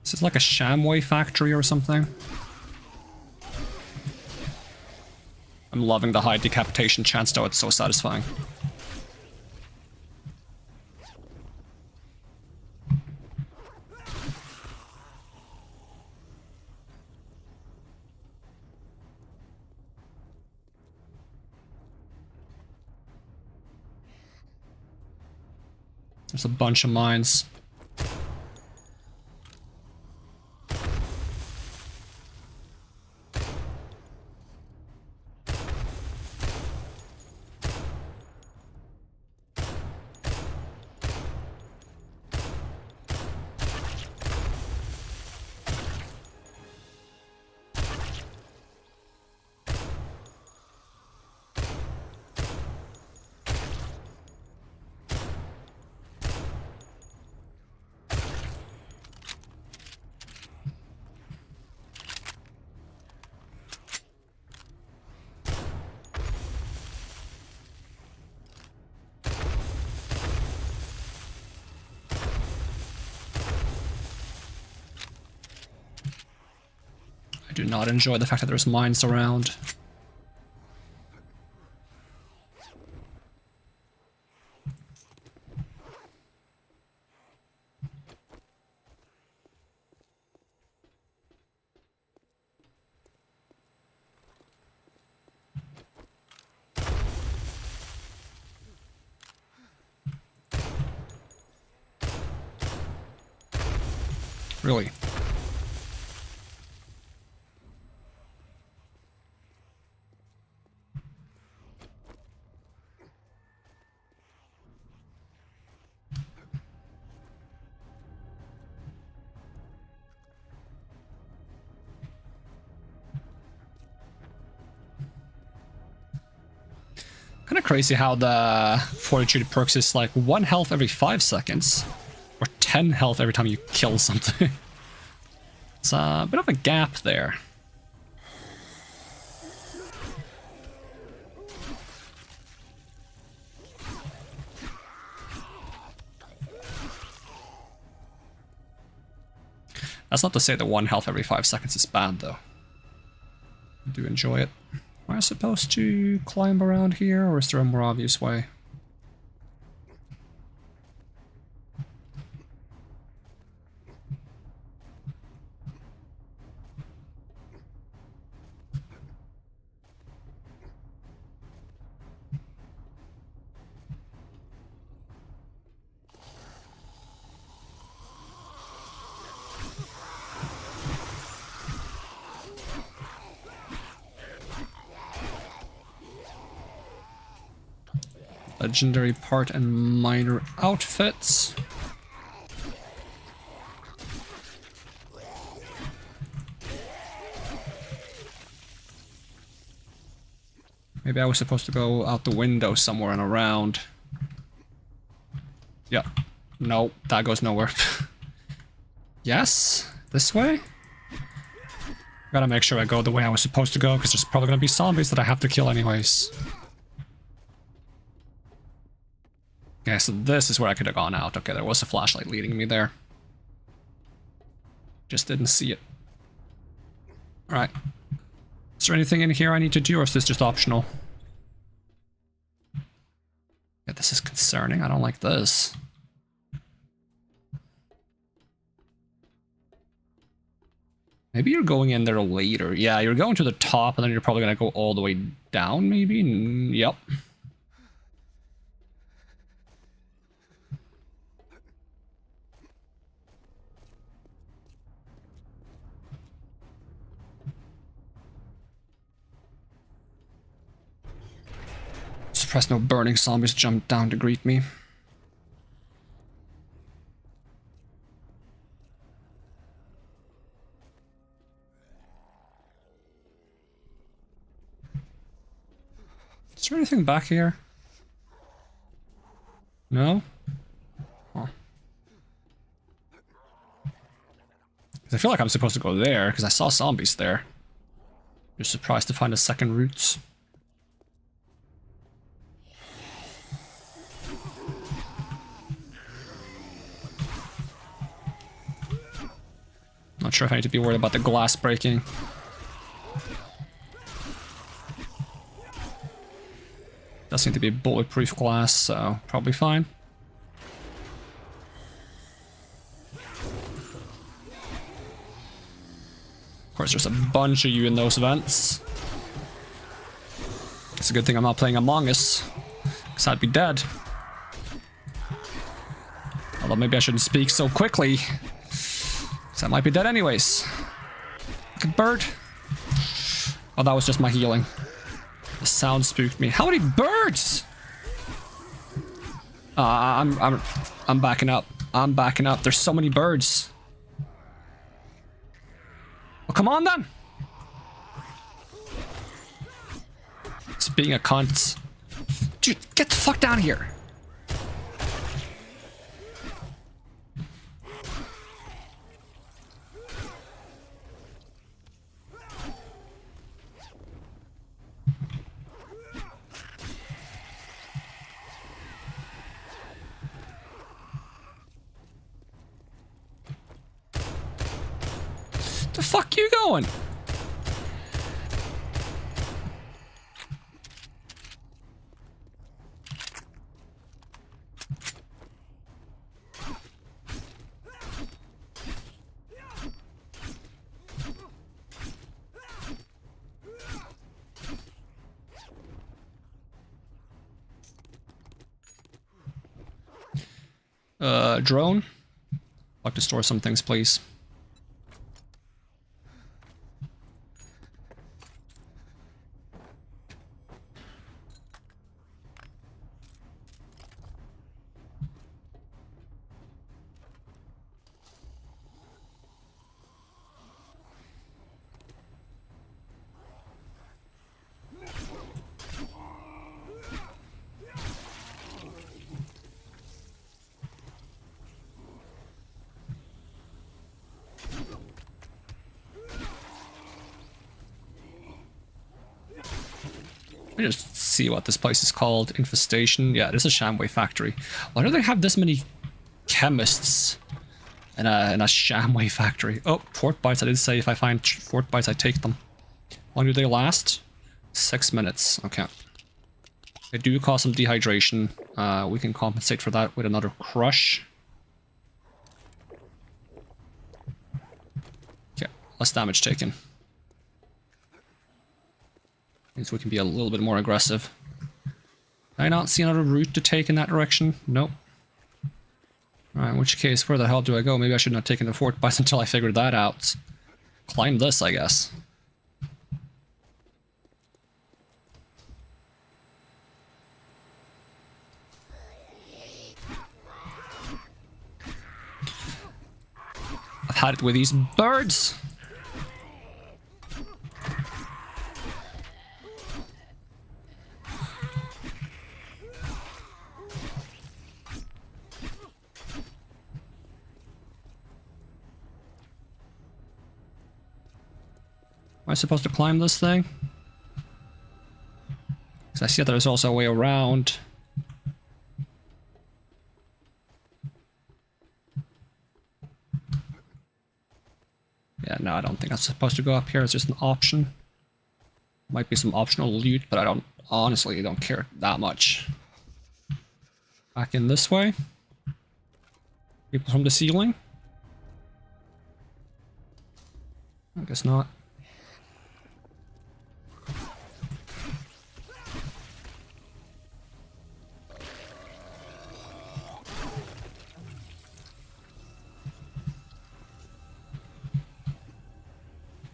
This is like a Shamway factory or something. I'm loving the high decapitation chance though, it's so satisfying. There's a bunch of mines. I do not enjoy the fact that there's mines around. Really? Kind of crazy how the fortitude perks is like 1 health every 5 seconds. Or 10 health every time you kill something. It's a bit of a gap there. That's not to say that 1 health every 5 seconds is bad, though. I do enjoy it. Am I supposed to climb around here, or is there a more obvious way? Legendary part and minor outfits. Maybe I was supposed to go out the window somewhere and around. Yeah. No, that goes nowhere. Yes? This way? Gotta make sure I go the way I was supposed to go, because there's probably gonna be zombies that I have to kill anyways. Okay, so this is where I could have gone out. Okay, there was a flashlight leading me there. Just didn't see it. Alright. Is there anything in here I need to do, or is this just optional? Yeah, this is concerning. I don't like this. Maybe you're going in there later. Yeah, you're going to the top, and then you're probably going to go all the way down, maybe? Yep. Surprised no burning zombies jumped down to greet me. Is there anything back here? No? Huh. I feel like I'm supposed to go there, because I saw zombies there. Just surprised to find a second route. Not sure if I need to be worried about the glass breaking. Does seem to be bulletproof glass, so probably fine. Of course, there's a bunch of you in those vents. It's a good thing I'm not playing Among Us, because I'd be dead. Although maybe I shouldn't speak so quickly, because I might be dead anyways. Like a bird. Oh, that was just my healing. The sound spooked me. How many birds? I'm backing up. I'm backing up. There's so many birds. Well, come on then. It's being a cunt. Dude, get the fuck down here. The fuck you going? Drone. I'd like to store some things, please. Let me just see what this place is called. Infestation. Yeah, this is a Shamway factory. Why do they have this many chemists in a Shamway factory? Oh, fort bites. I did say if I find fort bites, I take them. How long do they last? 6 minutes. Okay. They do cause some dehydration. We can compensate for that with another crush. Okay, less damage taken. Means we can be a little bit more aggressive. Did I not see another route to take in that direction? Nope. Alright, in which case, where the hell do I go? Maybe I should not have taken the fort bites until I figured that out. Climb this, I guess. I've had it with these birds. Am I supposed to climb this thing? Because I see that there's also a way around. Yeah, no, I don't think I'm supposed to go up here. It's just an option. Might be some optional loot, but I honestly don't care that much. Back in this way. People from the ceiling? I guess not.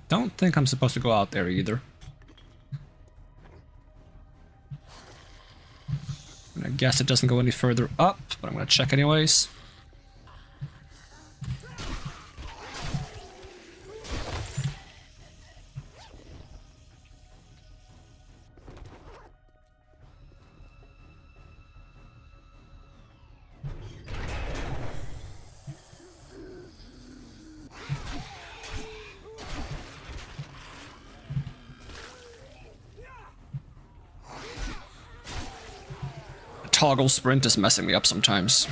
Don't think I'm supposed to go out there either. And I guess it doesn't go any further up, but I'm gonna check anyways. Toggle sprint is messing me up sometimes.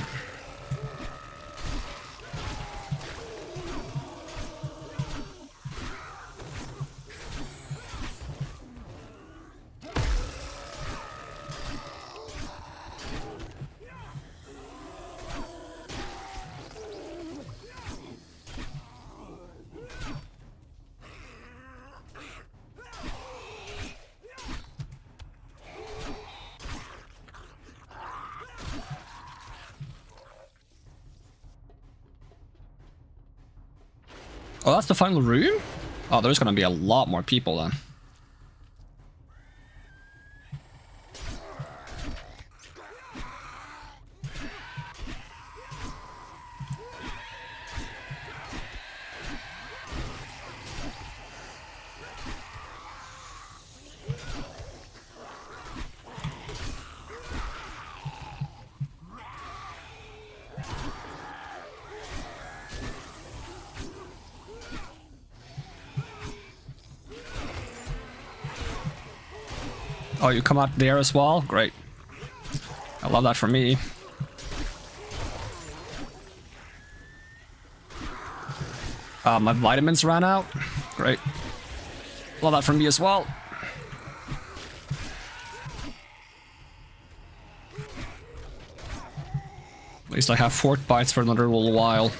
Oh, that's the final room? Oh, there's gonna be a lot more people then. Oh, you come out there as well? Great. I love that for me. My vitamins ran out. Great. Love that for me as well. At least I have fort bites for another little while.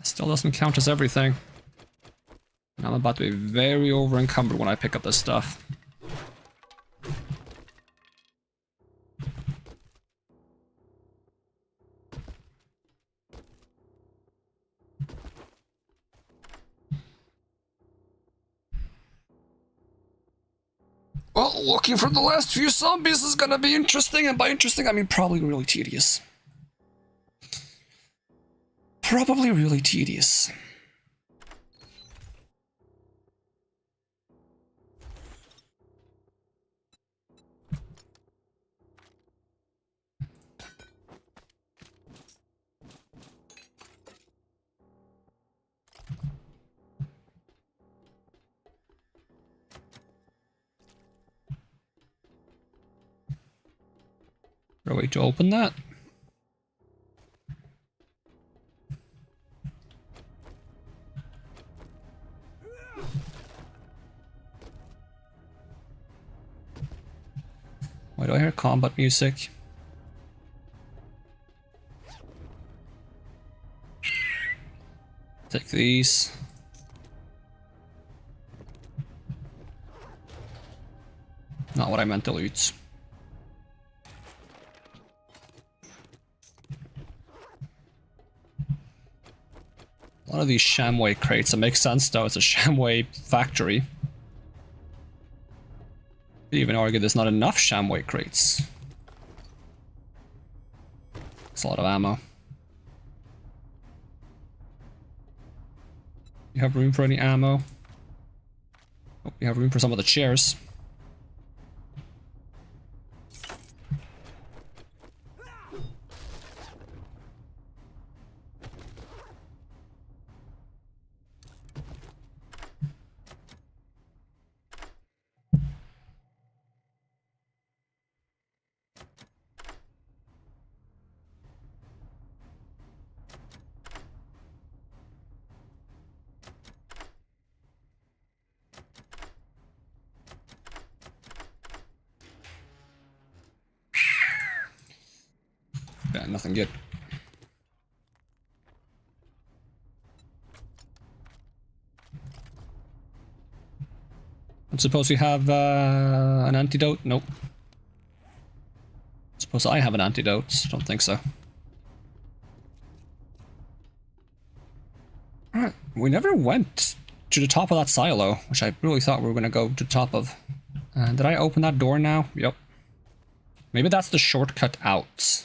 Still doesn't count as everything. And I'm about to be very over encumbered when I pick up this stuff. Well, looking for the last few zombies is gonna be interesting, and by interesting I mean probably really tedious. Probably really tedious. Is there a way to open that? Why do I hear combat music? Take these. Not what I meant to loot. A lot of these Shamway crates, it makes sense though, it's a Shamway factory. You even argue there's not enough Shamway crates. It's a lot of ammo. You have room for any ammo? Oh, you have room for some of the chairs. Yeah, nothing good. I suppose we have an antidote? Nope. Suppose I have an antidote? Don't think so. Alright, we never went to the top of that silo, which I really thought we were going to go to the top of. Did I open that door now? Yep. Maybe that's the shortcut out.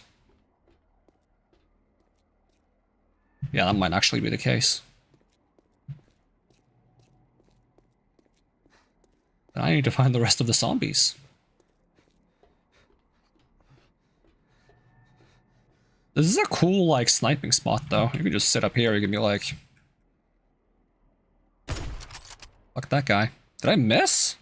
Yeah, that might actually be the case. But I need to find the rest of the zombies. This is a cool, like, sniping spot, though. You can just sit up here, you can be like... Fuck that guy. Did I miss?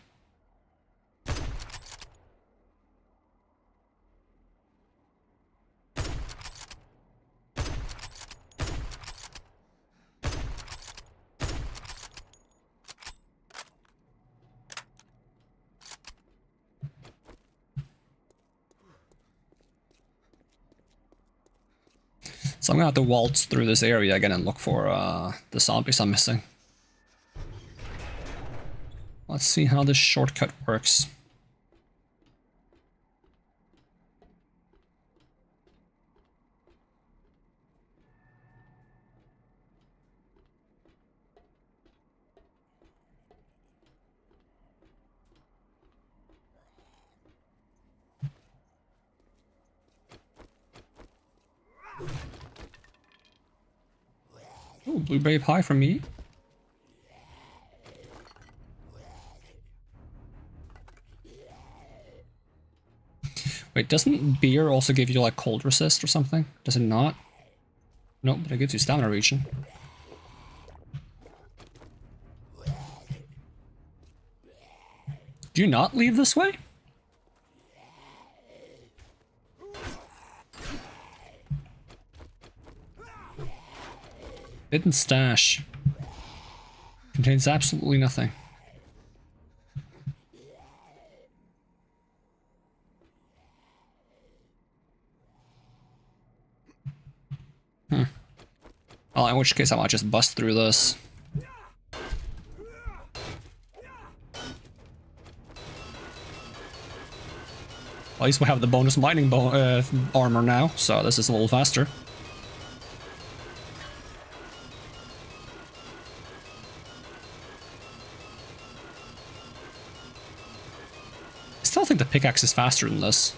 So I'm gonna have to waltz through this area again and look for the zombies I'm missing. Let's see how this shortcut works. Oh, blueberry pie for me. Wait, doesn't beer also give you like cold resist or something? Does it not? Nope, but it gives you stamina regen. Do you not leave this way? Hidden stash. Contains absolutely nothing. Well, in which case I might just bust through this. At least we have the bonus mining armor now, so this is a little faster. I still think the pickaxe is faster than this.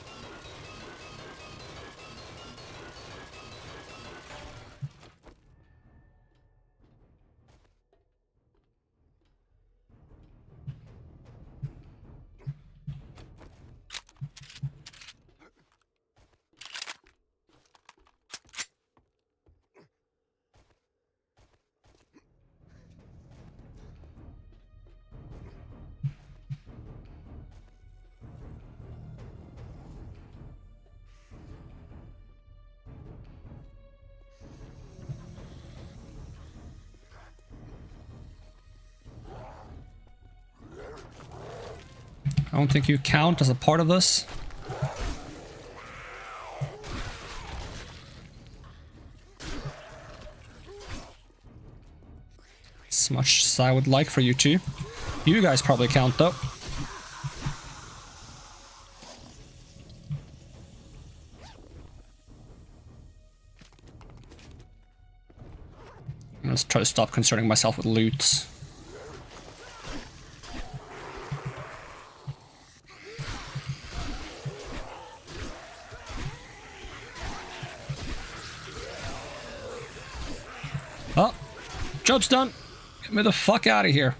I don't think you count as a part of this. As much as I would like for you to. You guys probably count though. Let's try to stop concerning myself with loot. Oh, job's done. Get me the fuck out of here.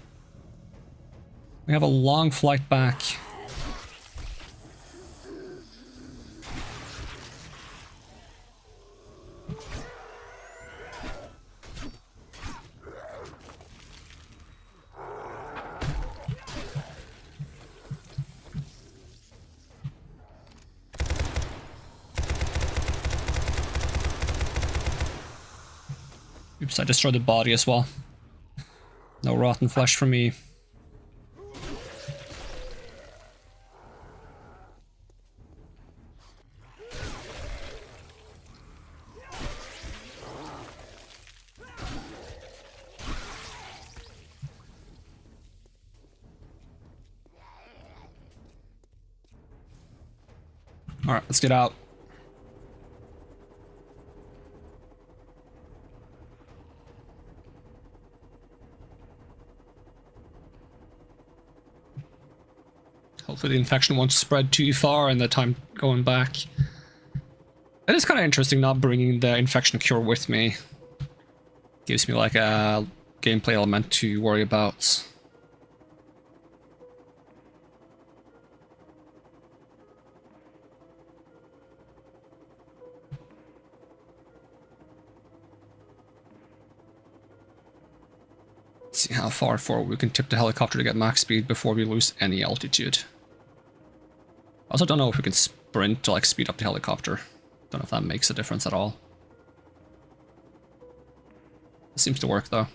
We have a long flight back. Oops, I destroyed the body as well. No rotten flesh for me. Alright, let's get out. Hopefully the infection won't spread too far in the time going back. It is kind of interesting not bringing the infection cure with me. Gives me like a gameplay element to worry about. Let's see how far forward we can tip the helicopter to get max speed before we lose any altitude. I also don't know if we can sprint to like speed up the helicopter. Don't know if that makes a difference at all. It seems to work though.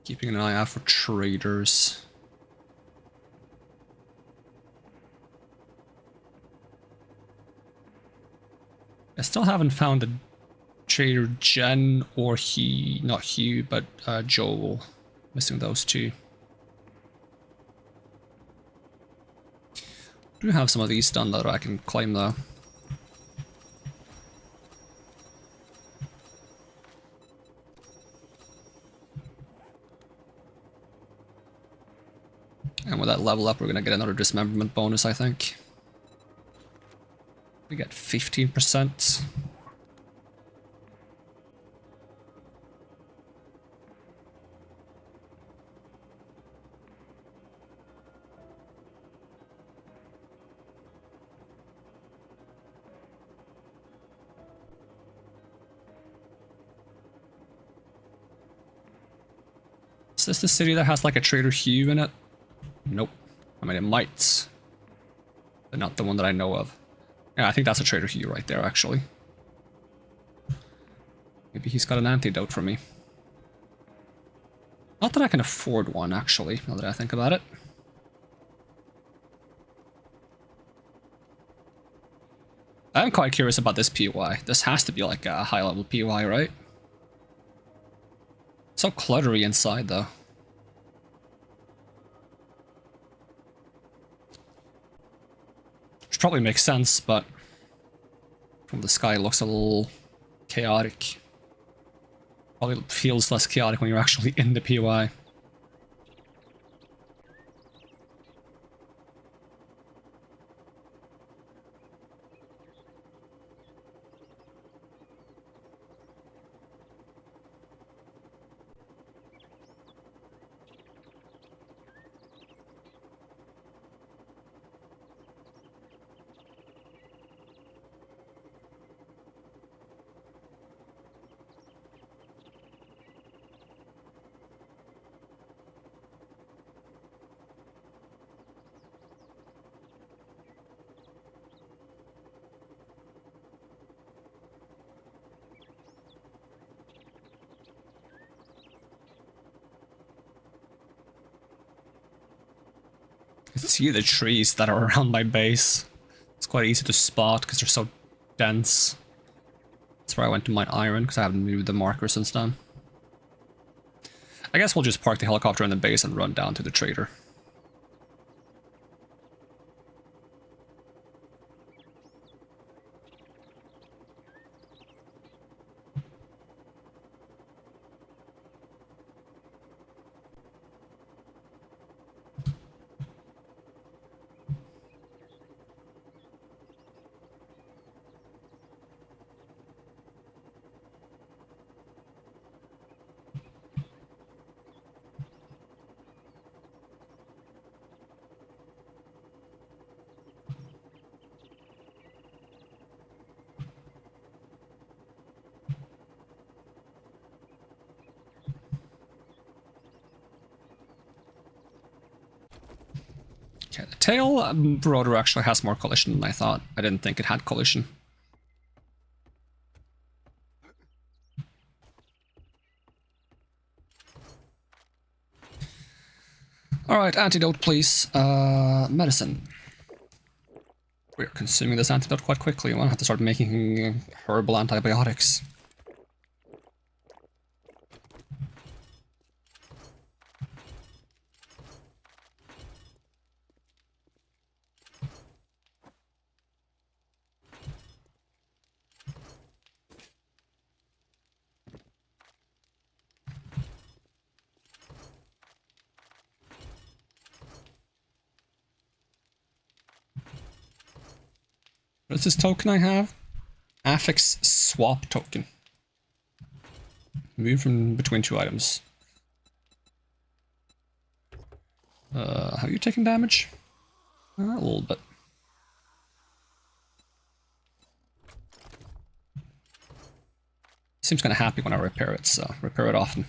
Keeping an eye out for traders. I still haven't found a trader Jen or not Hugh, but Joel. Missing those two. I do have some of these done that I can claim though. And with that level up, we're gonna get another dismemberment bonus, I think. We get 15%. Is this the city that has like a Trader Hugh in it? Nope. I mean, it might. but not the one that I know of. Yeah, I think that's a trader Hugh right there, actually. Maybe he's got an antidote for me. Not that I can afford one, actually, now that I think about it. I'm quite curious about this POI. This has to be like a high-level POI, right? So cluttery inside, though. Which probably makes sense, but from the sky it looks a little chaotic. Probably feels less chaotic when you're actually in the POI. I can see the trees that are around my base. It's quite easy to spot because they're so dense. That's where I went to mine iron because I haven't moved the marker since then. I guess we'll just park the helicopter in the base and run down to the trader. Okay, the tail rotor actually has more collision than I thought. I didn't think it had collision. Alright, antidote please. Medicine. We're consuming this antidote quite quickly. We'll have to start making herbal antibiotics. What's this token I have? Affix swap token. Move from between two items. Have you taken damage? A little bit. Seems kind of happy when I repair it, so repair it often.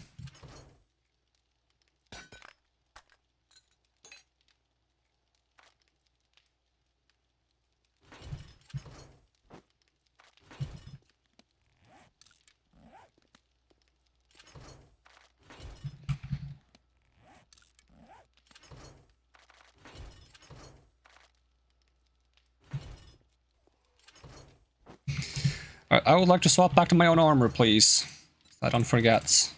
Alright, I would like to swap back to my own armor, please. So I don't forget.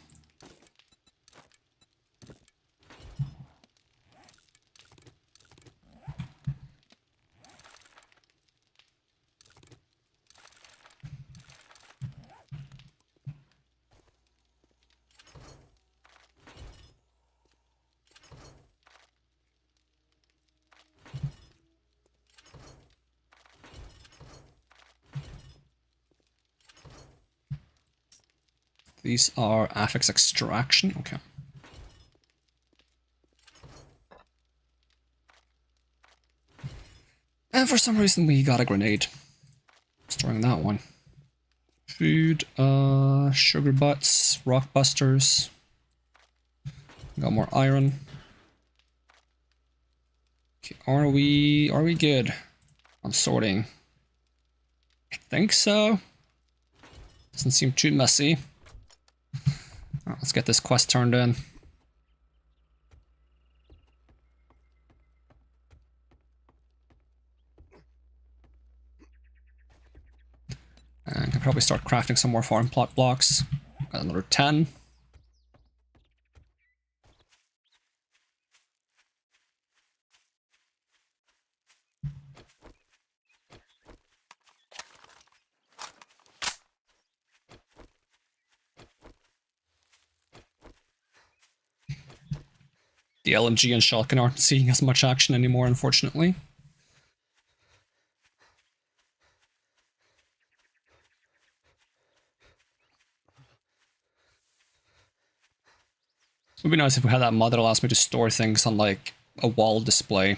These are affix extraction, okay. And for some reason we got a grenade. Storing that one. Food, sugar butts, rock busters. Got more iron. Okay, are we good? on sorting? I think so. Doesn't seem too messy. Alright, let's get this quest turned in. And I can probably start crafting some more farm plot blocks. Got another 10. The LNG and Shulkin aren't seeing as much action anymore, unfortunately. It would be nice if we had that mod that allows me to store things on, like, a wall display.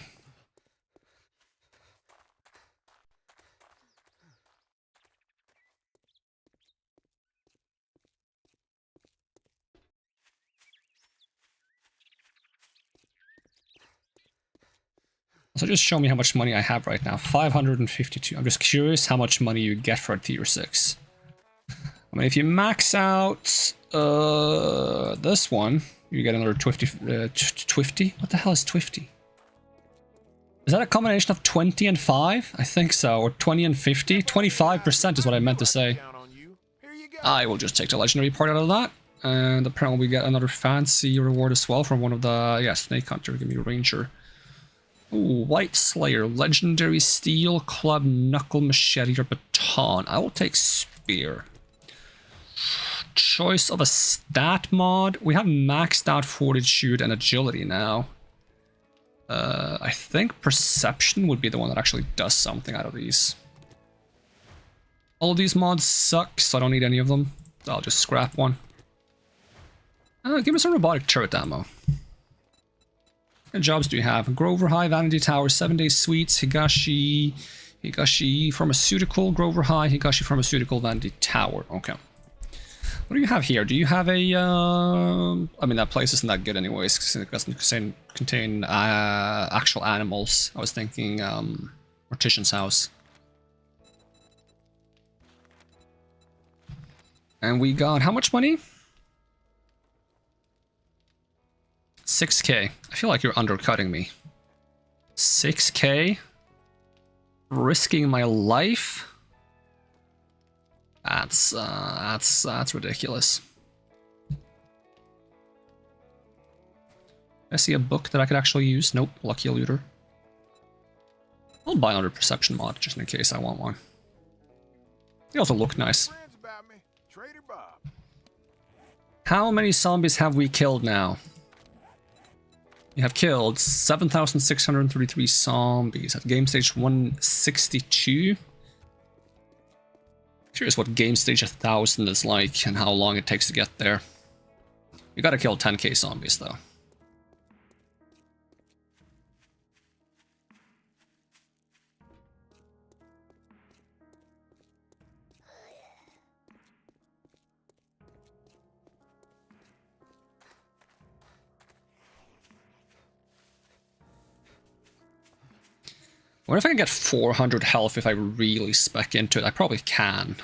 So just show me how much money I have right now. 552. I'm just curious how much money you get for a tier 6. I mean, if you max out this one, you get another 20. What the hell is 20? Is that a combination of 20 and 5? I think so. Or 20 and 50? 25% is what I meant to say. I will just take the legendary part out of that. And apparently we get another fancy reward as well from one of the... Yeah, Snake Hunter. Give me a Ranger. Ooh, White Slayer, Legendary Steel, Club, Knuckle, Machete, or Baton. I will take Spear. Choice of a stat mod. We have maxed out Fortitude and Agility now. I think Perception would be the one that actually does something out of these. All of these mods suck, so I don't need any of them. I'll just scrap one. Give me some robotic turret ammo. What jobs do you have? Grover High, Vanity Tower, 7 Days Sweets, Higashi Pharmaceutical, Grover High, Higashi Pharmaceutical, Vanity Tower. Okay. What do you have here? Do you have a, I mean, that place isn't that good anyways, because it doesn't contain actual animals. I was thinking, Mortician's House. And we got how much money? 6k. I feel like you're undercutting me. 6k? Risking my life? That's ridiculous. I see a book that I could actually use. Nope, lucky looter. I'll buy another perception mod just in case I want one. They also look nice. How many zombies have we killed now? We have killed 7,633 zombies at game stage 162. Curious what game stage 1000 is like and how long it takes to get there. You gotta kill 10k zombies though. What if I can get 400 health if I really spec into it? I probably can.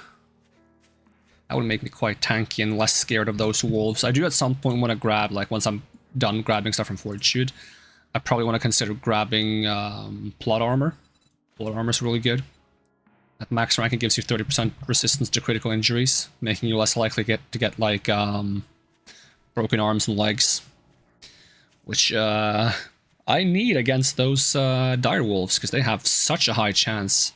That would make me quite tanky and less scared of those wolves. I do at some point want to grab, like once I'm done grabbing stuff from Fortitude, I probably want to consider grabbing plot armor. Plot armor is really good. At max rank it gives you 30% resistance to critical injuries, making you less likely to get like broken arms and legs. Which I need against those dire wolves, because they have such a high chance.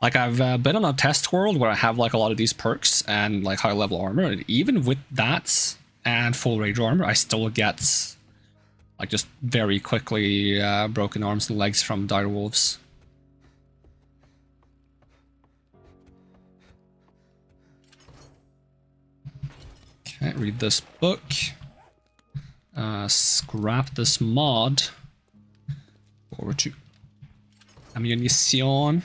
Like, I've been on a test world where I have like a lot of these perks and like high level armor, and even with that and full rage armor, I still get like just very quickly broken arms and legs from dire wolves. Okay, read this book. Scrap this mod. Over to ammunition.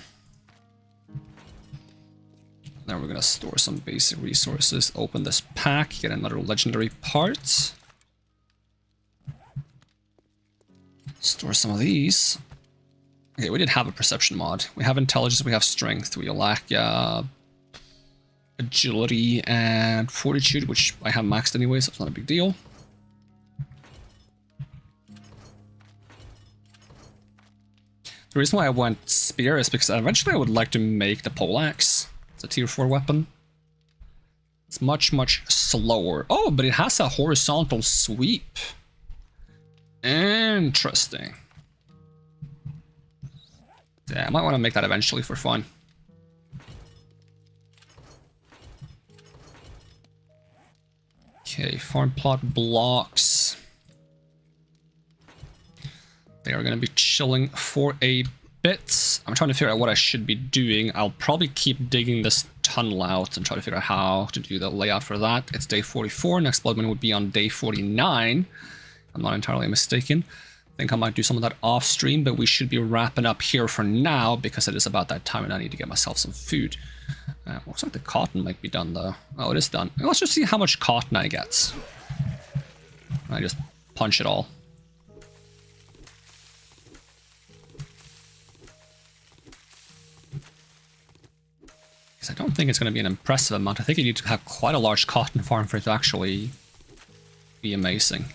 Now we're gonna store some basic resources. Open this pack, get another legendary part. Store some of these. Okay, we did have a perception mod. We have intelligence, we have strength. We lack agility and fortitude, which I have maxed anyway, so it's not a big deal. The reason why I went spear is because eventually I would like to make the poleaxe. It's a tier 4 weapon. It's much, much slower. Oh, but it has a horizontal sweep. Interesting. Yeah, I might want to make that eventually for fun. Okay, farm plot blocks. They are going to be chilling for a bit. I'm trying to figure out what I should be doing. I'll probably keep digging this tunnel out and try to figure out how to do the layout for that. It's day 44. Next blood moon would be on day 49. I'm not entirely mistaken. I think I might do some of that off stream, but we should be wrapping up here for now because it is about that time and I need to get myself some food. Looks like the cotton might be done though. Oh, it is done. Let's just see how much cotton I get. I just punch it all. I don't think it's going to be an impressive amount. I think you need to have quite a large cotton farm for it to actually be amazing.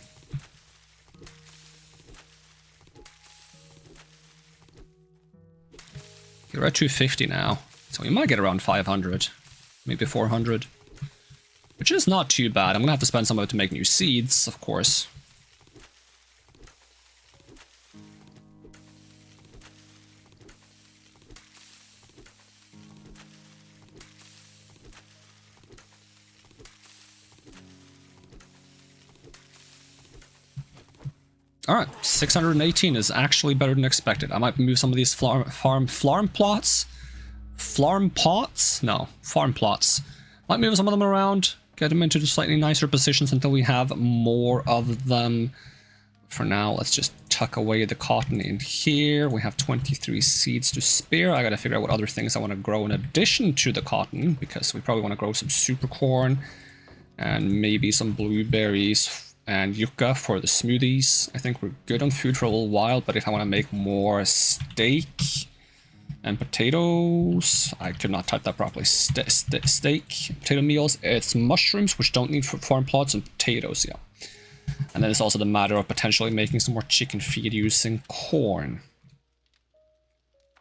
We're at 250 now, so we might get around 500, maybe 400, which is not too bad. I'm going to have to spend some of it to make new seeds, of course. Alright, 618 is actually better than expected. I might move some of these farm plots. Farm plots? No, farm plots. Might move some of them around, get them into slightly nicer positions until we have more of them. For now, let's just tuck away the cotton in here. We have 23 seeds to spare. I gotta figure out what other things I want to grow in addition to the cotton, because we probably want to grow some super corn and maybe some blueberries and yucca for the smoothies. I think we're good on food for a little while, but if I want to make more steak and potatoes, I could not type that properly, steak, potato meals, it's mushrooms, which don't need farm plots, and potatoes, yeah. And then it's also the matter of potentially making some more chicken feed using corn.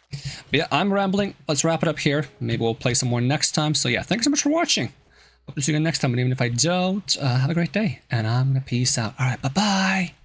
But yeah, I'm rambling. Let's wrap it up here. Maybe we'll play some more next time. So yeah, thanks so much for watching. Hope to see you again next time, and even if I don't, have a great day, and I'm gonna peace out. Alright, bye-bye!